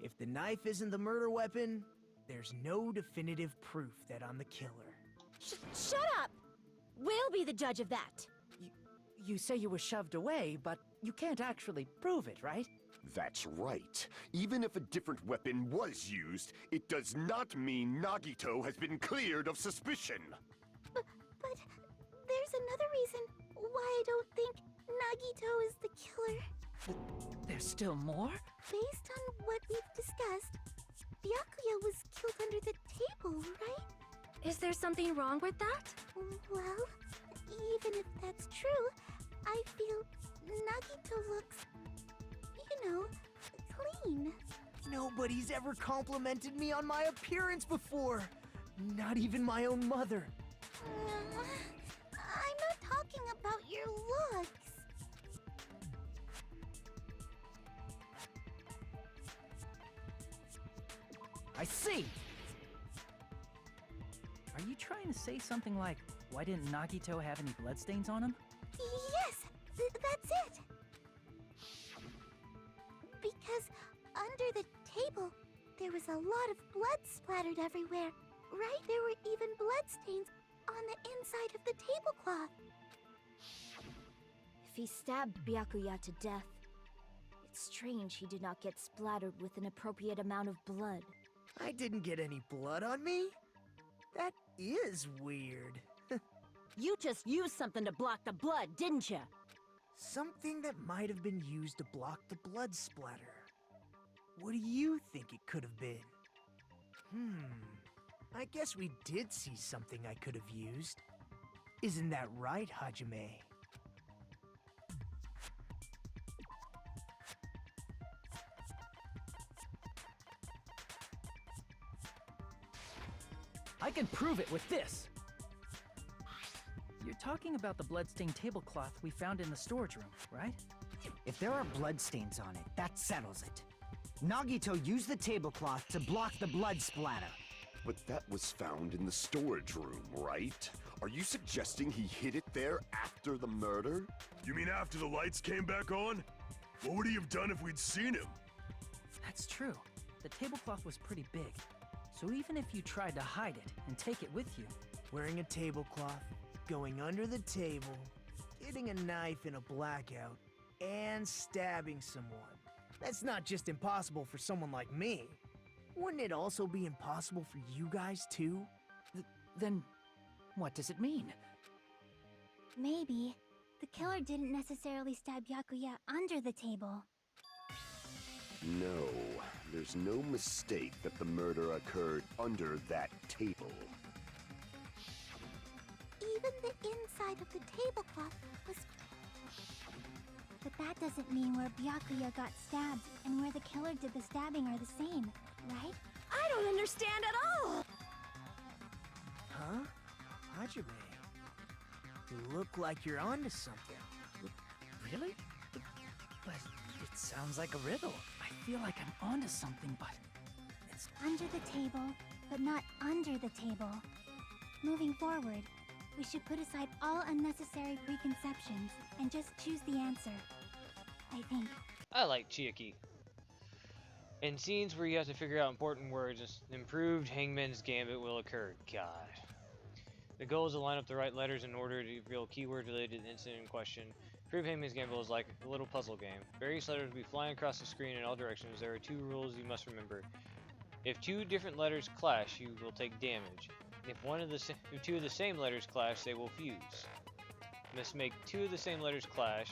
If the knife isn't the murder weapon, there's no definitive proof that I'm the killer. Shut up! We'll be the judge of that. You say you were shoved away, but you can't actually prove it, right? That's right. Even if a different weapon was used, it does not mean Nagito has been cleared of suspicion. But there's another reason why I don't think Nagito is the killer. There's still more? Based on what we've discussed, Byakuya was killed under the table, right? Is there something wrong with that? Well, even if that's true, I feel Nagito looks, clean. Nobody's ever complimented me on my appearance before. Not even my own mother. I'm not talking about your looks. I see! Are you trying to say something like, why didn't Nagito have any bloodstains on him? Yes, that's it. Because under the table, there was a lot of blood splattered everywhere, right? There were even bloodstains on the inside of the tablecloth. If he stabbed Byakuya to death, it's strange he did not get splattered with an appropriate amount of blood. I didn't get any blood on me? That is weird. You just used something to block the blood, didn't you? Something that might have been used to block the blood splatter. What do you think it could have been? I guess we did see something I could have used. Isn't that right, Hajime? I can prove it with this! You're talking about the bloodstained tablecloth we found in the storage room, right? If there are bloodstains on it, that settles it. Nagito used the tablecloth to block the blood splatter. But that was found in the storage room, right? Are you suggesting he hid it there after the murder? You mean after the lights came back on? What would he have done if we'd seen him? That's true. The tablecloth was pretty big. So even if you tried to hide it and take it with you... Wearing a tablecloth, going under the table, getting a knife in a blackout, and stabbing someone. That's not just impossible for someone like me. Wouldn't it also be impossible for you guys too? Then, what does it mean? Maybe the killer didn't necessarily stab Byakuya under the table. No, there's no mistake that the murder occurred under that table. Even the inside of the tablecloth was... But that doesn't mean where Byakuya got stabbed and where the killer did the stabbing are the same, right? I don't understand at all! Huh? Hajime? You look like you're onto something. Really? But it sounds like a riddle. I feel like I'm onto something, but it's Under the table, but not under the table. Moving forward, we should put aside all unnecessary preconceptions and just choose the answer. I think. I like Chiaki. In scenes where you have to figure out important words, an improved Hangman's Gambit will occur. God. The goal is to line up the right letters in order to reveal keywords related to the incident in question. Improved Hangman's Gambit is like a little puzzle game. Various letters will be flying across the screen in all directions. There are 2 rules you must remember. If 2 different letters clash, you will take damage. If 2 of the same letters clash, they will fuse. You must make 2 of the same letters clash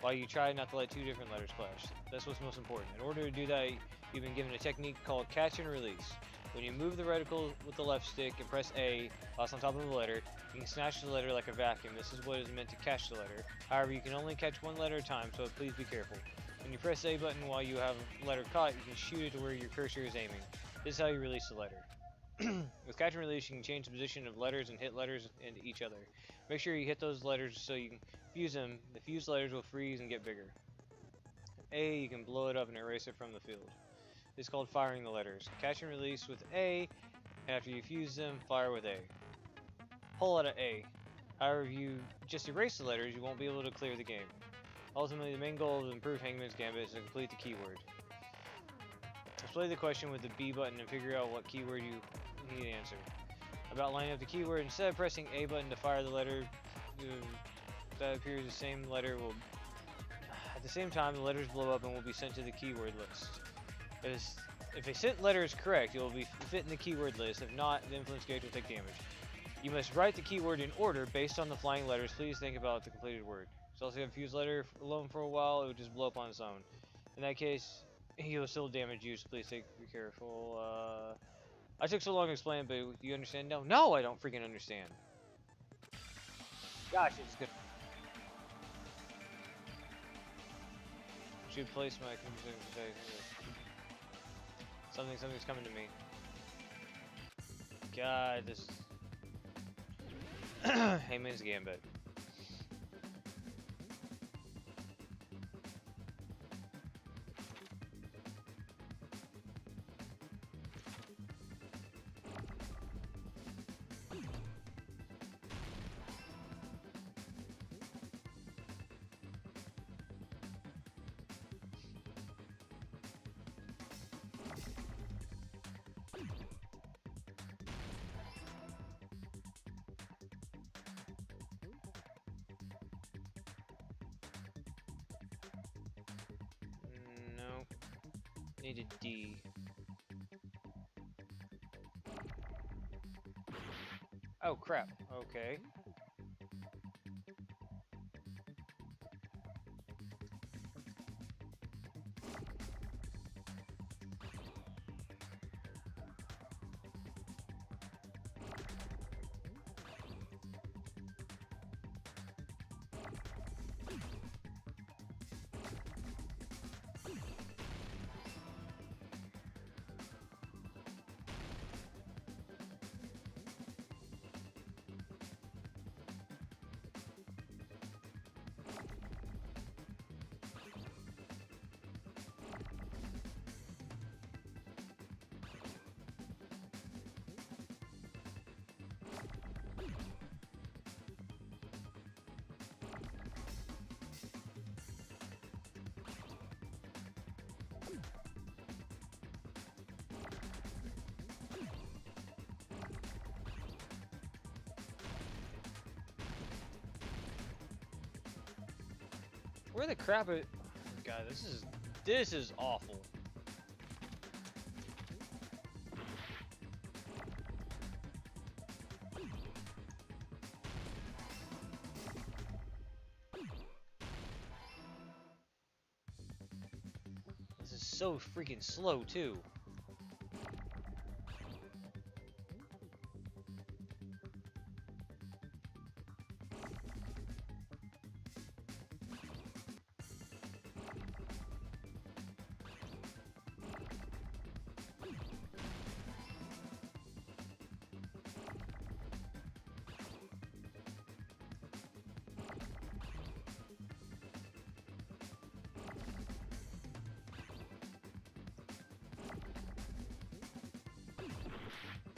while you try not to let 2 different letters clash. That's what's most important. In order to do that, you've been given a technique called catch and release. When you move the reticle with the left stick and press A whilst on top of the letter, you can snatch the letter like a vacuum. This is what is meant to catch the letter. However, you can only catch 1 letter at a time, so please be careful. When you press the A button while you have a letter caught, you can shoot it to where your cursor is aiming. This is how you release the letter. With catch and release, you can change the position of letters and hit letters into each other. Make sure you hit those letters so you can fuse them. The fused letters will freeze and get bigger. A, you can blow it up and erase it from the field. This is called firing the letters. Catch and release with A, and after you fuse them, fire with A. Pull out of A. However, if you just erase the letters, you won't be able to clear the game. Ultimately, the main goal of improved Hangman's Gambit is to complete the keyword. Display the question with the B button and figure out what keyword you need to answer. About lining up the keyword, instead of pressing A button to fire the letter that appears the same letter will... At the same time, the letters blow up and will be sent to the keyword list. If a sent letter is correct, it will be fit in the keyword list. If not, the influence gauge will take damage. You must write the keyword in order based on the flying letters. Please think about the completed word. So if you have a fused letter alone for a while, it would just blow up on its own. In that case, he will still damage you, so please be careful. I took so long to explain, but do you understand? No, I don't freaking understand. Gosh, it's good. Should place my computer. Something's coming to me. God, this Hangman's Gambit. Need a D. Oh crap. Okay. Where the crap is... God, this is awful. This is so freaking slow too.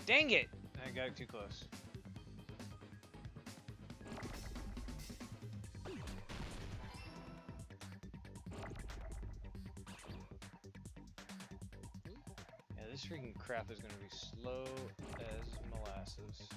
Dang it! I got too close. Yeah, this freaking crap is gonna be slow as molasses.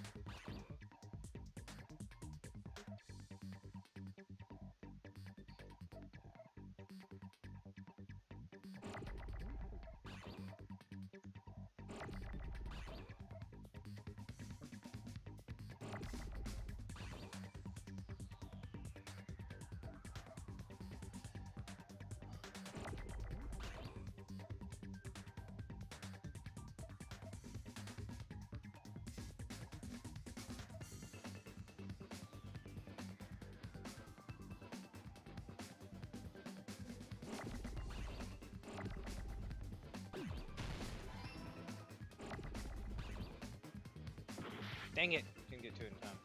Dang it! Didn't get to it in time.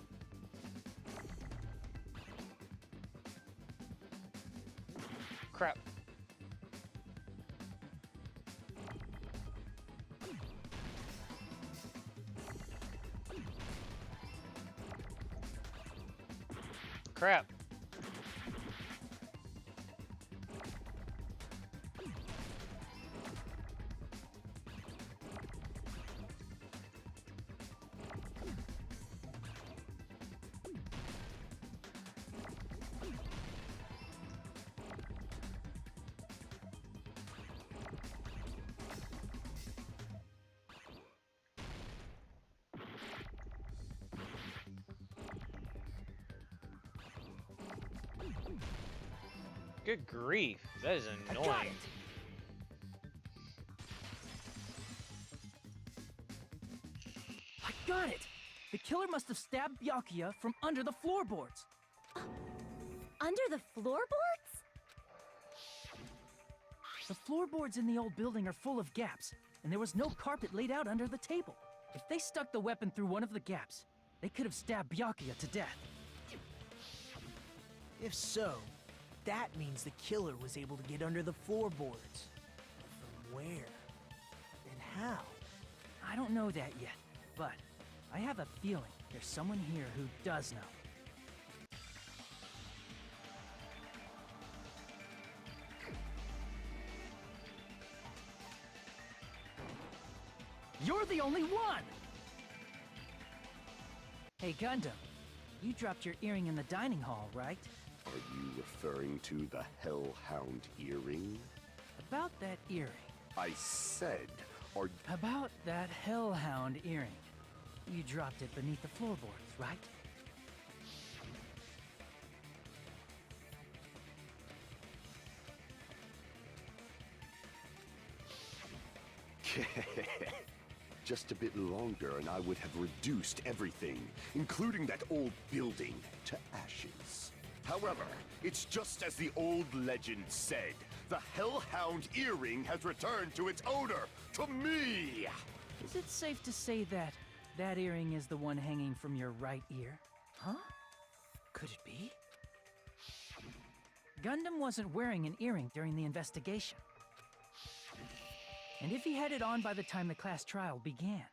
Crap. Crap. Good grief, that is annoying. I got it! The killer must have stabbed Byakuya from under the floorboards. Under the floorboards? The floorboards in the old building are full of gaps, and there was no carpet laid out under the table. If they stuck the weapon through one of the gaps, they could have stabbed Byakuya to death. If so, that means the killer was able to get under the floorboards. From where? And how? I don't know that yet, but I have a feeling there's someone here who does know. You're the only one! Hey, Gundam, you dropped your earring in the dining hall, right? Are you referring to the Hellhound earring? About that earring. I said, are... About that Hellhound earring. You dropped it beneath the floorboards, right? Just a bit longer and I would have reduced everything, including that old building, to ashes. However, it's just as the old legend said. The Hellhound earring has returned to its owner, to me! Is it safe to say that that earring is the one hanging from your right ear? Huh? Could it be? Gundam wasn't wearing an earring during the investigation. And if he had it on by the time the class trial began,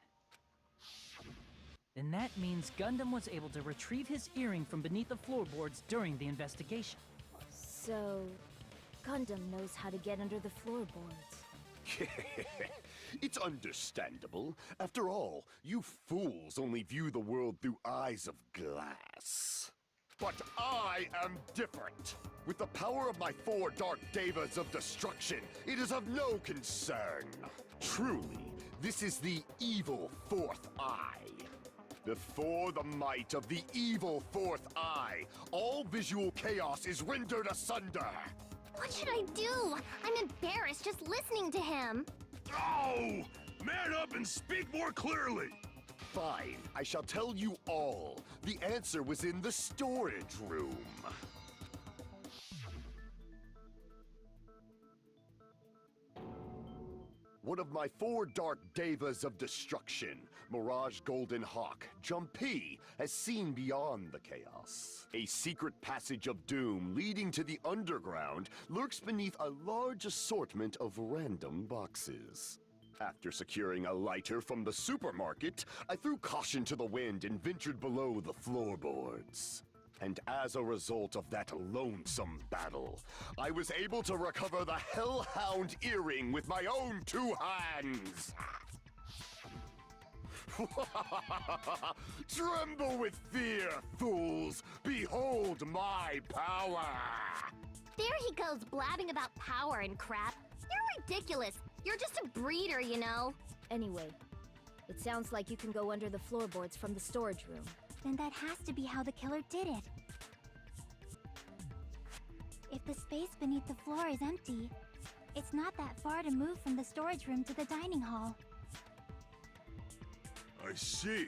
then that means Gundam was able to retrieve his earring from beneath the floorboards during the investigation. So, Gundam knows how to get under the floorboards. It's understandable. After all, you fools only view the world through eyes of glass. But I am different. With the power of my 4 dark devas of destruction, it is of no concern. Truly, this is the evil 4th eye. Before the might of the evil 4th eye, all visual chaos is rendered asunder. What should I do? I'm embarrassed just listening to him. Oh! Man up and speak more clearly! Fine, I shall tell you all. The answer was in the storage room. One of my 4 dark devas of destruction, Mirage Golden Hawk, Jumpy, has seen beyond the chaos. A secret passage of doom leading to the underground lurks beneath a large assortment of random boxes. After securing a lighter from the supermarket, I threw caution to the wind and ventured below the floorboards. And as a result of that lonesome battle, I was able to recover the Hellhound earring with my own 2 hands! Tremble with fear, fools! Behold my power! There he goes blabbing about power and crap. You're ridiculous. You're just a breeder, you know. Anyway, it sounds like you can go under the floorboards from the storage room. Then that has to be how the killer did it. If the space beneath the floor is empty, it's not that far to move from the storage room to the dining hall. I see.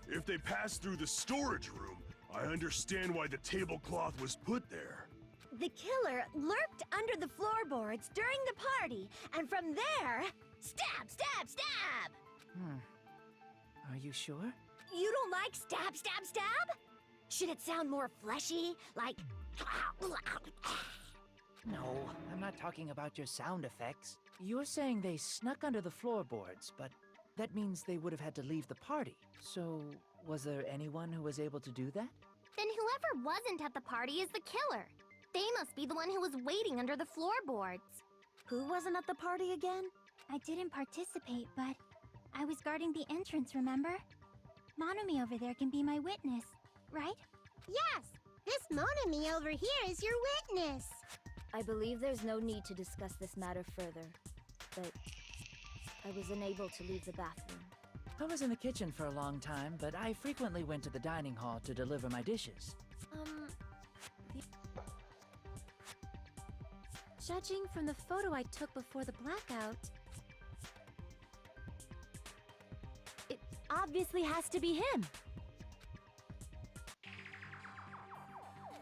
If they passed through the storage room, I understand why the tablecloth was put there. The killer lurked under the floorboards during the party, and from there, stab, stab, stab! Are you sure? You don't like stab, stab, stab? Should it sound more fleshy, like... No, I'm not talking about your sound effects. You're saying they snuck under the floorboards, but that means they would have had to leave the party. So, was there anyone who was able to do that? Then whoever wasn't at the party is the killer. They must be the one who was waiting under the floorboards. Who wasn't at the party again? I didn't participate, but I was guarding the entrance, remember? Monami over there can be my witness, right? Yes! This Monami over here is your witness! I believe there's no need to discuss this matter further, but I was unable to leave the bathroom. I was in the kitchen for a long time, but I frequently went to the dining hall to deliver my dishes. Judging from the photo I took before the blackout, it obviously has to be him.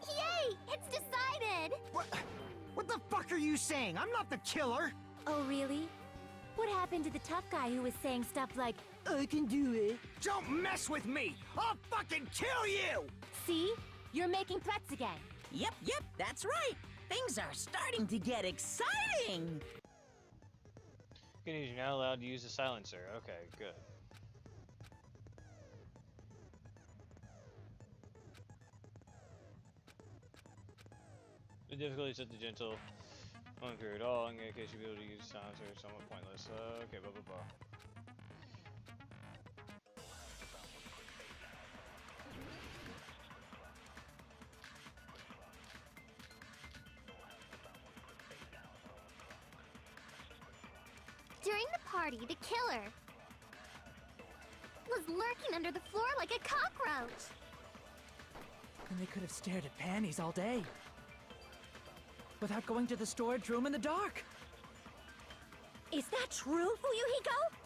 Yay! It's decided! What the fuck are you saying? I'm not the killer! Oh, really? What happened to the tough guy who was saying stuff like, I can do it? Don't mess with me! I'll fucking kill you! See? You're making threats again. Yep, that's right. Things are starting to get exciting! Good news, you're not allowed to use a silencer. Okay, good. The difficulty is set to gentle. Unclear at all. In that case, you'll be able to use a silencer. Somewhat pointless. Okay, blah blah blah. During the party, the killer was lurking under the floor like a cockroach. And they could have stared at panties all day. Without going to the storage room in the dark. Is that true, Fuyuhiko?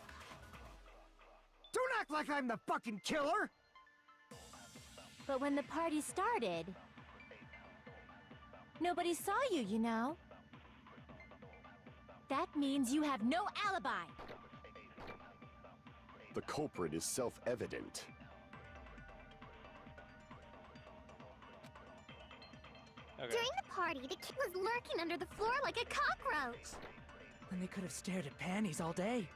Don't act like I'm the fucking killer! But when the party started, nobody saw you, you know? That means you have no alibi. The culprit is self-evident. Okay. During the party, the kid was lurking under the floor like a cockroach. And they could have stared at panties all day.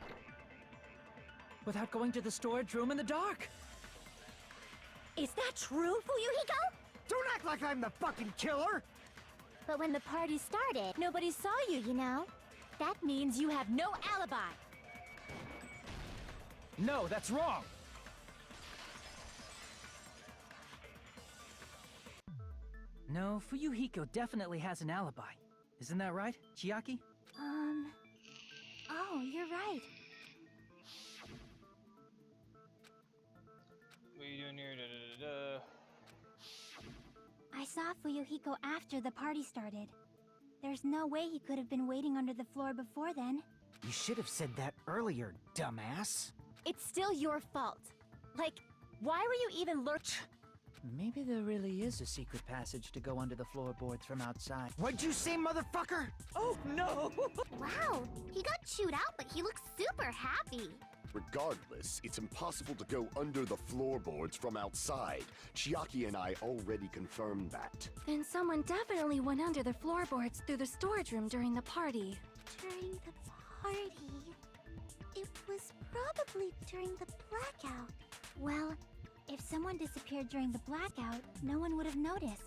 Without going to the storage room in the dark. Is that true, Fuyuhiko? Don't act like I'm the fucking killer! But when the party started, nobody saw you, you know? That means you have no alibi. No, that's wrong! No, Fuyuhiko definitely has an alibi. Isn't that right, Chiaki? Oh, you're right. What are you doing here? Da, da, da, da. I saw Fuyuhiko after the party started. There's no way he could have been waiting under the floor before then. You should have said that earlier, dumbass. It's still your fault. Like, why were you even lurking? Maybe there really is a secret passage to go under the floorboards from outside. What'd you say, motherfucker? Oh, no! Wow, he got chewed out, but he looks super happy. Regardless, it's impossible to go under the floorboards from outside. Chiaki and I already confirmed that. then someone definitely went under the floorboards through the storage room during the party. During the party... It was probably during the blackout. Well, if someone disappeared during the blackout, no one would have noticed.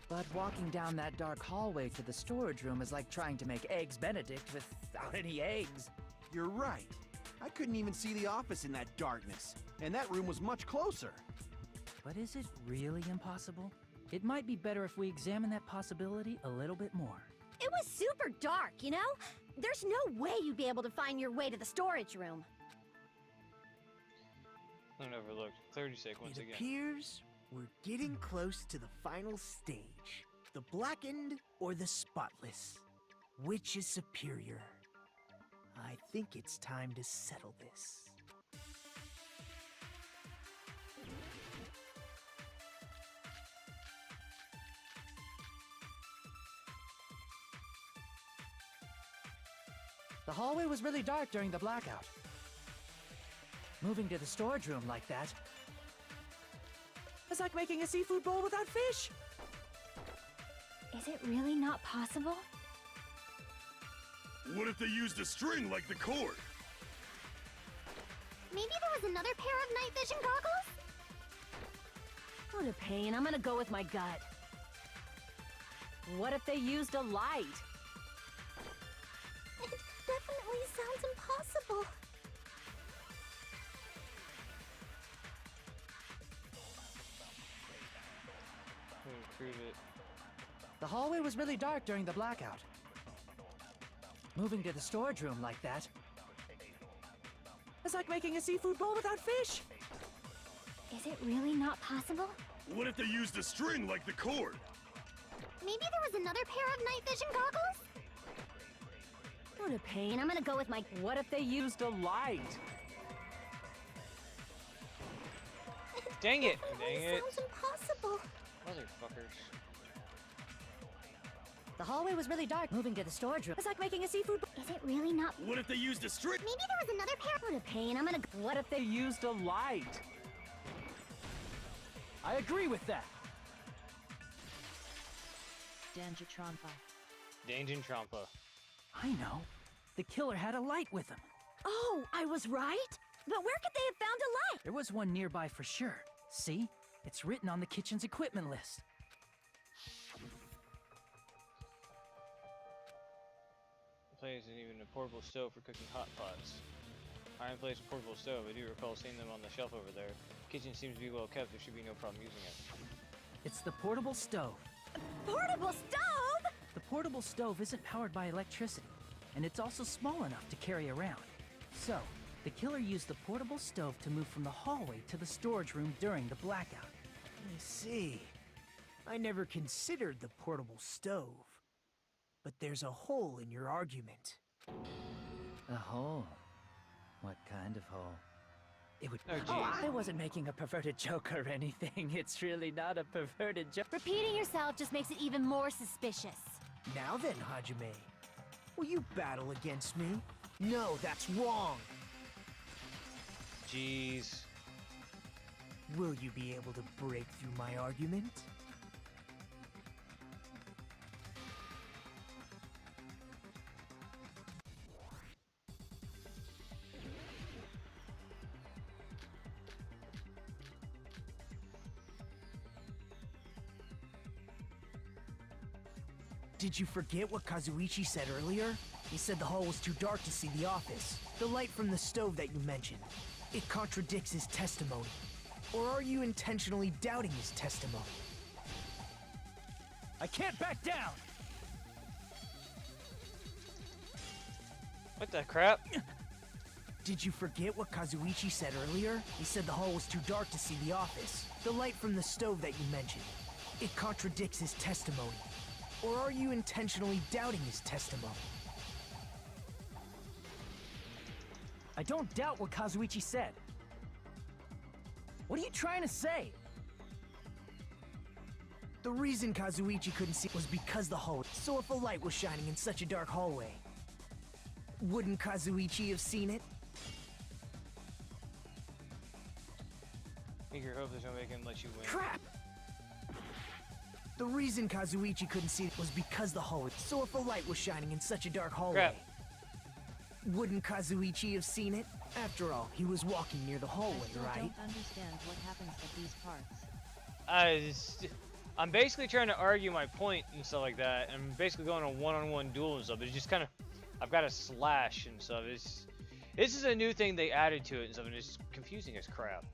But walking down that dark hallway to the storage room is like trying to make Eggs Benedict without any eggs. You're right. I couldn't even see the office in that darkness, and that room was much closer. But is it really impossible? It might be better if we examine that possibility a little bit more. It was super dark, you know? There's no way you'd be able to find your way to the storage room. Unoverlooked. 30 sec once It again. appears we're getting close to the final stage. The blackened or the spotless? Which is superior? I think it's time to settle this. The hallway was really dark during the blackout. Moving to the storage room like that is like making a seafood bowl without fish. Is it really not possible? What if they used a string like the cord? Maybe there was another pair of night vision goggles? What a pain. I'm gonna go with my gut. What if they used a light? It definitely sounds impossible. Prove it. The hallway was really dark during the blackout. Moving to the storage room like that is like making a seafood bowl without fish. Is it really not possible? What if they used a string like the cord? Maybe there was another pair of night vision goggles? What a pain. I'm gonna go with my... What if they used a light? Dang it! Definitely Dang it! sounds impossible. Motherfuckers. The hallway was really dark. Moving to the storage room is like making a seafood... Is it really not... What if they used a string? Maybe there was another pair... What a pain. I'm gonna... What if they used a light? I agree with that. Danganronpa. I know. The killer had a light with him. Oh, I was right? But where could they have found a light? There was one nearby for sure. See? It's written on the kitchen's equipment list. The place isn't even a portable stove for cooking hot pots. Iron plates and portable stove. I do recall seeing them on the shelf over there. Kitchen seems to be well kept. There should be no problem using it. It's the portable stove. Portable stove? The portable stove isn't powered by electricity, and it's also small enough to carry around. So, the killer used the portable stove to move from the hallway to the storage room during the blackout. I see. I never considered the portable stove. But there's a hole in your argument. A hole? What kind of hole? It would... Oh, geez. I wasn't making a perverted joke or anything. It's really not a perverted joke. Repeating yourself just makes it even more suspicious. Now then, Hajime. Will you battle against me? No, that's wrong. Jeez. Will you be able to break through my argument? Did you forget what Kazuichi said earlier? He said the hall was too dark to see the office. The light from the stove that you mentioned. It contradicts his testimony. Or are you intentionally doubting his testimony? I can't back down! What the crap? Did you forget what Kazuichi said earlier? He said the hall was too dark to see the office. The light from the stove that you mentioned. It contradicts his testimony. Or are you intentionally doubting his testimony? I don't doubt what Kazuichi said. What are you trying to say? The reason Kazuichi couldn't see was because the hall. So if a light was shining in such a dark hallway, wouldn't Kazuichi have seen it? Make your hope there's no way I can let you win. Crap! The reason Kazuichi couldn't see it was because the hallway. So if a light was shining in such a dark hallway, Crap. Wouldn't Kazuichi have seen it? After all, he was walking near the hallway, I still right? don't understand what happens at these parts. I'm basically trying to argue my point and stuff like that. I'm basically going a one-on-one duel and stuff. It's just kind of, I've got a slash and stuff. This is a new thing they added to it and stuff, and it's confusing as crap.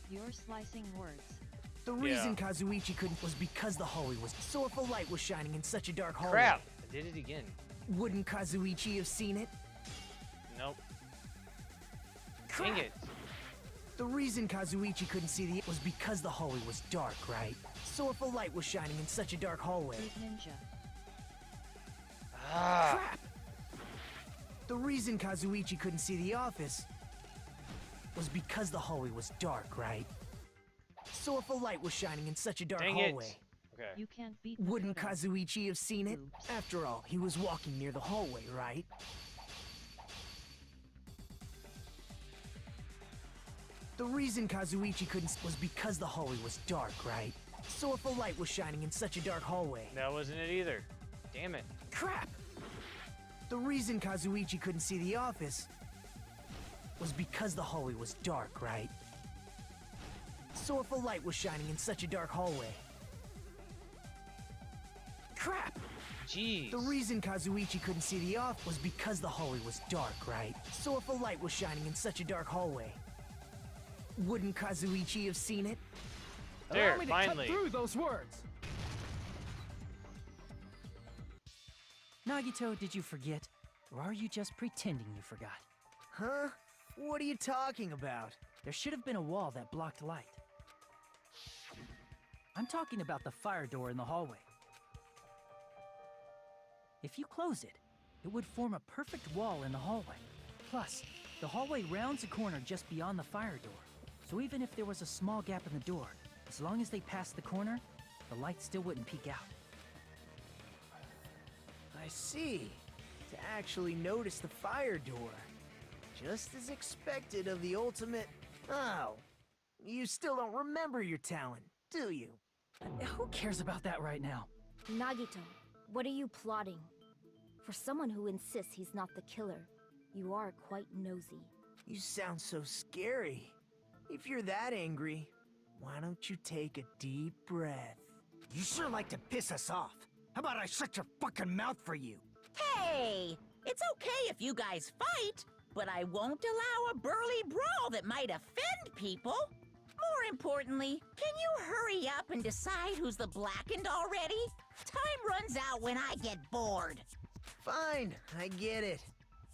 You're slicing words. The reason Kazuichi couldn't was because the hallway was so if a light was shining in such a dark hallway. Crap! I did it again. Wouldn't Kazuichi have seen it? Nope. Crap. Dang it. The reason Kazuichi couldn't see the was because the hallway was dark, right? So if a light was shining in such a dark hallway. Big ninja. Ah. Crap! The reason Kazuichi couldn't see the office was because the hallway was dark, right? So if a light was shining in such a dark hallway. Okay. You can't beat Wouldn't Makoto. Kazuichi have seen it? Oops. After all, he was walking near the hallway, right? The reason Kazuichi couldn't was because the hallway was dark, right? So if a light was shining in such a dark hallway. That wasn't it either. Damn it. Crap! The reason Kazuichi couldn't see the office was because the hallway was dark, right? So if a light was shining in such a dark hallway. Crap! Jeez. The reason Kazuichi couldn't see the office was because the hallway was dark, right? So if a light was shining in such a dark hallway. Wouldn't Kazuichi have seen it? There, Allow me to finally. cut through those words. Nagito, did you forget? Or are you just pretending you forgot? Huh? What are you talking about? There should have been a wall that blocked light. I'm talking about the fire door in the hallway. If you close it, it would form a perfect wall in the hallway. Plus, the hallway rounds a corner just beyond the fire door. So even if there was a small gap in the door, as long as they passed the corner, the light still wouldn't peek out. I see. To actually notice the fire door. Just as expected of the ultimate... Oh. You still don't remember your talent, do you? Who cares about that right now? Nagito, what are you plotting? For someone who insists he's not the killer, you are quite nosy. You sound so scary. If you're that angry, why don't you take a deep breath? You sure like to piss us off. How about I shut your fucking mouth for you? Hey! It's okay if you guys fight, but I won't allow a burly brawl that might offend people. More importantly, can you hurry up and decide who's the blackened already? Time runs out when I get bored. Fine, I get it.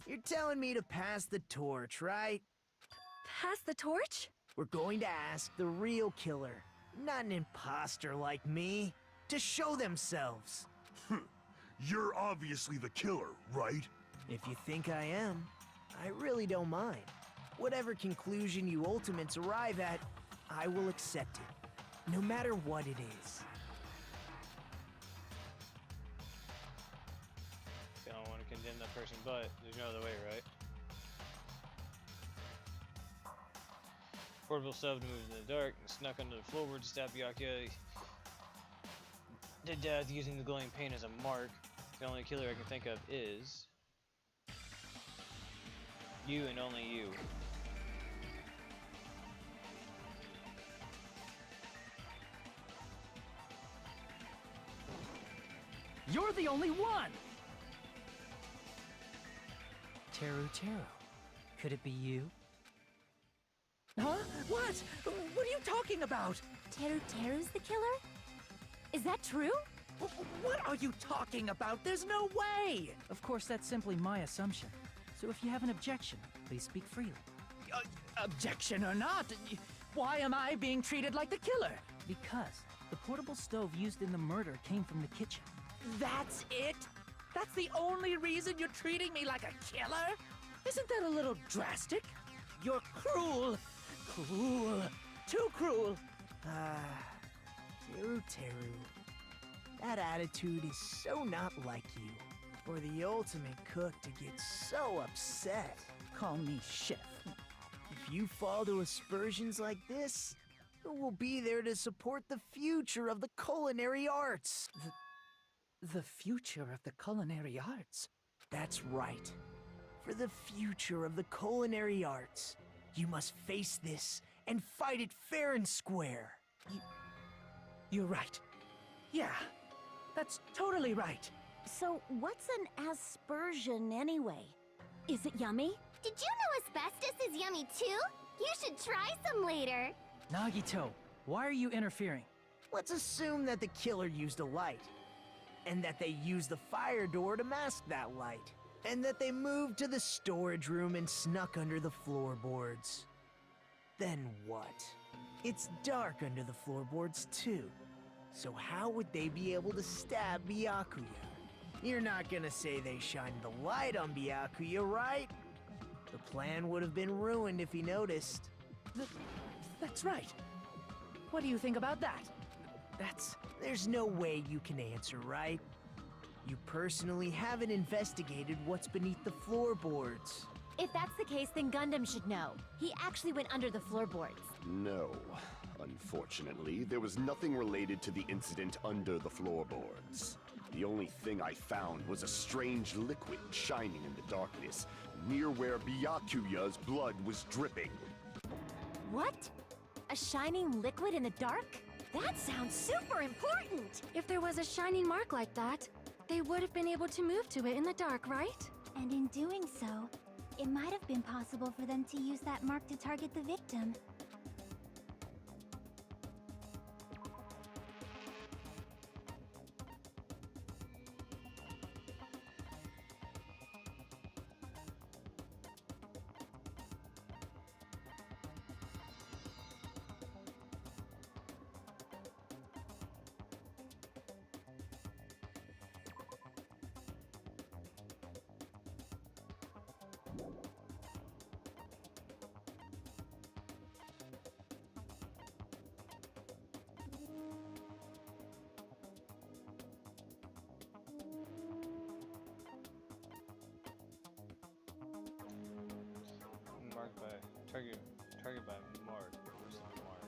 You're telling me to pass the torch, right? Pass the torch? We're going to ask the real killer, not an imposter like me, to show themselves. You're obviously the killer, right? If you think I am, I really don't mind. Whatever conclusion you ultimates arrive at, I will accept it, no matter what it is. I don't want to condemn that person, but there's no other way, right? Portable stove to move in the dark and snuck under the floorboard to stab Byakuya to death using the glowing paint as a mark. The only killer I can think of is you and only you. You're the only one! Teru. Could it be you? Huh? What? What are you talking about? Teru's the killer? Is that true? What are you talking about? There's no way! Of course, that's simply my assumption. So if you have an objection, please speak freely. Objection or not, why am I being treated like the killer? Because the portable stove used in the murder came from the kitchen. That's it? That's the only reason you're treating me like a killer? Isn't that a little drastic? You're cruel. Cruel. Too cruel. Teru. That attitude is so not like you. For the ultimate cook to get so upset. Call me chef. If you fall to aspersions like this, who will be there to support the future of the culinary arts. The future of the culinary arts? That's right. For the future of the culinary arts, you must face this and fight it fair and square. You're right. Yeah, that's totally right. So, what's an aspersion anyway? Is it yummy? Did you know asbestos is yummy too? You should try some later. Nagito, why are you interfering? Let's assume that the killer used a light, and that they used the fire door to mask that light, and that they moved to the storage room and snuck under the floorboards. Then what? It's dark under the floorboards too. So how would they be able to stab Byakuya? You're not gonna say they shined the light on Byakuya, right? The plan would have been ruined if he noticed. That's right. What do you think about that? There's no way you can answer, right? You personally haven't investigated what's beneath the floorboards. If that's the case, then Gundam should know. He actually went under the floorboards. No. Unfortunately, there was nothing related to the incident under the floorboards. The only thing I found was a strange liquid shining in the darkness, near where Byakuya's blood was dripping. What? A shining liquid in the dark? That sounds super important! If there was a shining mark like that, they would have been able to move to it in the dark, right? And in doing so, it might have been possible for them to use that mark to target the victim. Target by mark or some mark.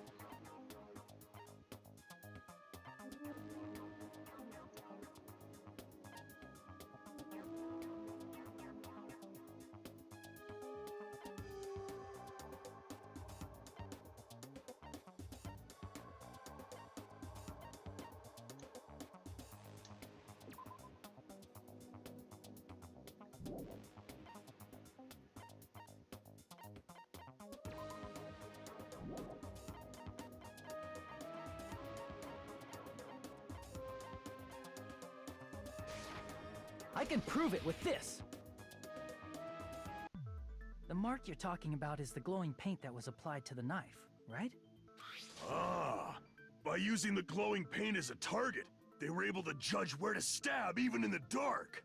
I can prove it with this! The mark you're talking about is the glowing paint that was applied to the knife, right? Ah! By using the glowing paint as a target, they were able to judge where to stab even in the dark!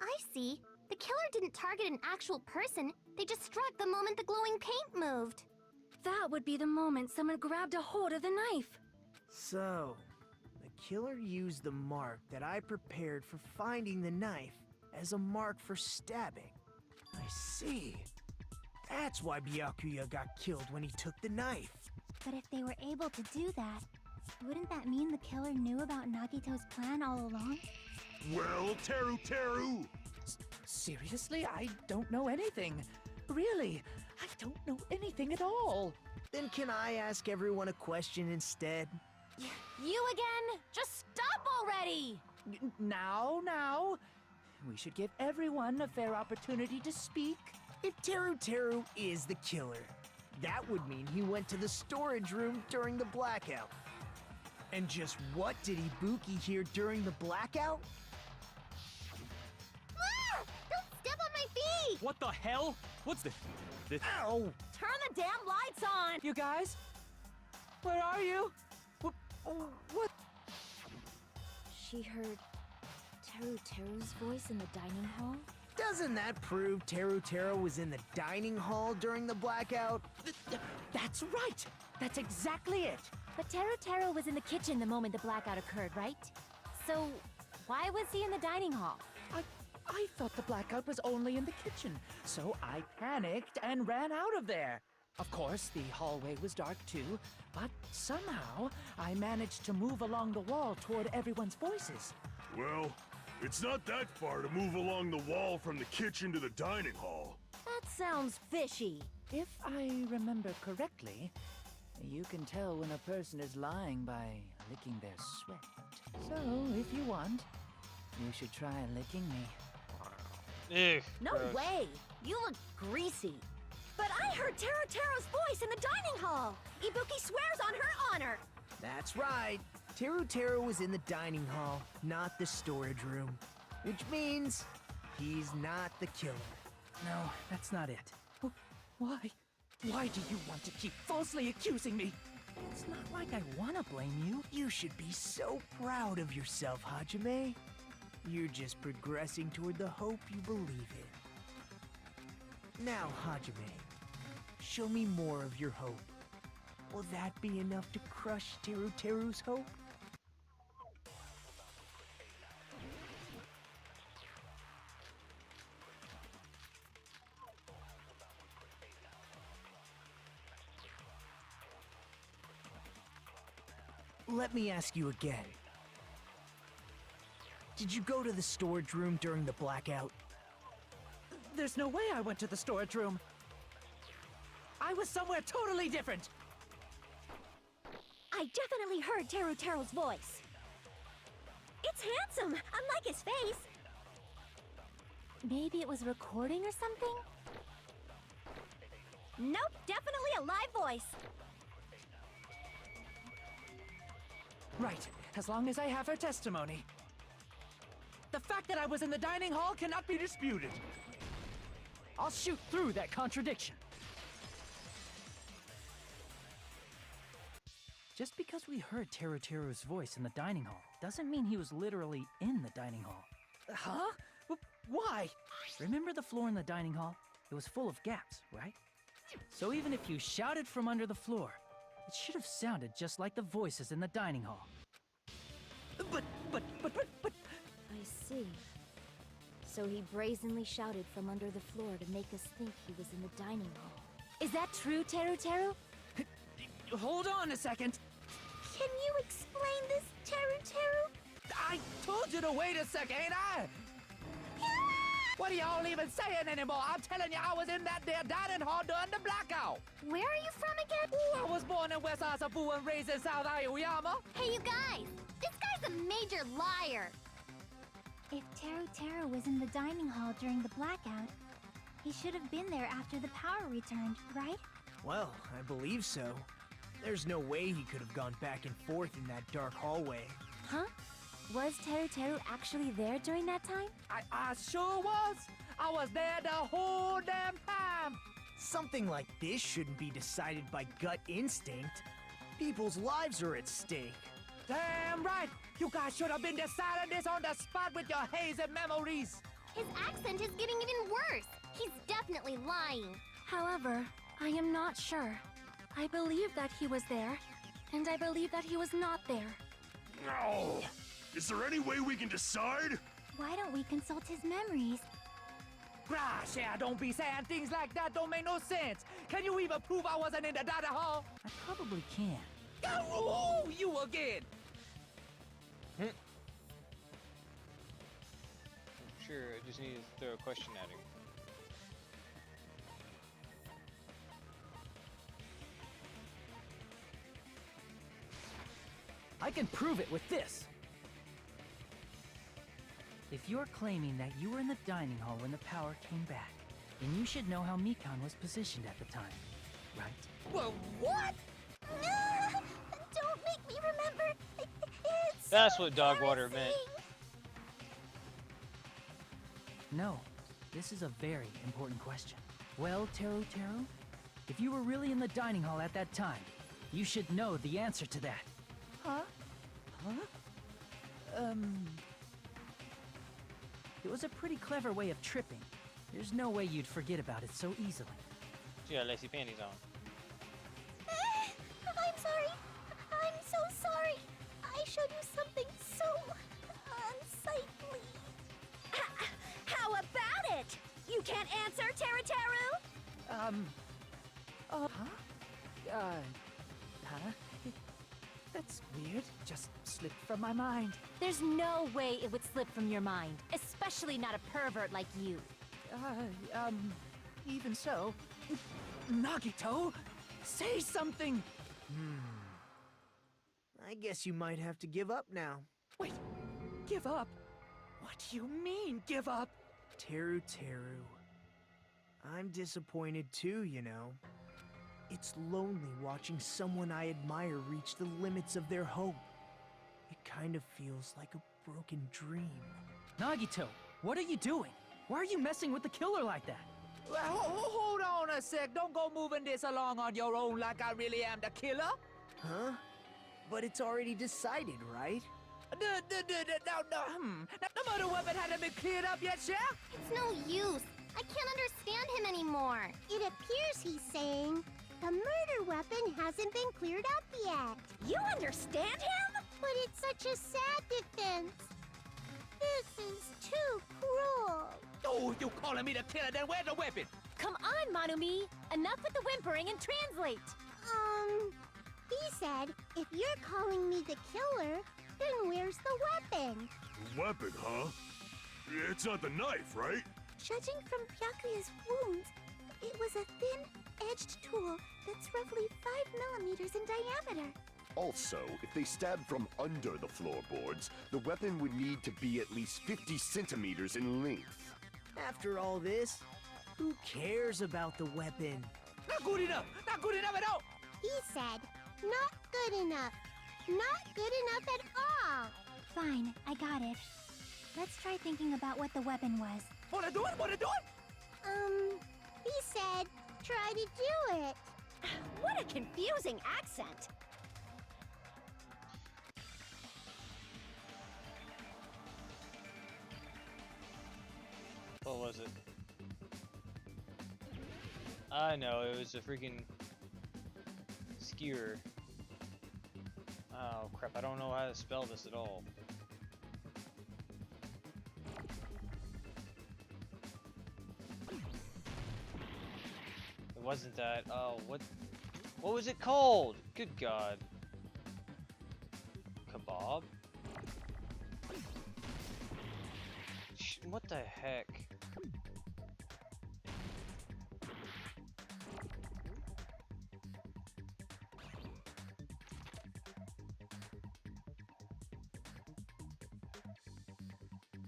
I see. The killer didn't target an actual person. They just struck the moment the glowing paint moved. That would be the moment someone grabbed a hold of the knife. So, the killer used the mark that I prepared for finding the knife as a mark for stabbing. I see. That's why Byakuya got killed when he took the knife. But if they were able to do that, wouldn't that mean the killer knew about Nagito's plan all along? Well, Teru! Seriously? I don't know anything. Really, I don't know anything at all. Then can I ask everyone a question instead? You again? Just stop already! Now. We should give everyone a fair opportunity to speak. If Teru is the killer, that would mean he went to the storage room during the blackout. And just what did Ibuki hear during the blackout? Ah! Don't step on my feet! What the hell? What's the... Ow! Turn the damn lights on! You guys? Where are you? What? She heard Teru's voice in the dining hall? Doesn't that prove Teru was in the dining hall during the blackout? That's right! That's exactly it! But Teru was in the kitchen the moment the blackout occurred, right? So, why was he in the dining hall? I thought the blackout was only in the kitchen, so I panicked and ran out of there. Of course, the hallway was dark too, but somehow I managed to move along the wall toward everyone's voices. Well, it's not that far to move along the wall from the kitchen to the dining hall. That sounds fishy. If I remember correctly, you can tell when a person is lying by licking their sweat. So, if you want, you should try licking me. Ew, No gross. way! You look greasy. But I heard Teruteru's voice in the dining hall! Ibuki swears on her honor! That's right. Teruteru was in the dining hall, not the storage room. Which means he's not the killer. No, that's not it. Why? Why do you want to keep falsely accusing me? It's not like I want to blame you. You should be so proud of yourself, Hajime. You're just progressing toward the hope you believe in. Now, Hajime, show me more of your hope. Will that be enough to crush Teruteru's hope? Let me ask you again. Did you go to the storage room during the blackout? There's no way I went to the storage room. I was somewhere totally different. I definitely heard Teruteru's voice. It's handsome, unlike his face. Maybe it was recording or something? Nope, definitely a live voice. Right, as long as I have her testimony. The fact that I was in the dining hall cannot be disputed. I'll shoot through that contradiction. Just because we heard Teruteru's voice in the dining hall doesn't mean he was literally in the dining hall. Huh? Why? Remember the floor in the dining hall? It was full of gaps, right? So even if you shouted from under the floor, it should have sounded just like the voices in the dining hall. But... I see. So he brazenly shouted from under the floor to make us think he was in the dining hall. Is that true, Teruteru? Hold on a second. Can you explain this, Teruteru? I told you to wait a second, ain't I? What are y'all even saying anymore? I'm telling you, I was in that there dining hall during the blackout. Where are you from again? Ooh, I was born in West Asabu and raised in South Aoyama. Hey, you guys! This guy's a major liar! If Teruteru was in the dining hall during the blackout, he should have been there after the power returned, right? Well, I believe so. There's no way he could have gone back and forth in that dark hallway. Huh? Was Teruteru actually there during that time? I sure was. I was there the whole damn time. Something like this shouldn't be decided by gut instinct. People's lives are at stake. Damn right. You guys should have been deciding this on the spot with your hazy memories. His accent is getting even worse. He's definitely lying. However, I am not sure. I believe that he was there, and I believe that he was not there. No! Is there any way we can decide? Why don't we consult his memories? Gosh, yeah, don't be saying things like that. Don't make no sense. Can you even prove I wasn't in the dining hall? I probably can. Oh, you again. Sure, I just need to throw a question at him. I can prove it with this. If you're claiming that you were in the dining hall when the power came back, then you should know how Mikan was positioned at the time, right? Well, what? Don't make me remember. It's That's what dog water meant. No, this is a very important question. Well, Teruteru, if you were really in the dining hall at that time, you should know the answer to that. Huh? It was a pretty clever way of tripping. There's no way you'd forget about it so easily. She got lacy panties on. I'm sorry. I'm so sorry. I showed you something so unsightly. How about it? You can't answer, Teruteru? Huh? That's weird. Just slipped from my mind. There's no way it would slip from your mind, especially not a pervert like you. Even so. Nagito, say something! I guess you might have to give up now. Wait, give up? What do you mean, give up? Teru. I'm disappointed too, you know. It's lonely watching someone I admire reach the limits of their hope. It kind of feels like a broken dream. Nagito, what are you doing? Why are you messing with the killer like that? Well, hold on a sec. Don't go moving this along on your own like I really am the killer. Huh? But it's already decided, right? The murder weapon hadn't been cleared up yet, Chef? It's no use. I can't understand him anymore. It appears he's saying the murder weapon hasn't been cleared up yet. You understand him? But it's such a sad defense. This is too cruel. Oh, you calling me the killer, then where's the weapon? Come on, Manumi! Enough with the whimpering and translate! He said, if you're calling me the killer, then where's the weapon? Weapon, huh? It's not the knife, right? Judging from Byakuya's wounds, it was a thin-edged tool that's roughly 5 millimeters in diameter. Also, if they stabbed from under the floorboards, the weapon would need to be at least 50 centimeters in length. After all this, who cares about the weapon? Not good enough! Not good enough at all! He said, not good enough. Not good enough at all. Fine, I got it. Let's try thinking about what the weapon was. Wanna do it? He said, try to do it. What a confusing accent. What was it? I know, it was a freaking skewer. Oh crap, I don't know how to spell this at all. It wasn't that. Oh, what was it called? Good God. Kebab? What the heck?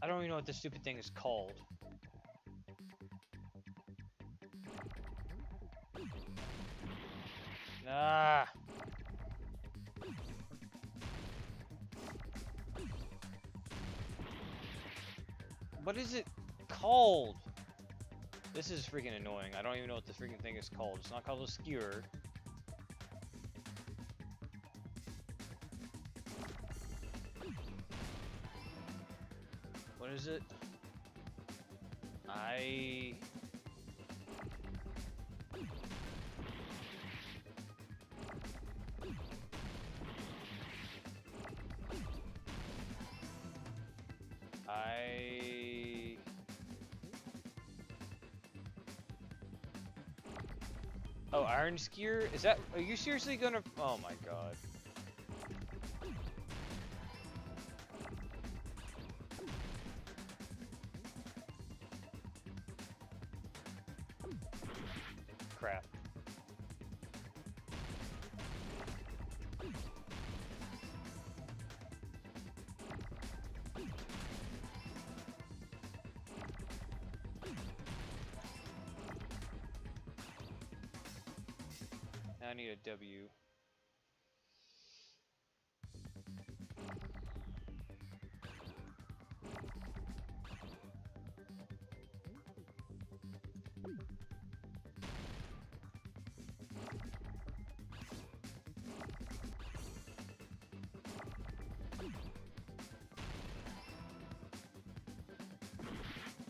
I don't even know what this stupid thing is called. Ah. What is it called? This is freaking annoying. I don't even know what this freaking thing is called. It's not called a skewer. What is it? Oh, iron skewer? Is that? Are you seriously gonna? Oh my God. Crap. Now I need a W.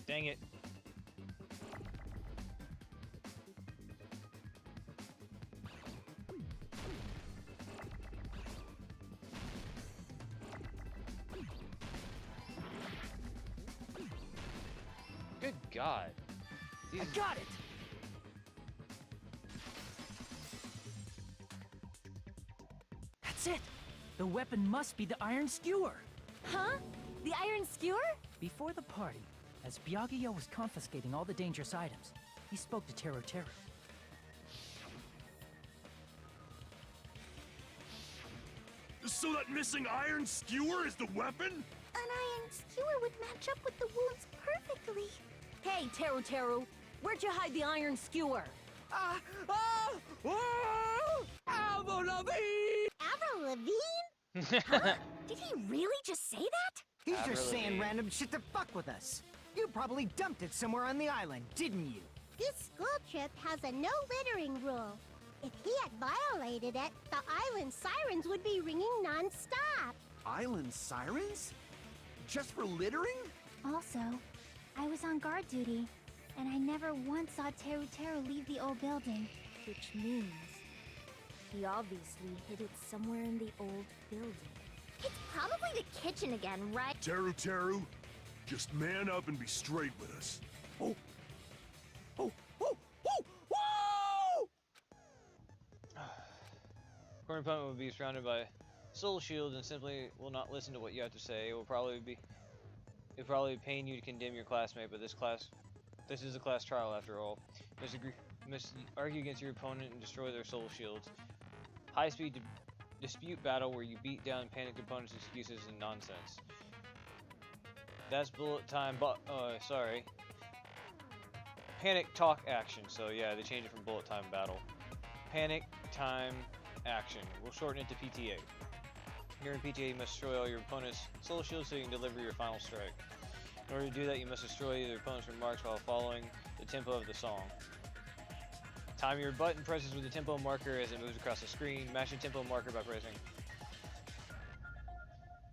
Dang it. Good God. I got it! it! The weapon must be the iron skewer! Huh? The iron skewer? Before the party, as Byakuya was confiscating all the dangerous items, he spoke to Teru Teru. So that missing iron skewer is the weapon? An iron skewer would match up with the wounds perfectly. Hey, Teru Teru, where'd you hide the iron skewer? Avril Lavigne! Avril Lavigne? Huh? Did he really just say that? He's Avril just saying Lavigne. random shit to fuck with us. You probably dumped it somewhere on the island, didn't you? This school trip has a no littering rule. If he had violated it, the island sirens would be ringing non-stop. Island sirens? Just for littering? Also, I was on guard duty, and I never once saw Teru Teru leave the old building. Which means he obviously hid it somewhere in the old building. It's probably the kitchen again, right? Teru Teru, just man up and be straight with us. Oh! Oh! Oh! Oh! Whoa! Corner opponent will be surrounded by soul shields and simply will not listen to what you have to say. It'll probably pain you to condemn your classmate, but this is a class trial after all. You must argue against your opponent and destroy their soul shields. High-speed dispute battle where you beat down panicked opponents' excuses and nonsense. That's bullet time, sorry. Panic talk action, so yeah, they changed it from bullet time battle. Panic time action. We'll shorten it to PTA. During PTA, you must destroy all your opponent's soul shields so you can deliver your final strike. In order to do that, you must destroy your opponent's remarks while following the tempo of the song. Time your button presses with the tempo marker as it moves across the screen. Mash the tempo marker by pressing.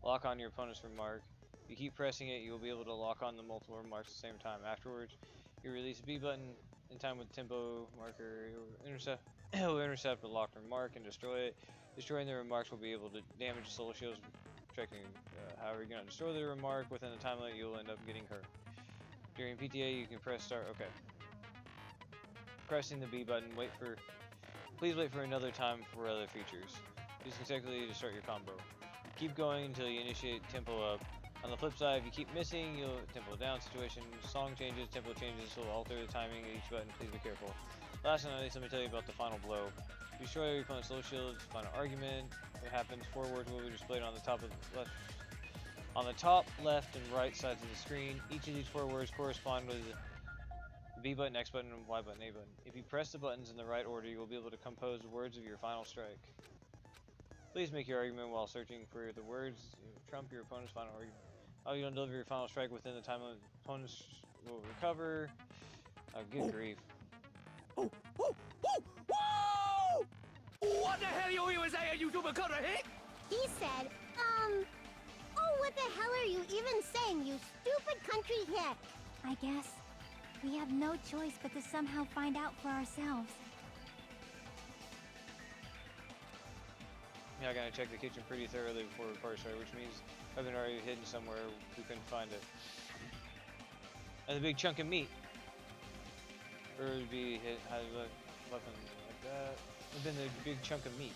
Lock on your opponent's remark. If you keep pressing it, you will be able to lock on the multiple remarks at the same time. Afterwards, you release the B button in time with the tempo marker. It will intercept the locked remark and destroy it. Destroying the remarks will be able to damage the soul shields. Checking, however, you're gonna destroy the remark within the time limit, you'll end up getting hurt. During PTA, you can press start. Okay. Pressing the B button. Please wait for another time for other features. Use consecutively to start your combo. Keep going until you initiate tempo up. On the flip side, if you keep missing, you'll tempo down situation. Song changes, tempo changes will alter the timing of each button. Please be careful. Last but not least, let me tell you about the final blow. Destroy your opponent's soul shields. Final argument. What happens? 4 words will be displayed on the top left, and right sides of the screen. Each of these 4 words correspond with the B button, X button, and Y button, A button. If you press the buttons in the right order, you will be able to compose the words of your final strike. Please make your argument while searching for the words trump your opponent's final argument. How you gonna deliver your final strike within the time limit? Opponents will recover. Good grief. Oh! Oh! Oh! Whoa! What the hell you even saying, you super cutter hick? He said, oh, what the hell are you even saying, you stupid country hick? I guess we have no choice but to somehow find out for ourselves. Yeah, I gotta check the kitchen pretty thoroughly before the party started, which means I've been already hidden somewhere we couldn't find it. And a big chunk of meat. Or it'd be had a weapon like that. It'd been a big chunk of meat.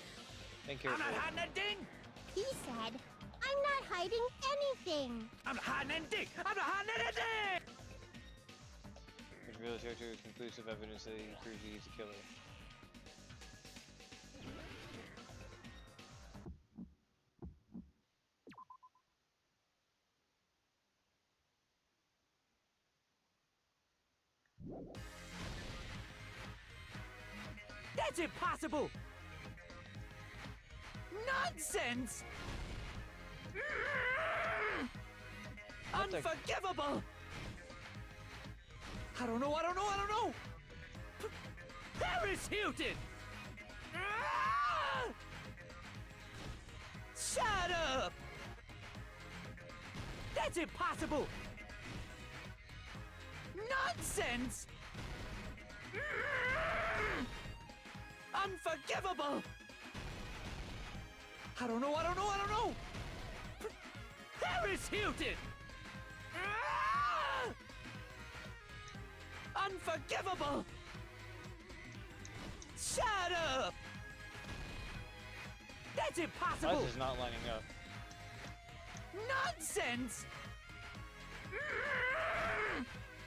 Think carefully. I'm not hiding a thing! He said, I'm not hiding anything. I'm not hiding anything! I'm not hiding anything! Which reveals to conclusive evidence that he proves he's a killer. That's impossible! Nonsense! Unforgivable! I don't know! Paris Hilton! Shut up! That's impossible! Nonsense! Unforgivable! I don't know! Paris Hilton! Unforgivable! Shut up! That's Why impossible! is this not lining up? Nonsense!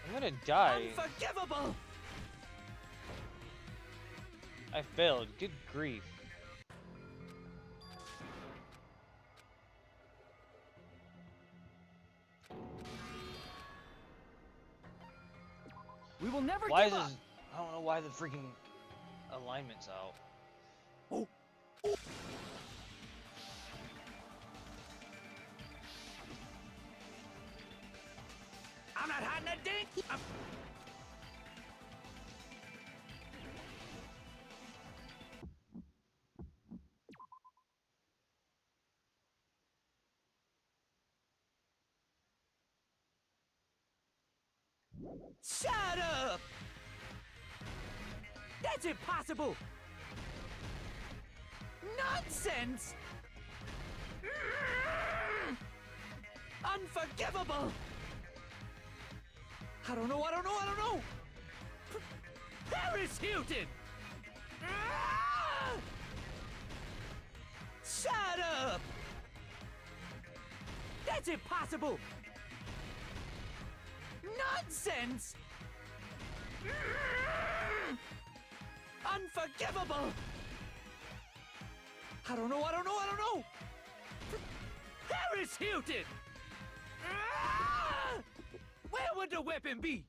I'm gonna die. Unforgivable! I failed. Good grief. We will never Why give is up. this? I don't know why the freaking alignment's out. I'm not hiding a dink! Shut up! That's impossible! Nonsense! Unforgivable! I don't know! Paris Hilton! Shut up! That's impossible! Nonsense! Unforgivable! I don't know! Paris Hilton! Where would the weapon be?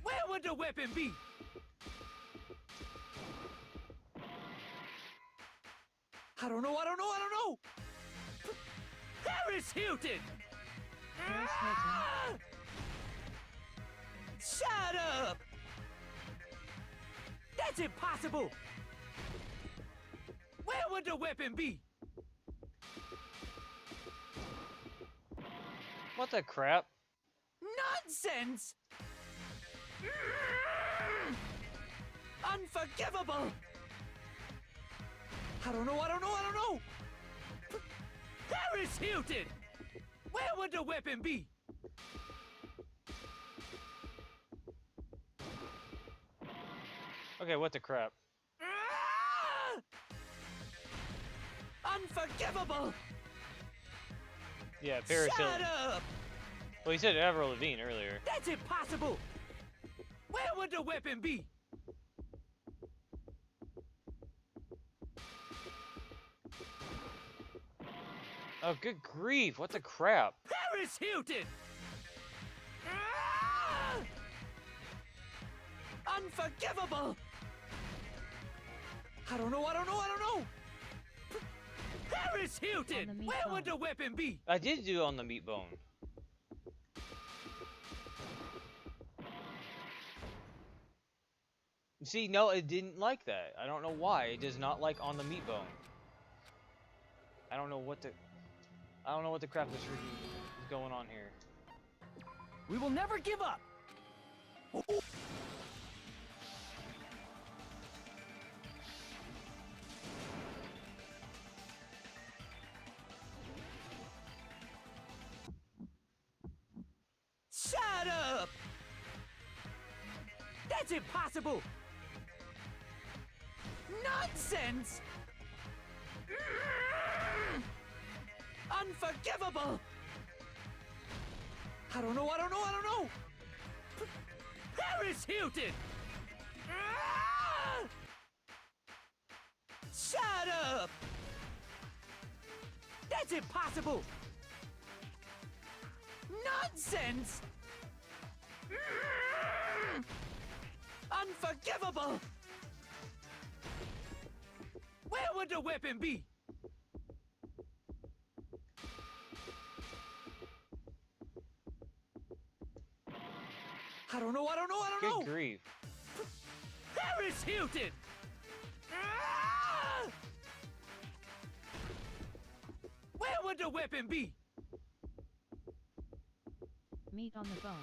Where would the weapon be? I don't know! Paris Hilton! Shut up! That's impossible! Where would the weapon be? What the crap? Nonsense! Unforgivable! I don't know! Paris Hilton! Where would the weapon be? Okay, what the crap? Unforgivable! Yeah, Paris Shut Hilton. up! Well, he said Avril Lavigne earlier. That's impossible! Where would the weapon be? Oh, good grief! What the crap? Paris Hilton! Unforgivable! I don't know! Paris Hilton! Where would the weapon be? I did do on the meat bone. See, no, it didn't like that. I don't know why. It does not like on the meat bone. I don't know what the crap is freaking going on here. We will never give up. Shut up! That's impossible! Nonsense! Unforgivable! I don't know! Paris Hilton! Shut up! That's impossible! Nonsense! Unforgivable! Where would the weapon be? I don't know! Good grief. Paris Hilton! Where would the weapon be? Meat on the bone.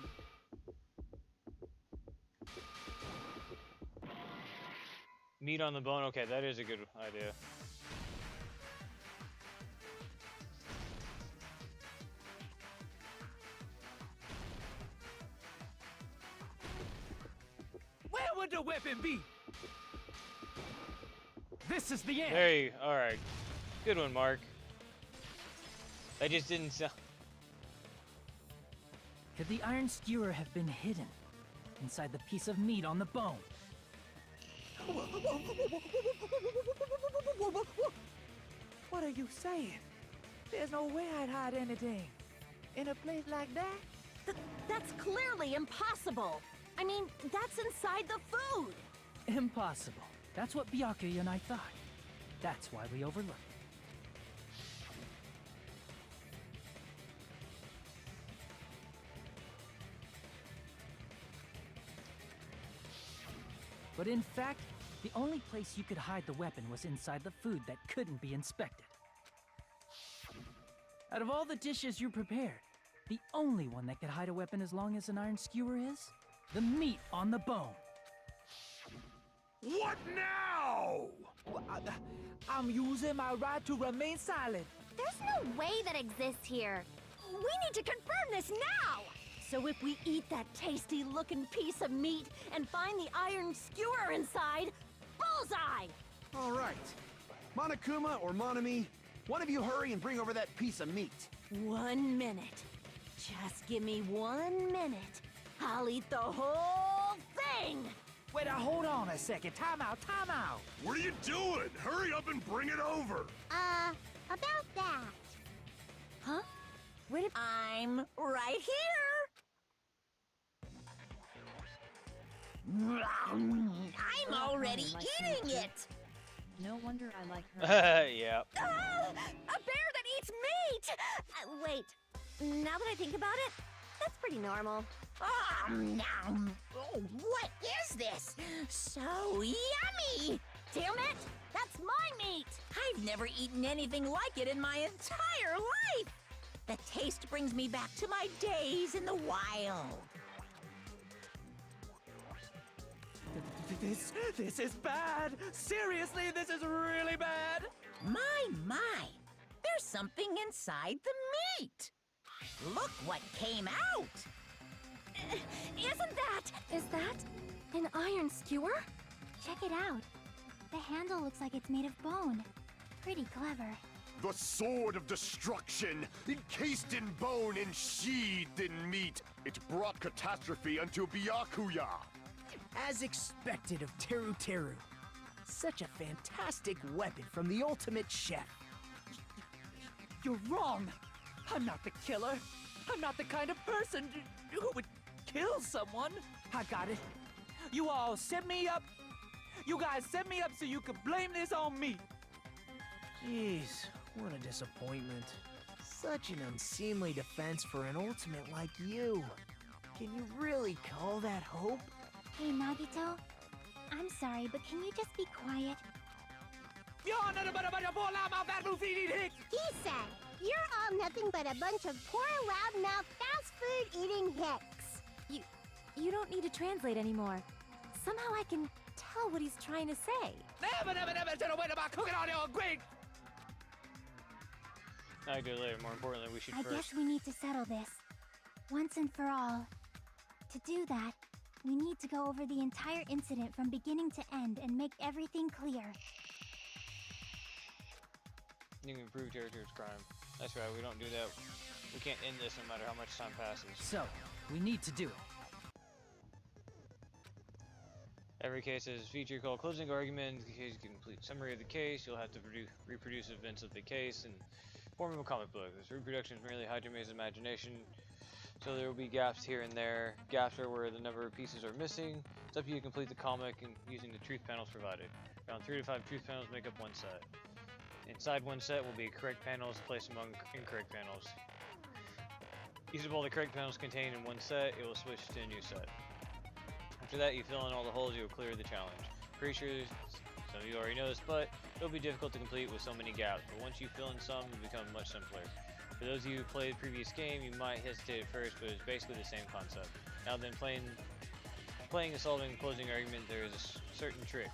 Meat on the bone. Okay, that is a good idea. Where would the weapon be? This is the end. There you. All right. Good one, Mark. I just didn't sound. Could the iron skewer have been hidden inside the piece of meat on the bone? What are you saying? There's no way I'd hide anything in a place like that. That's clearly impossible. I mean, that's inside the food. Impossible. That's what Byakuya and I thought. That's why we overlooked it. But in fact, the only place you could hide the weapon was inside the food that couldn't be inspected. Out of all the dishes you prepared, the only one that could hide a weapon as long as an iron skewer is the meat on the bone. What now? I'm using my right to remain silent. There's no way that exists here. We need to confirm this now! So if we eat that tasty-looking piece of meat and find the iron skewer inside, bullseye! All right. Monokuma or Monami, one of you hurry and bring over that piece of meat. 1 minute. Just give me 1 minute. I'll eat the whole thing! Wait, hold on a second. Time out, time out. What are you doing? Hurry up and bring it over. About that. Huh? Where did... I'm right here! I'm already eating it! No wonder I like her. Yeah. Ah, a bear that eats meat! Wait, now that I think about it, that's pretty normal. Oh, what is this? So yummy! Damn it! That's my meat! I've never eaten anything like it in my entire life! The taste brings me back to my days in the wild. This is bad. Seriously, this is really bad. My. There's something inside the meat. Look what came out. Is that an iron skewer? Check it out. The handle looks like it's made of bone. Pretty clever. The sword of destruction, encased in bone and sheathed in meat. It brought catastrophe unto Byakuya. As expected of Teru Teru. Such a fantastic weapon from the ultimate chef. You're wrong. I'm not the killer. I'm not the kind of person who would kill someone. I got it. You all set me up. You guys set me up so you could blame this on me. Jeez, what a disappointment. Such an unseemly defense for an ultimate like you. Can you really call that hope? Hey, Nagito. I'm sorry, but can you just be quiet? He said, "You're all nothing but a bunch of poor, loudmouth, fast food eating hicks." You don't need to translate anymore. Somehow I can tell what he's trying to say. Never said a word about cooking on your grate. I'll do it later. More importantly, we should I first. guess we need to settle this. Once and for all. To do that, we need to go over the entire incident from beginning to end and make everything clear. You can prove Teru's crime. That's right, we don't do that. We can't end this no matter how much time passes. So, we need to do it. Every case has a feature called closing argument. In case you complete summary of the case, you'll have to reproduce events of the case in form of a comic book. This reproduction is merely Hajime's imagination, so there will be gaps here and there. Gaps are where the number of pieces are missing. It's up to you to complete the comic and using the truth panels provided. Around 3 to 5 truth panels make up one set. Inside one set will be correct panels placed among incorrect panels. Use of all the correct panels contained in one set, it will switch to a new set. After that, you fill in all the holes, you'll clear the challenge. Pretty sure some of you already know this, but it'll be difficult to complete with so many gaps. But once you fill in some, it becomes much simpler. For For those of you who played the previous game, you might hesitate at first, but it's basically the same concept. Now then, playing and solving a closing argument, there is a certain trick.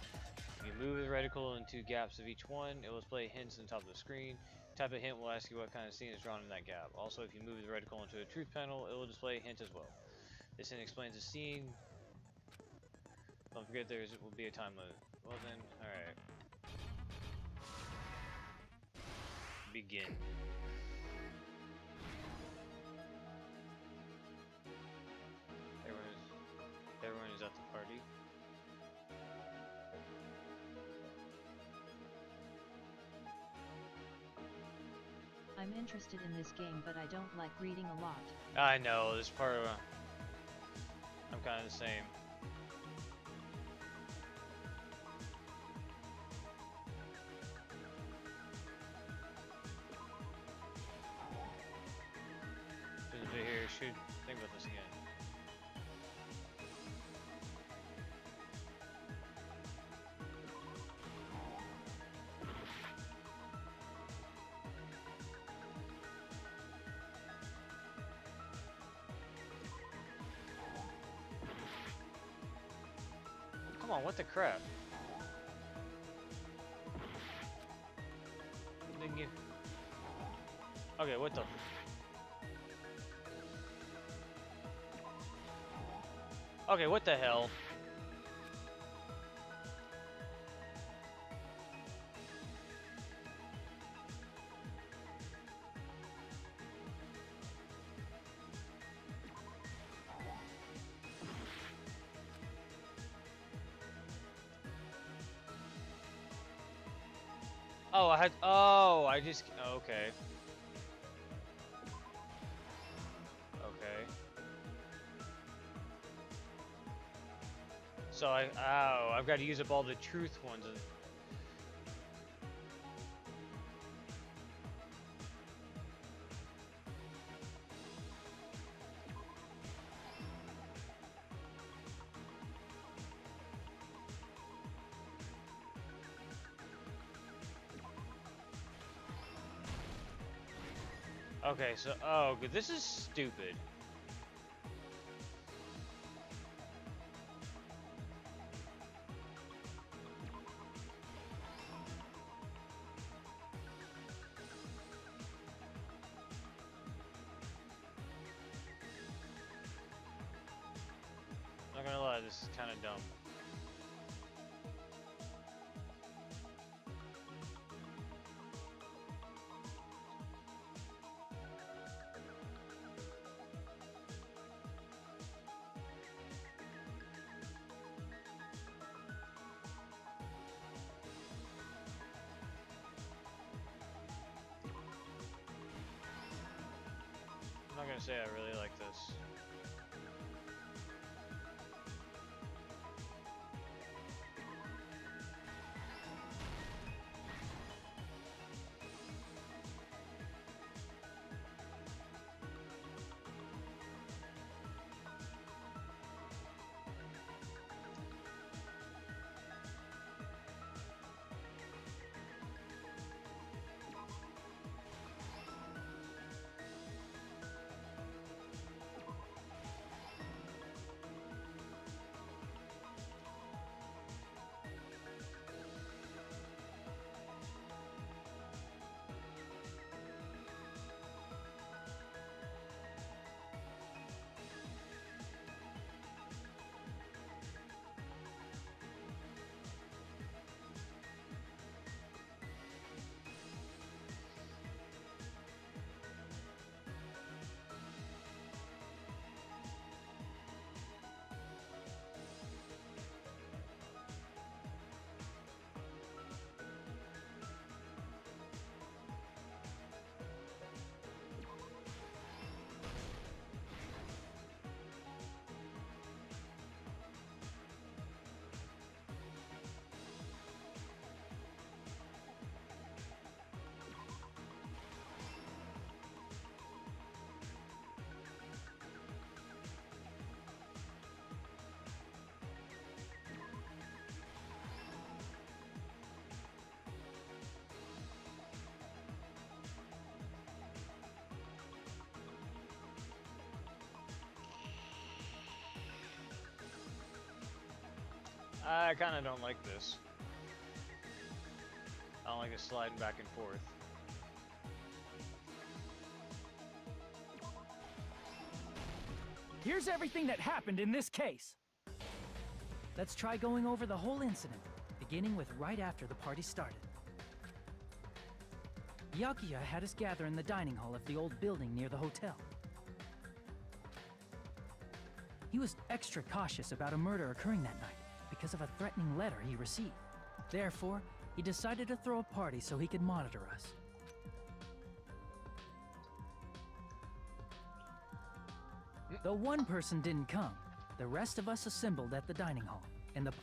If you move the reticle into gaps of each one, it will display hints on top of the screen. Type a hint will ask you what kind of scene is drawn in that gap. Also, if you move the reticle into a truth panel, it will display a hint as well. This hint explains the scene. Don't forget there will be a time limit. Well then, alright. Begin. Everyone is at the party. I'm interested in this game, but I don't like reading a lot. I know, this part of I'm kind of the same. There's a bit here, should think about this again. Come on, what the crap? Didn't you? Okay, what the? Okay, what the hell? Oh, I just, okay. Okay. So I've got to use up all the truth ones. Okay, so, oh, good. This is stupid. Not gonna lie, this is kind of dumb. I'm not gonna say I really like this. I kind of don't like this. I don't like it sliding back and forth. Here's everything that happened in this case. Let's try going over the whole incident, beginning with right after the party started. Byakuya had us gather in the dining hall of the old building near the hotel. He was extra cautious about a murder occurring that night because of a threatening letter he received. Therefore, he decided to throw a party so he could monitor us. Though one person didn't come, the rest of us assembled at the dining hall.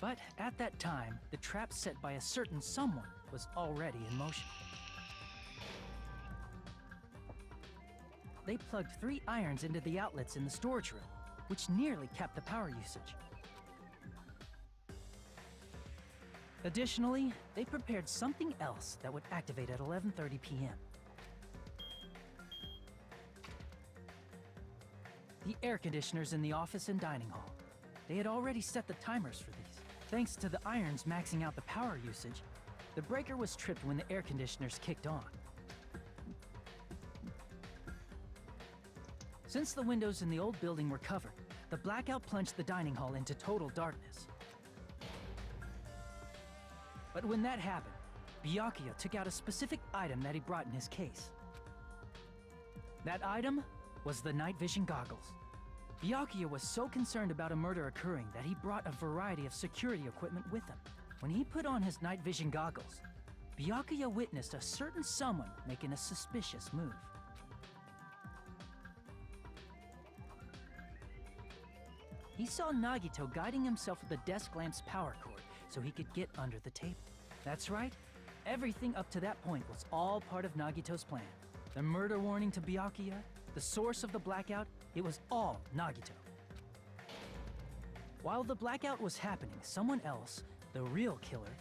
But at that time, the trap set by a certain someone was already in motion. They plugged 3 irons into the outlets in the storage room, which nearly capped the power usage. Additionally, they prepared something else that would activate at 11:30 p.m. The air conditioners in the office and dining hall. They had already set the timers for these. Thanks to the irons maxing out the power usage, the breaker was tripped when the air conditioners kicked on. Since the windows in the old building were covered, the blackout plunged the dining hall into total darkness. But when that happened, Byakuya took out a specific item that he brought in his case. That item was the night vision goggles. Byakuya was so concerned about a murder occurring that he brought a variety of security equipment with him. When he put on his night vision goggles, Byakuya witnessed a certain someone making a suspicious move. He saw Nagito guiding himself with the desk lamp's power cord so he could get under the table. That's right, everything up to that point was all part of Nagito's plan. The murder warning to Byakuya, the source of the blackout, it was all Nagito. While the blackout was happening, someone else, the real killer,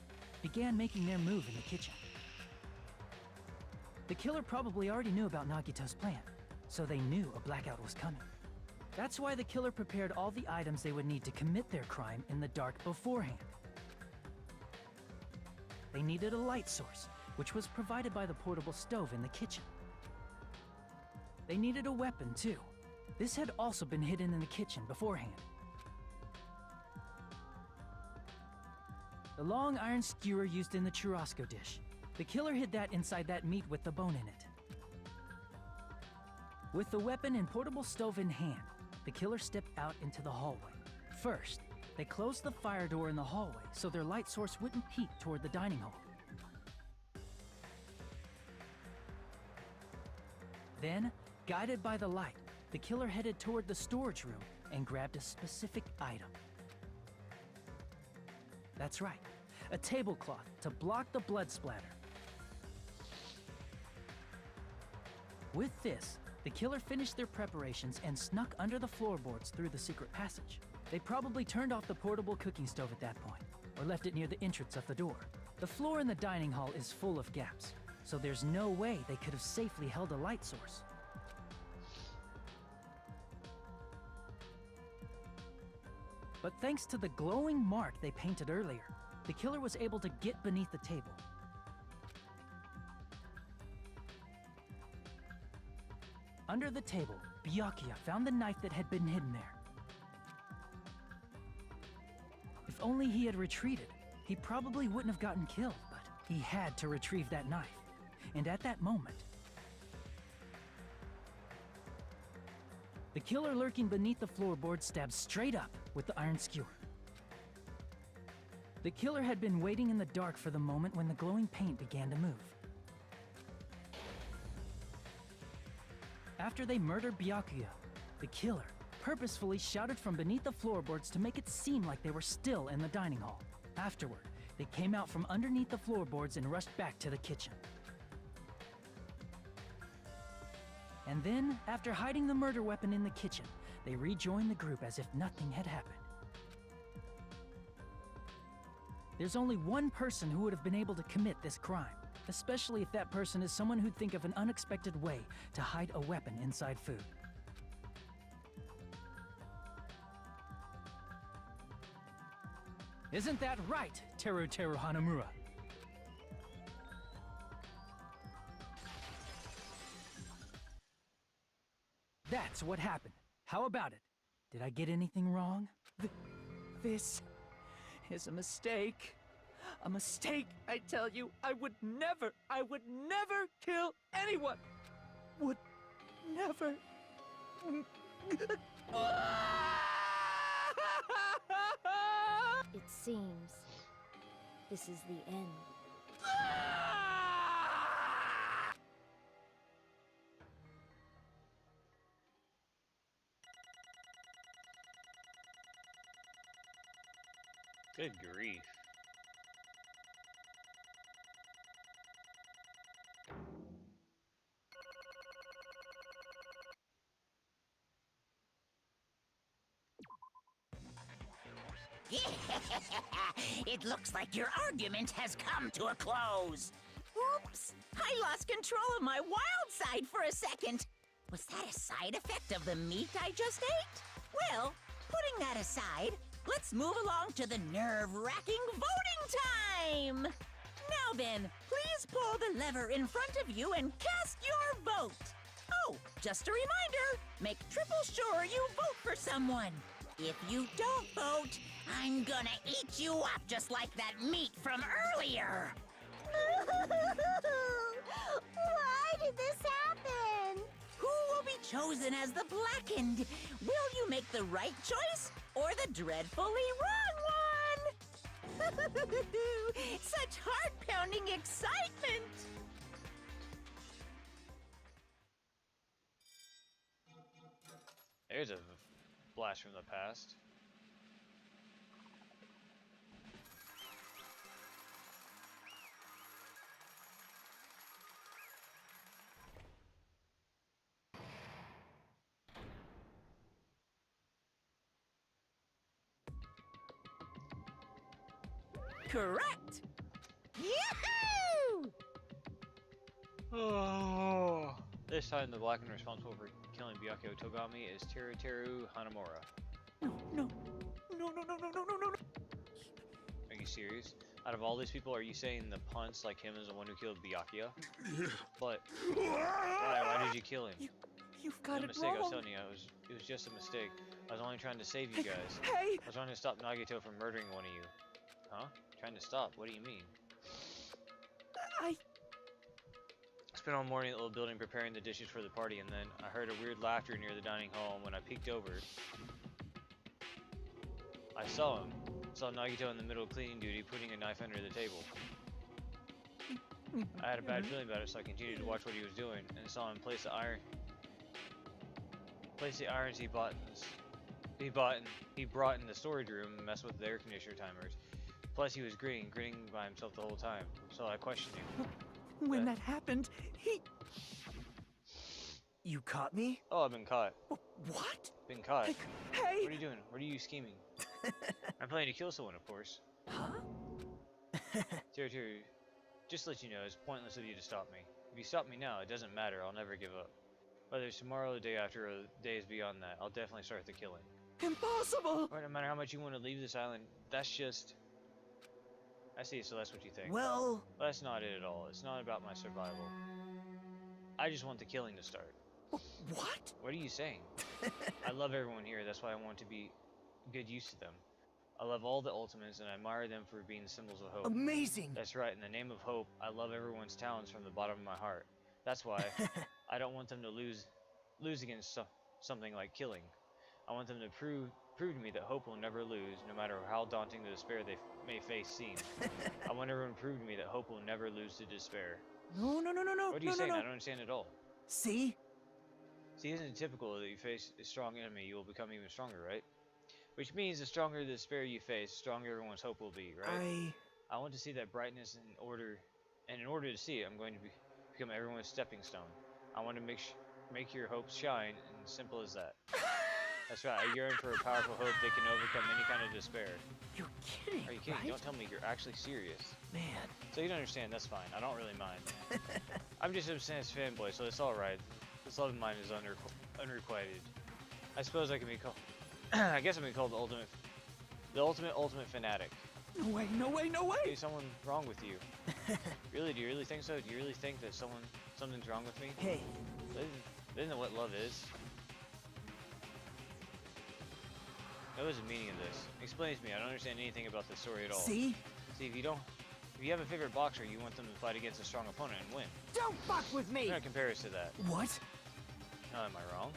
began making their move in the kitchen. The killer probably already knew about Nagito's plan, so they knew a blackout was coming. That's why the killer prepared all the items they would need to commit their crime in the dark beforehand. They needed a light source, which was provided by the portable stove in the kitchen. They needed a weapon, too. This had also been hidden in the kitchen beforehand. The long iron skewer used in the churrasco dish. The killer hid that inside that meat with the bone in it. With the weapon and portable stove in hand, the killer stepped out into the hallway. First, they closed the fire door in the hallway so their light source wouldn't peek toward the dining hall. Then, guided by the light, the killer headed toward the storage room and grabbed a specific item. That's right, a tablecloth to block the blood splatter. With this, the killer finished their preparations and snuck under the floorboards through the secret passage. They probably turned off the portable cooking stove at that point, or left it near the entrance of the door. The floor in the dining hall is full of gaps, so there's no way they could have safely held a light source. But thanks to the glowing mark they painted earlier, the killer was able to get beneath the table. Under the table, Byakuya found the knife that had been hidden there. If only he had retreated, he probably wouldn't have gotten killed, but he had to retrieve that knife. And at that moment, the killer lurking beneath the floorboard stabbed straight up with the iron skewer. The killer had been waiting in the dark for the moment when the glowing paint began to move. After they murdered Byakuya, the killer purposefully shouted from beneath the floorboards to make it seem like they were still in the dining hall. Afterward, they came out from underneath the floorboards and rushed back to the kitchen. And then, after hiding the murder weapon in the kitchen, they rejoined the group as if nothing had happened. There's only one person who would have been able to commit this crime, especially if that person is someone who'd think of an unexpected way to hide a weapon inside food. Isn't that right, Teru Teru Hanamura? That's what happened. How about it? Did I get anything wrong? This is a mistake. A mistake, I tell you. I would never kill anyone. Would never. It seems this is the end. Good grief. It looks like your argument has come to a close. Oops! I lost control of my wild side for a second. Was that a side effect of the meat I just ate? Well, putting that aside, let's move along to the nerve-wracking voting time! Now then, please pull the lever in front of you and cast your vote. Oh, just a reminder, make triple sure you vote for someone. If you don't vote, I'm gonna eat you up just like that meat from earlier. Why did this happen? Who will be chosen as the blackened? Will you make the right choice or the dreadfully wrong one? Such heart-pounding excitement! There's a blast from the past. Correct! Yahoo! Oh. This time, the blackened responsible for killing Byakuya Togami is Teru Teru Hanamura. No. Are you serious? Out of all these people, are you saying the punch like him is the one who killed Byakuya? But why did you kill him? You've got a it mistake. wrong. I was telling you, it was just a mistake. I was only trying to save you guys. Hey! I was trying to stop Nagito from murdering one of you. Huh? Trying to stop? What do you mean? I spent all morning at the little building preparing the dishes for the party, and then I heard a weird laughter near the dining hall, and when I peeked over, I saw him. Saw Nagito in the middle of cleaning duty, putting a knife under the table. I had a bad feeling about it, so I continued to watch what he was doing, and saw him place the irons he brought in the storage room and mess with the air conditioner timers. Plus, he was grinning by himself the whole time, so I questioned him. When that happened, he... You caught me? Oh, I've been caught. What? Been caught. Hey! What are you doing? What are you scheming? I'm planning to kill someone, of course. Huh? Teru, just to let you know, it's pointless of you to stop me. If you stop me now, it doesn't matter. I'll never give up. Whether it's tomorrow, the day after, or days beyond that, I'll definitely start the killing. Impossible! Or no matter how much you want to leave this island, that's just... I see, so that's what you think. Well... That's not it at all. It's not about my survival. I just want the killing to start. What? What are you saying? I love everyone here, that's why I want to be good use to them. I love all the Ultimates, and I admire them for being symbols of hope. Amazing! That's right, in the name of hope, I love everyone's talents from the bottom of my heart. That's why I don't want them to lose against something like killing. I want them to prove to me that hope will never lose, no matter how daunting the despair they may face seem. I want everyone to prove to me that hope will never lose to despair. No. What are you saying? I don't understand at all. See? See, isn't it typical that you face a strong enemy, you will become even stronger, right? Which means the stronger the despair you face, the stronger everyone's hope will be, right? I want to see that brightness in order to see it, I'm going to become everyone's stepping stone. I want to make your hopes shine, and simple as that. That's right, I yearn for a powerful hope that can overcome any kind of despair. You're kidding, Are you kidding? right? Don't tell me you're actually serious. Man. So you don't understand, that's fine. I don't really mind. I'm just an obsessed fanboy, so it's alright. This love of mine is unrequited. I suppose I can be called... I guess I'm called the ultimate fanatic. No way, no way, no way! Maybe someone's wrong with you. Really? Do you really think so? Do you really think that something's wrong with me? Hey. Isn't that what love is? What is the meaning of this? Explain it to me. I don't understand anything about this story at all. See? See, if you have a favorite boxer, you want them to fight against a strong opponent and win. Don't fuck with me! I'm gonna compare us to that. What? Am I wrong?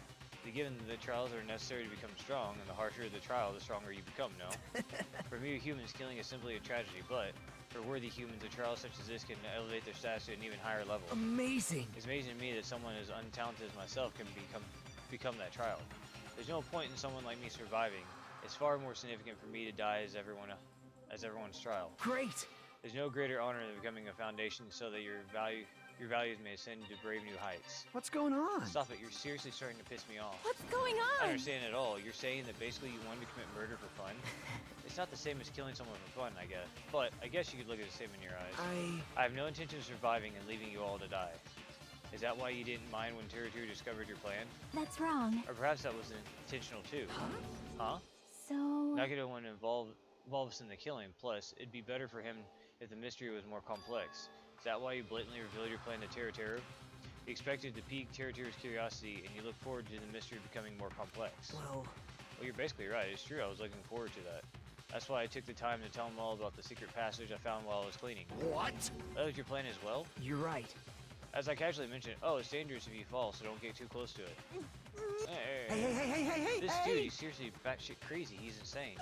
Given the trials are necessary to become strong, and the harsher the trial, the stronger you become, no? For mere humans, killing is simply a tragedy, but for worthy humans, a trial such as this can elevate their status to an even higher level. Amazing! It's amazing to me that someone as untalented as myself can become that trial. There's no point in someone like me surviving. It's far more significant for me to die as everyone's trial. Great! There's no greater honor than becoming a foundation so that your values may ascend to brave new heights. What's going on? Stop it, you're seriously starting to piss me off. What's going on? I don't understand at all. You're saying that basically you wanted to commit murder for fun? It's not the same as killing someone for fun, I guess. But I guess you could look at the same in your eyes. I have no intention of surviving and leaving you all to die. Is that why you didn't mind when Teru discovered your plan? That's wrong. Or perhaps that was intentional too. Huh? So... Nagito wouldn't involve us in the killing. Plus, it'd be better for him if the mystery was more complex. Is that why you blatantly revealed your plan to Teru? You expected to pique Teru's curiosity, and you look forward to the mystery becoming more complex. Well, you're basically right. It's true. I was looking forward to that. That's why I took the time to tell him all about the secret passage I found while I was cleaning. What? That was your plan as well? You're right. As I casually mentioned, oh, it's dangerous if you fall, so don't get too close to it. Hey! This dude, he's seriously batshit crazy. He's insane.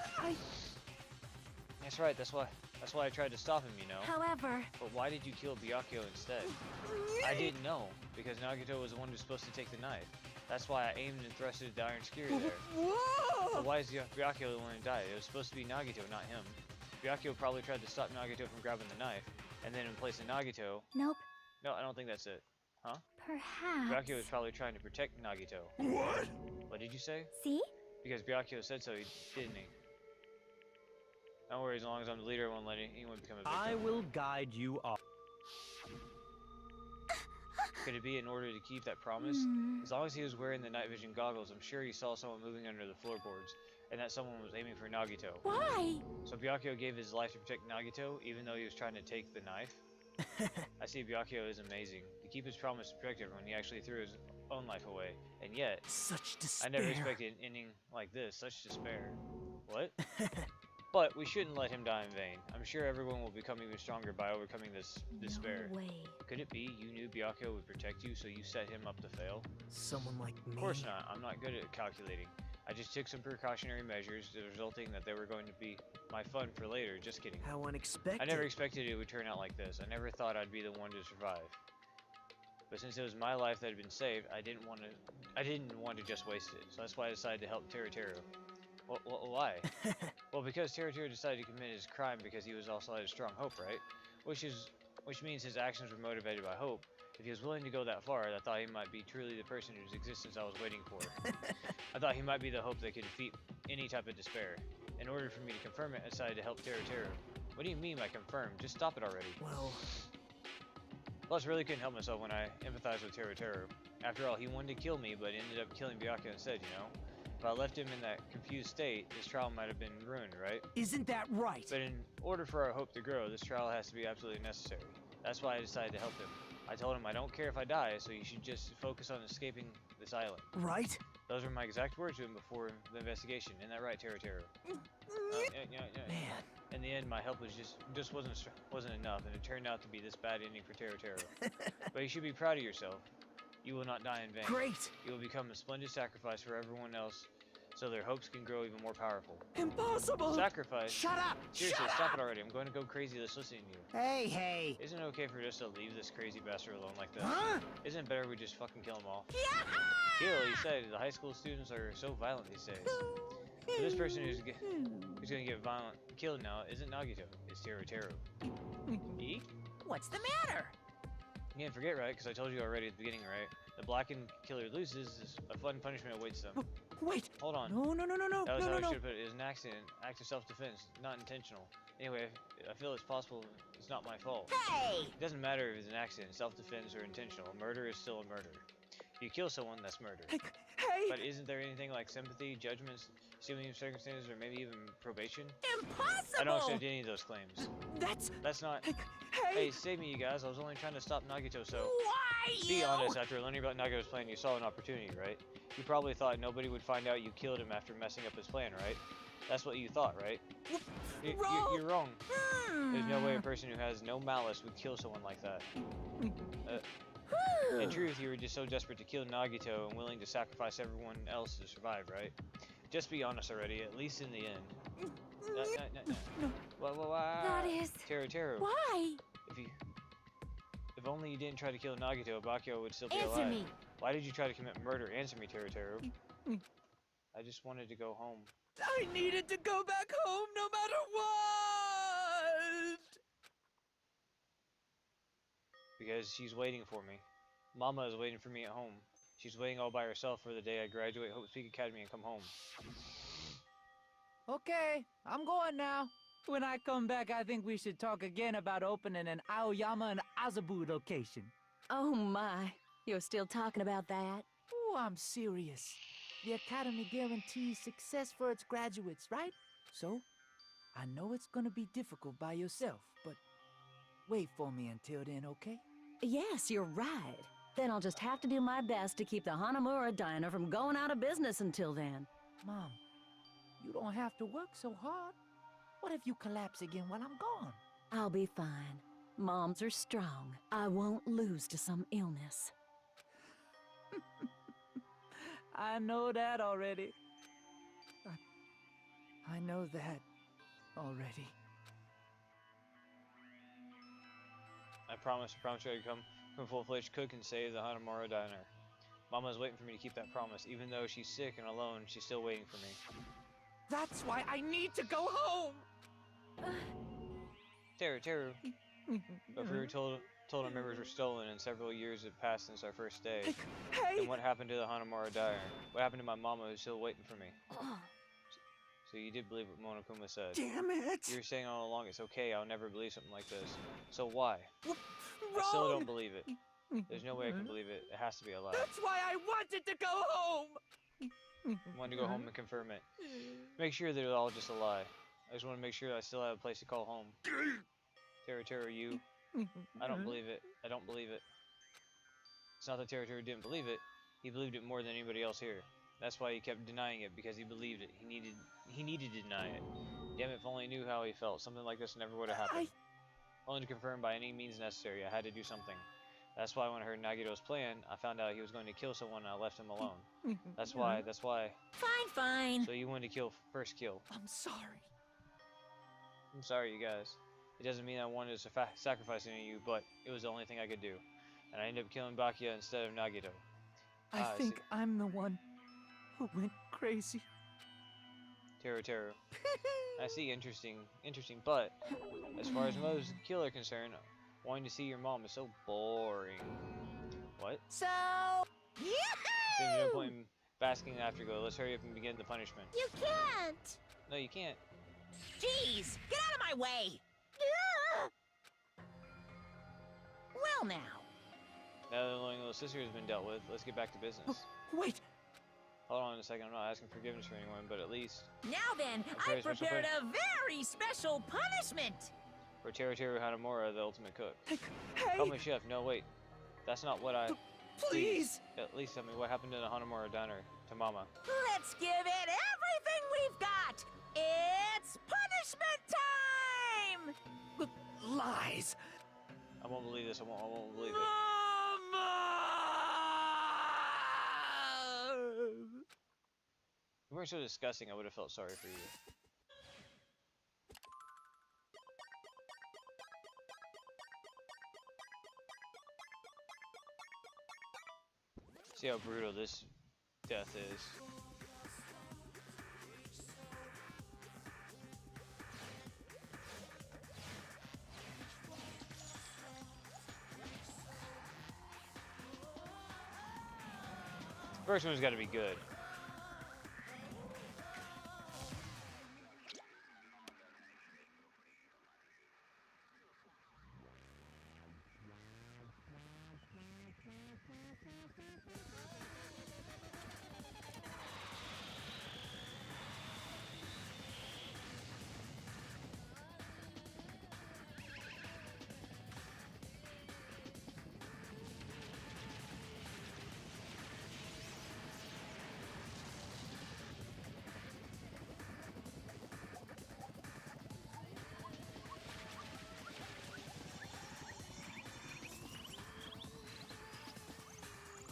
That's right. That's why I tried to stop him, you know. However... But why did you kill Byakuya instead? I didn't know, because Nagito was the one who's supposed to take the knife. That's why I aimed and thrusted the iron skewer there. Whoa! But why is Byakuya the one who died? It was supposed to be Nagito, not him. Byakuya probably tried to stop Nagito from grabbing the knife, and then in place of Nagito... Nope. No, I don't think that's it. Huh? Perhaps... Byakuya was probably trying to protect Nagito. What? What did you say? See? Because Byakuya said so, didn't he? Don't worry, as long as I'm the leader, I won't let anyone become a victim. I will guide you off. Could it be in order to keep that promise? As long as he was wearing the night vision goggles, I'm sure he saw someone moving under the floorboards, and that someone was aiming for Nagito. Why? So Byakuya gave his life to protect Nagito, even though he was trying to take the knife? I see Byakuya is amazing. To keep his promise to protect everyone, he actually threw his own life away. And yet, such despair. I never expected an ending like this. Such despair. What? But we shouldn't let him die in vain. I'm sure everyone will become even stronger by overcoming this despair. No way. Could it be you knew Byakuya would protect you, so you set him up to fail? Someone like me? Of course not. I'm not good at calculating. I just took some precautionary measures, resulting that they were going to be my fun for later. Just kidding. How unexpected. I never expected it would turn out like this. I never thought I'd be the one to survive. But since it was my life that had been saved, I didn't want to just waste it. So that's why I decided to help Teru. Why? Well, because Teru decided to commit his crime because he was also had a strong hope, right? Which means his actions were motivated by hope. If he was willing to go that far, I thought he might be truly the person whose existence I was waiting for. I thought he might be the hope that could defeat any type of despair. In order for me to confirm it, I decided to help Teru. What do you mean by confirm? Just stop it already. Well... Plus, I really couldn't help myself when I empathized with Teru. After all, he wanted to kill me, but ended up killing Byakuya instead, you know? If I left him in that confused state, this trial might have been ruined, right? Isn't that right? But in order for our hope to grow, this trial has to be absolutely necessary. That's why I decided to help him. I told him I don't care if I die, so you should just focus on escaping this island. Right? Those were my exact words to him before the investigation. Isn't that right, Teru? Man. In the end, my help was just wasn't enough, and it turned out to be this bad ending for Teru. But you should be proud of yourself. You will not die in vain. Great! You will become a splendid sacrifice for everyone else, so their hopes can grow even more powerful. Impossible! Sacrifice? Shut up! Seriously, Shut stop up! it already. I'm going to go crazy just listening to you. Hey! Isn't it okay for us to leave this crazy bastard alone like this? Huh? Isn't it better we just fucking kill them all? Yeah! Kill, he said. The high school students are so violent these days. So this person who's going to get killed now isn't Nagito. It's Teru. E? What's the matter? You didn't forget, right? Because I told you already at the beginning, right? The blackened killer loses, a fun punishment awaits them. Wait! Hold on. No. That was how I should have put it. It was an accident. Act of self-defense. Not intentional. Anyway, I feel it's possible it's not my fault. Hey! It doesn't matter if it's an accident, self-defense, or intentional. Murder is still a murder. You kill someone, that's murder. Hey! But isn't there anything like sympathy, judgments, stealing of circumstances, or maybe even probation? Impossible! I don't accept any of those claims. That's not... Hey, save me, you guys. I was only trying to stop Nagito, so... Why Be you? honest, after learning about Nagito's plan, you saw an opportunity, right? You probably thought nobody would find out you killed him after messing up his plan, right? That's what you thought, right? You're wrong. There's no way a person who has no malice would kill someone like that. In truth, you were just so desperate to kill Nagito and willing to sacrifice everyone else to survive, right? Just be honest already, at least in the end. That is... Teru. Why? If only you didn't try to kill Nagito, Bakio would still be Answer alive. me. Why did you try to commit murder? Answer me, Teru. I just wanted to go home. I needed to go back home no matter what! Because she's waiting for me. Mama is waiting for me at home. She's waiting all by herself for the day I graduate Hope Peak Academy and come home. Okay, I'm going now. When I come back, I think we should talk again about opening an Aoyama and Azabu location. Oh my, you're still talking about that? Oh, I'm serious. The Academy guarantees success for its graduates, right? So, I know it's gonna be difficult by yourself, but wait for me until then, okay? Yes, you're right. Then I'll just have to do my best to keep the Hanamura Diner from going out of business until then. Mom, you don't have to work so hard. What if you collapse again while I'm gone? I'll be fine. Moms are strong. I won't lose to some illness. I know that already. I know that already. I promise you I'd come full-fledged cook and save the Hanamura Diner. Mama's waiting for me to keep that promise. Even though she's sick and alone, she's still waiting for me. That's why I need to go home! Teru. But we were told our members were stolen and several years had passed since our first day. Then what happened to the Hanamura Diner? What happened to my mama who's still waiting for me? So you did believe what Monokuma said. Damn it! You were saying all along it's okay, I'll never believe something like this. So why? Wrong! I still don't believe it. There's no way I can believe it. It has to be a lie. That's why I wanted to go home! I wanted to go home and confirm it. Make sure that it was all just a lie. I just want to make sure I still have a place to call home. Teru, you... I don't believe it. I don't believe it. It's not that Teru didn't believe it. He believed it more than anybody else here. That's why he kept denying it, because he believed it. He needed to deny it. Damn it, if only he knew how he felt. Something like this never would have happened. Only to confirm by any means necessary, I had to do something. That's why when I heard Nagito's plan, I found out he was going to kill someone and I left him alone. That's why. Fine. So you wanted to first kill. I'm sorry. I'm sorry, you guys. It doesn't mean I wanted to sacrifice any of you, but it was the only thing I could do. And I ended up killing Bakia instead of Nagito. I think I'm the one who went crazy. Teru. I see, interesting, but as far as most kill are concerned, wanting to see your mom is so boring. What? So, Seems no point in basking in afterglow. Let's hurry up and begin the punishment. You can't! No, you can't. Jeez, get out of my way! Well now. Now that the annoying little sister has been dealt with, let's get back to business. Wait! Hold on a second, I'm not asking forgiveness for anyone, but at least... Now then, I've prepared a very special punishment! For Teru Hanamura, the ultimate cook. Hey! Call me chef. No, wait. That's not what I... Please! At least tell me what happened to the Hanamura Diner, to Mama. Let's give it everything we've got! It's punishment time! Lies! I won't believe this. I won't believe it. Mama! If you weren't so disgusting, I would have felt sorry for you. See how brutal this death is. First one's got to be good.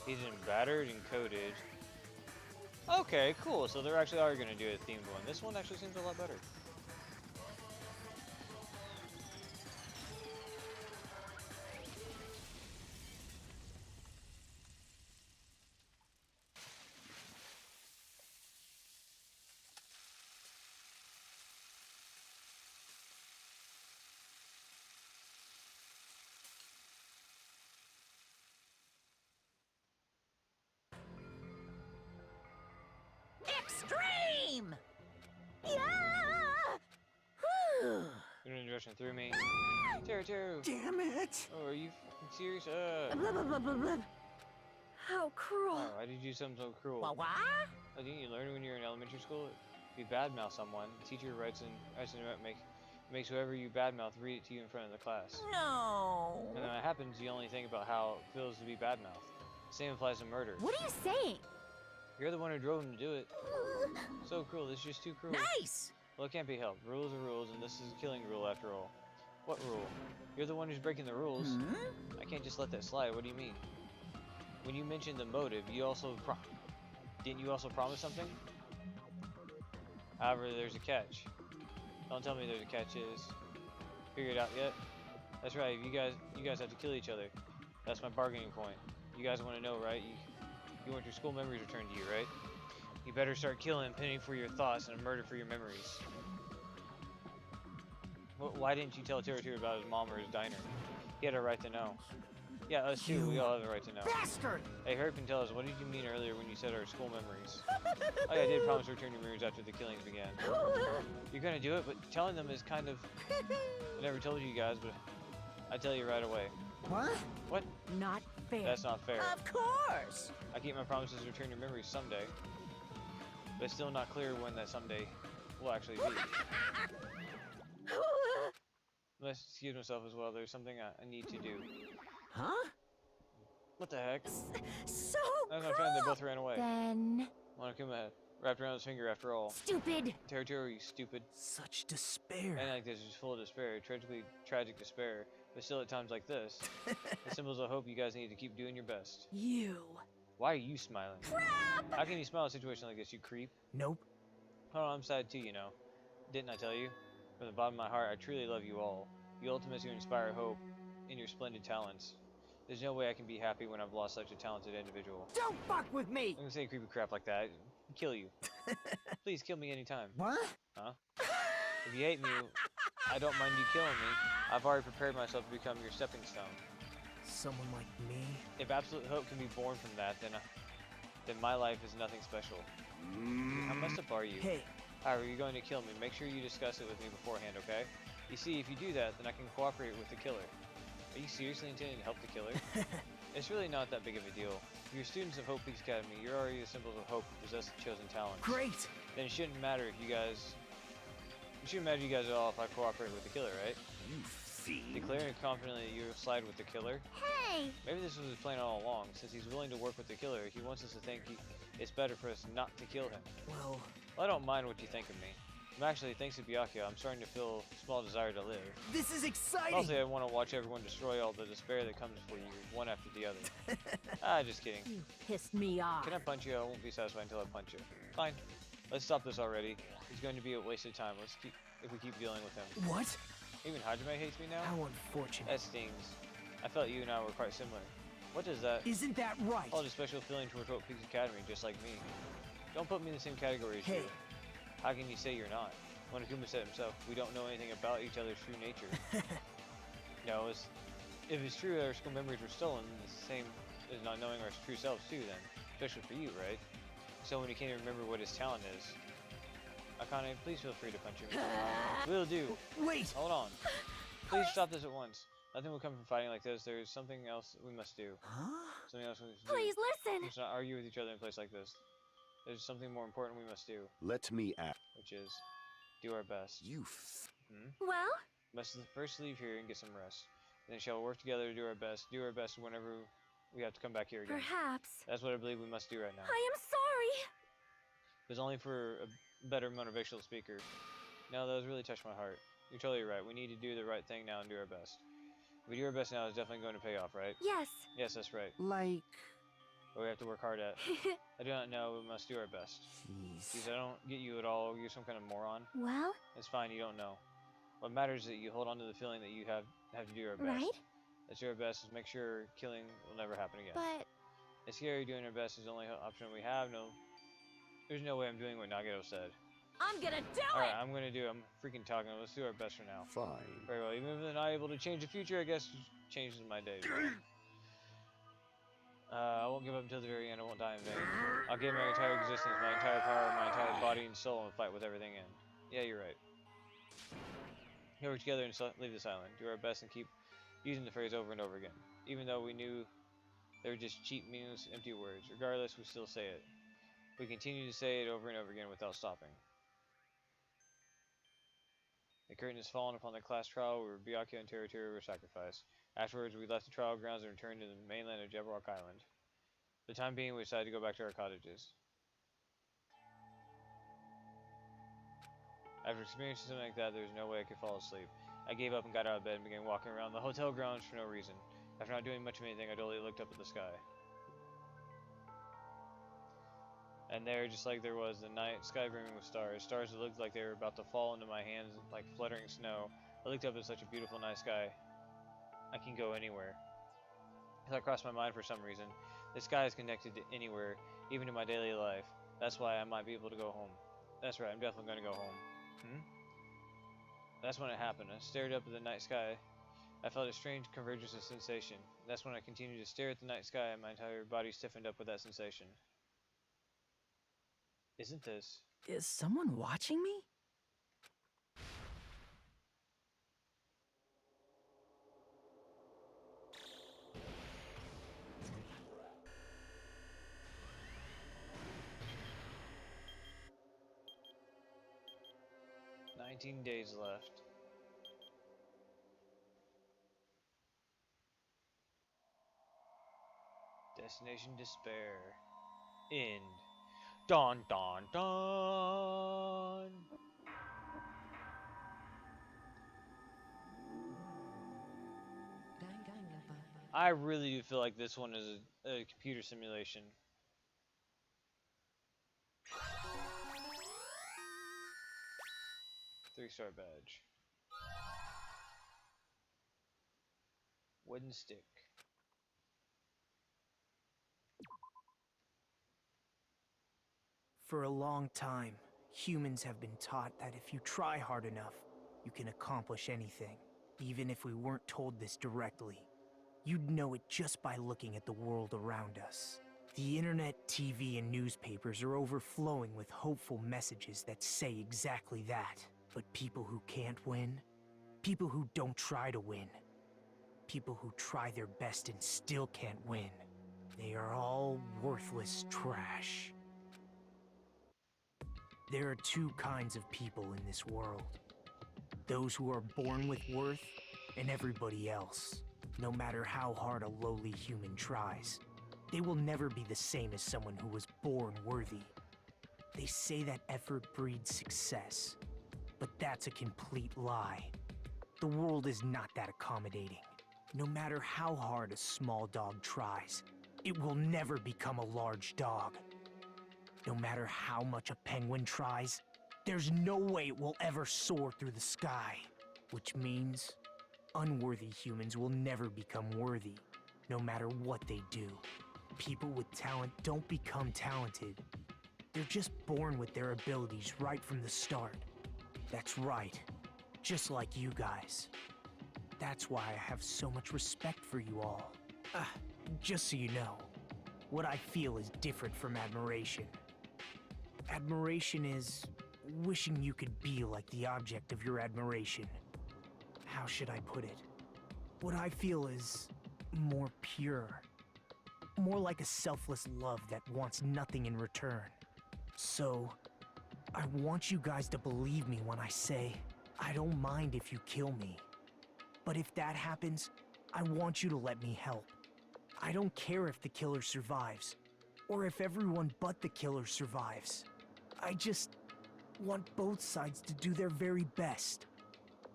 He's in battered and coated. Okay, cool. So they're actually are going to do a themed one. This one actually seems a lot better. Extreme! Yeah! Whew. You're in direction through me. Teru. Damn it! Oh, are you serious? Blah, blah, blah, blah, blah. How cruel. Oh, why did you do something so cruel? What? Oh, didn't you learn when you were in elementary school? If you badmouth someone, the teacher writes in makes whoever you badmouth read it to you in front of the class. No. And when that happens, you only think about how it feels to be badmouthed. Same applies to murder. What are you saying? You're the one who drove him to do it. So cruel. This is just too cruel. Nice. Well, it can't be helped. Rules are rules, and this is a killing rule after all. What rule? You're the one who's breaking the rules. Hmm? I can't just let that slide. What do you mean? When you mentioned the motive, you also didn't you also promise something? However, there's a catch. Don't tell me there's a catch. Is figured out yet? That's right. You guys have to kill each other. That's my bargaining point. You guys want to know, right? You want your school memories returned to you, right? You better start killing, penning for your thoughts, and murder for your memories. Why didn't you tell Teru about his mom or his diner? He had a right to know. Yeah, us too. We all have a right to know. Bastard! Hey, Herb can tell us, what did you mean earlier when you said our school memories? Oh yeah, I did promise to return your memories after the killings began. You're gonna do it, but telling them is kind of... I never told you guys, but I tell you right away. What? What? Not fair. That's not fair. Of course. I keep my promises to return your memories someday. But it's still not clear when that someday will actually be. Let's excuse myself as well. There's something I need to do. Huh? What the heck? So That's my friend. They both ran away. Then... Monokuma wrapped around his finger after all. Stupid! Teru, you stupid. Such despair. And like this is full of despair. Tragic despair. But still at times like this, the symbols of hope you guys need to keep doing your best. You. Why are you smiling? Crap! How can you smile in a situation like this, you creep? Nope. Hold on, I'm sad too, you know. Didn't I tell you? From the bottom of my heart, I truly love you all. You ultimates who inspire hope in your splendid talents. There's no way I can be happy when I've lost such a talented individual. Don't fuck with me! I'm gonna say creepy crap like that. I'd kill you. Please kill me anytime. What? Huh? If you hate me, I don't mind you killing me. I've already prepared myself to become your stepping stone. Someone like me? If absolute hope can be born from that, then my life is nothing special. How messed up are you? Hey. However, you're going to kill me. Make sure you discuss it with me beforehand, okay? You see, if you do that, then I can cooperate with the killer. Are you seriously intending to help the killer? It's really not that big of a deal. If you're students of Hope Peaks Academy, you're already the symbols of hope who possess the chosen talents. Great! Then it shouldn't matter if you guys... It shouldn't matter you guys at all if I cooperate with the killer, right? You fiend. Declaring confidently that you'll slide with the killer? Hey! Maybe this was his plan all along. Since he's willing to work with the killer, he wants us to think it's better for us not to kill him. Well, I don't mind what you think of me. Actually, thanks to Byakuya, I'm starting to feel a small desire to live. this is exciting! Mostly, I want to watch everyone destroy all the despair that comes for you, one after the other. Just kidding. You pissed me off. Can I punch you? I won't be satisfied until I punch you. Fine. Let's stop this already. It's going to be a waste of time. If we keep dealing with him. What? Even Hajime hates me now? How unfortunate. That stings. I felt you and I were quite similar. What is that? Isn't that right? Hold a special feeling towards Hope Peaks Academy, just like me. Don't put me in the same category as you. How can you say you're not? Monokuma said himself, we don't know anything about each other's true nature. No, if it's true that our school memories were stolen, it's the same as not knowing our true selves too then. Especially for you, right? Someone who can't even remember what his talent is. Akane, please feel free to punch him. Will do. Wait! Hold on. Please stop this at once. Nothing will come from fighting like this. There's something else we must do. Huh? Something else we must Please do. listen! Let's not argue with each other in a place like this. There's something more important we must do. Let me act. Which is, do our best. Well? Must first leave here and get some rest. Then shall work together to do our best. Do our best whenever we have to come back here again. Perhaps. That's what I believe we must do right now. I am sorry! It was only for a better motivational speaker. No, that was really touched my heart. You're totally right. We need to do the right thing now and do our best. If we do our best now, it's definitely going to pay off, right? Yes. Yes, that's right. Like... or we have to work hard at. I do not know, we must do our best. Jeez, I don't get you at all. You're some kind of moron. Well? It's fine, you don't know. What matters is that you hold on to the feeling that you have to do our best. Right? Let's do our best is make sure killing will never happen again. But... It's scary. Doing our best is the only option we have. There's no way I'm doing what Nagito said. I'm gonna do it! Alright, I'm freaking talking. Let's do our best for now. Fine. Very well. Even if I'm not able to change the future, I guess it changes my day. I won't give up until the very end. I won't die in vain. I'll give my entire existence, my entire power, my entire body and soul, and fight with everything in. Yeah, you're right. We work together and leave this island. Do our best and keep using the phrase over and over again. Even though we knew they were just cheap, meaningless, empty words. Regardless, we still say it. We continue to say it over and over again without stopping. The curtain has fallen upon the class trial where Byakuya and Teruteru were sacrificed. Afterwards, we left the trial grounds and returned to the mainland of Jabberwock Island. For the time being, we decided to go back to our cottages. After experiencing something like that, there was no way I could fall asleep. I gave up and got out of bed and began walking around the hotel grounds for no reason. After not doing much of anything, I dully looked up at the sky. And there, just like there was, the night sky brimming with stars. Stars that looked like they were about to fall into my hands like fluttering snow. I looked up at such a beautiful night sky. I can go anywhere. That crossed my mind for some reason. The sky is connected to anywhere, even to my daily life. That's why I might be able to go home. That's right, I'm definitely going to go home. That's when it happened. I stared up at the night sky. I felt a strange convergence of sensation. That's when I continued to stare at the night sky and my entire body stiffened up with that sensation. Isn't this? Is someone watching me? "19 days left. Destination despair. End. Dun dun dun. I really do feel like this one is a computer simulation. Three-star badge. Wooden stick. For a long time, humans have been taught that if you try hard enough, you can accomplish anything. Even if we weren't told this directly, you'd know it just by looking at the world around us. The internet, TV, and newspapers are overflowing with hopeful messages that say exactly that. But people who can't win, people who don't try to win, people who try their best and still can't win, they are all worthless trash. There are two kinds of people in this world. Those who are born with worth, and everybody else. No matter how hard a lowly human tries, they will never be the same as someone who was born worthy. They say that effort breeds success, but that's a complete lie. The world is not that accommodating. No matter how hard a small dog tries, it will never become a large dog. No matter how much a penguin tries, there's no way it will ever soar through the sky. Which means, unworthy humans will never become worthy, no matter what they do. People with talent don't become talented. They're just born with their abilities right from the start. That's right, just like you guys. That's why I have so much respect for you all. Just so you know, what I feel is different from admiration. Admiration is wishing you could be like the object of your admiration. How should I put it? What I feel is more pure. More like a selfless love that wants nothing in return. So, I want you guys to believe me when I say, I don't mind if you kill me. But if that happens, I want you to let me help. I don't care if the killer survives, or if everyone but the killer survives. I just want both sides to do their very best.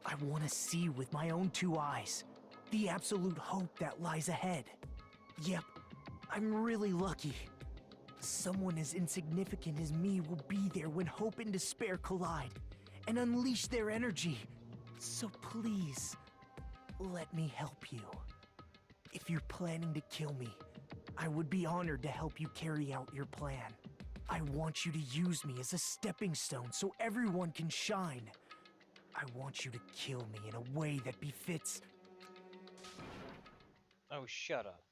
I want to see with my own two eyes the absolute hope that lies ahead. Yep, I'm really lucky. Someone as insignificant as me will be there when hope and despair collide and unleash their energy. So please, let me help you. If you're planning to kill me, I would be honored to help you carry out your plan. I want you to use me as a stepping stone so everyone can shine. I want you to kill me in a way that befits... Oh, shut up.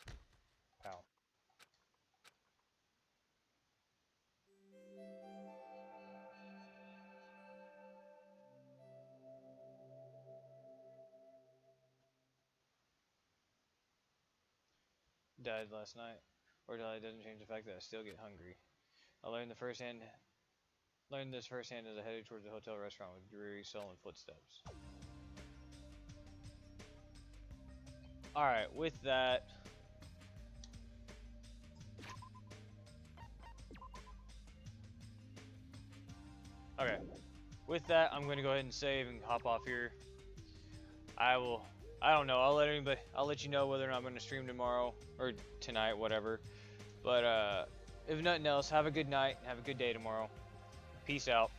Ow. Died last night. Ordeal doesn't change the fact that I still get hungry. I learned this firsthand as I headed towards the hotel restaurant with dreary, sullen footsteps. Alright, with that... Okay. With that, I'm going to go ahead and save and hop off here. I don't know, I'll let you know whether or not I'm going to stream tomorrow, or tonight, whatever. But, if nothing else, have a good night, have a good day tomorrow. Peace out.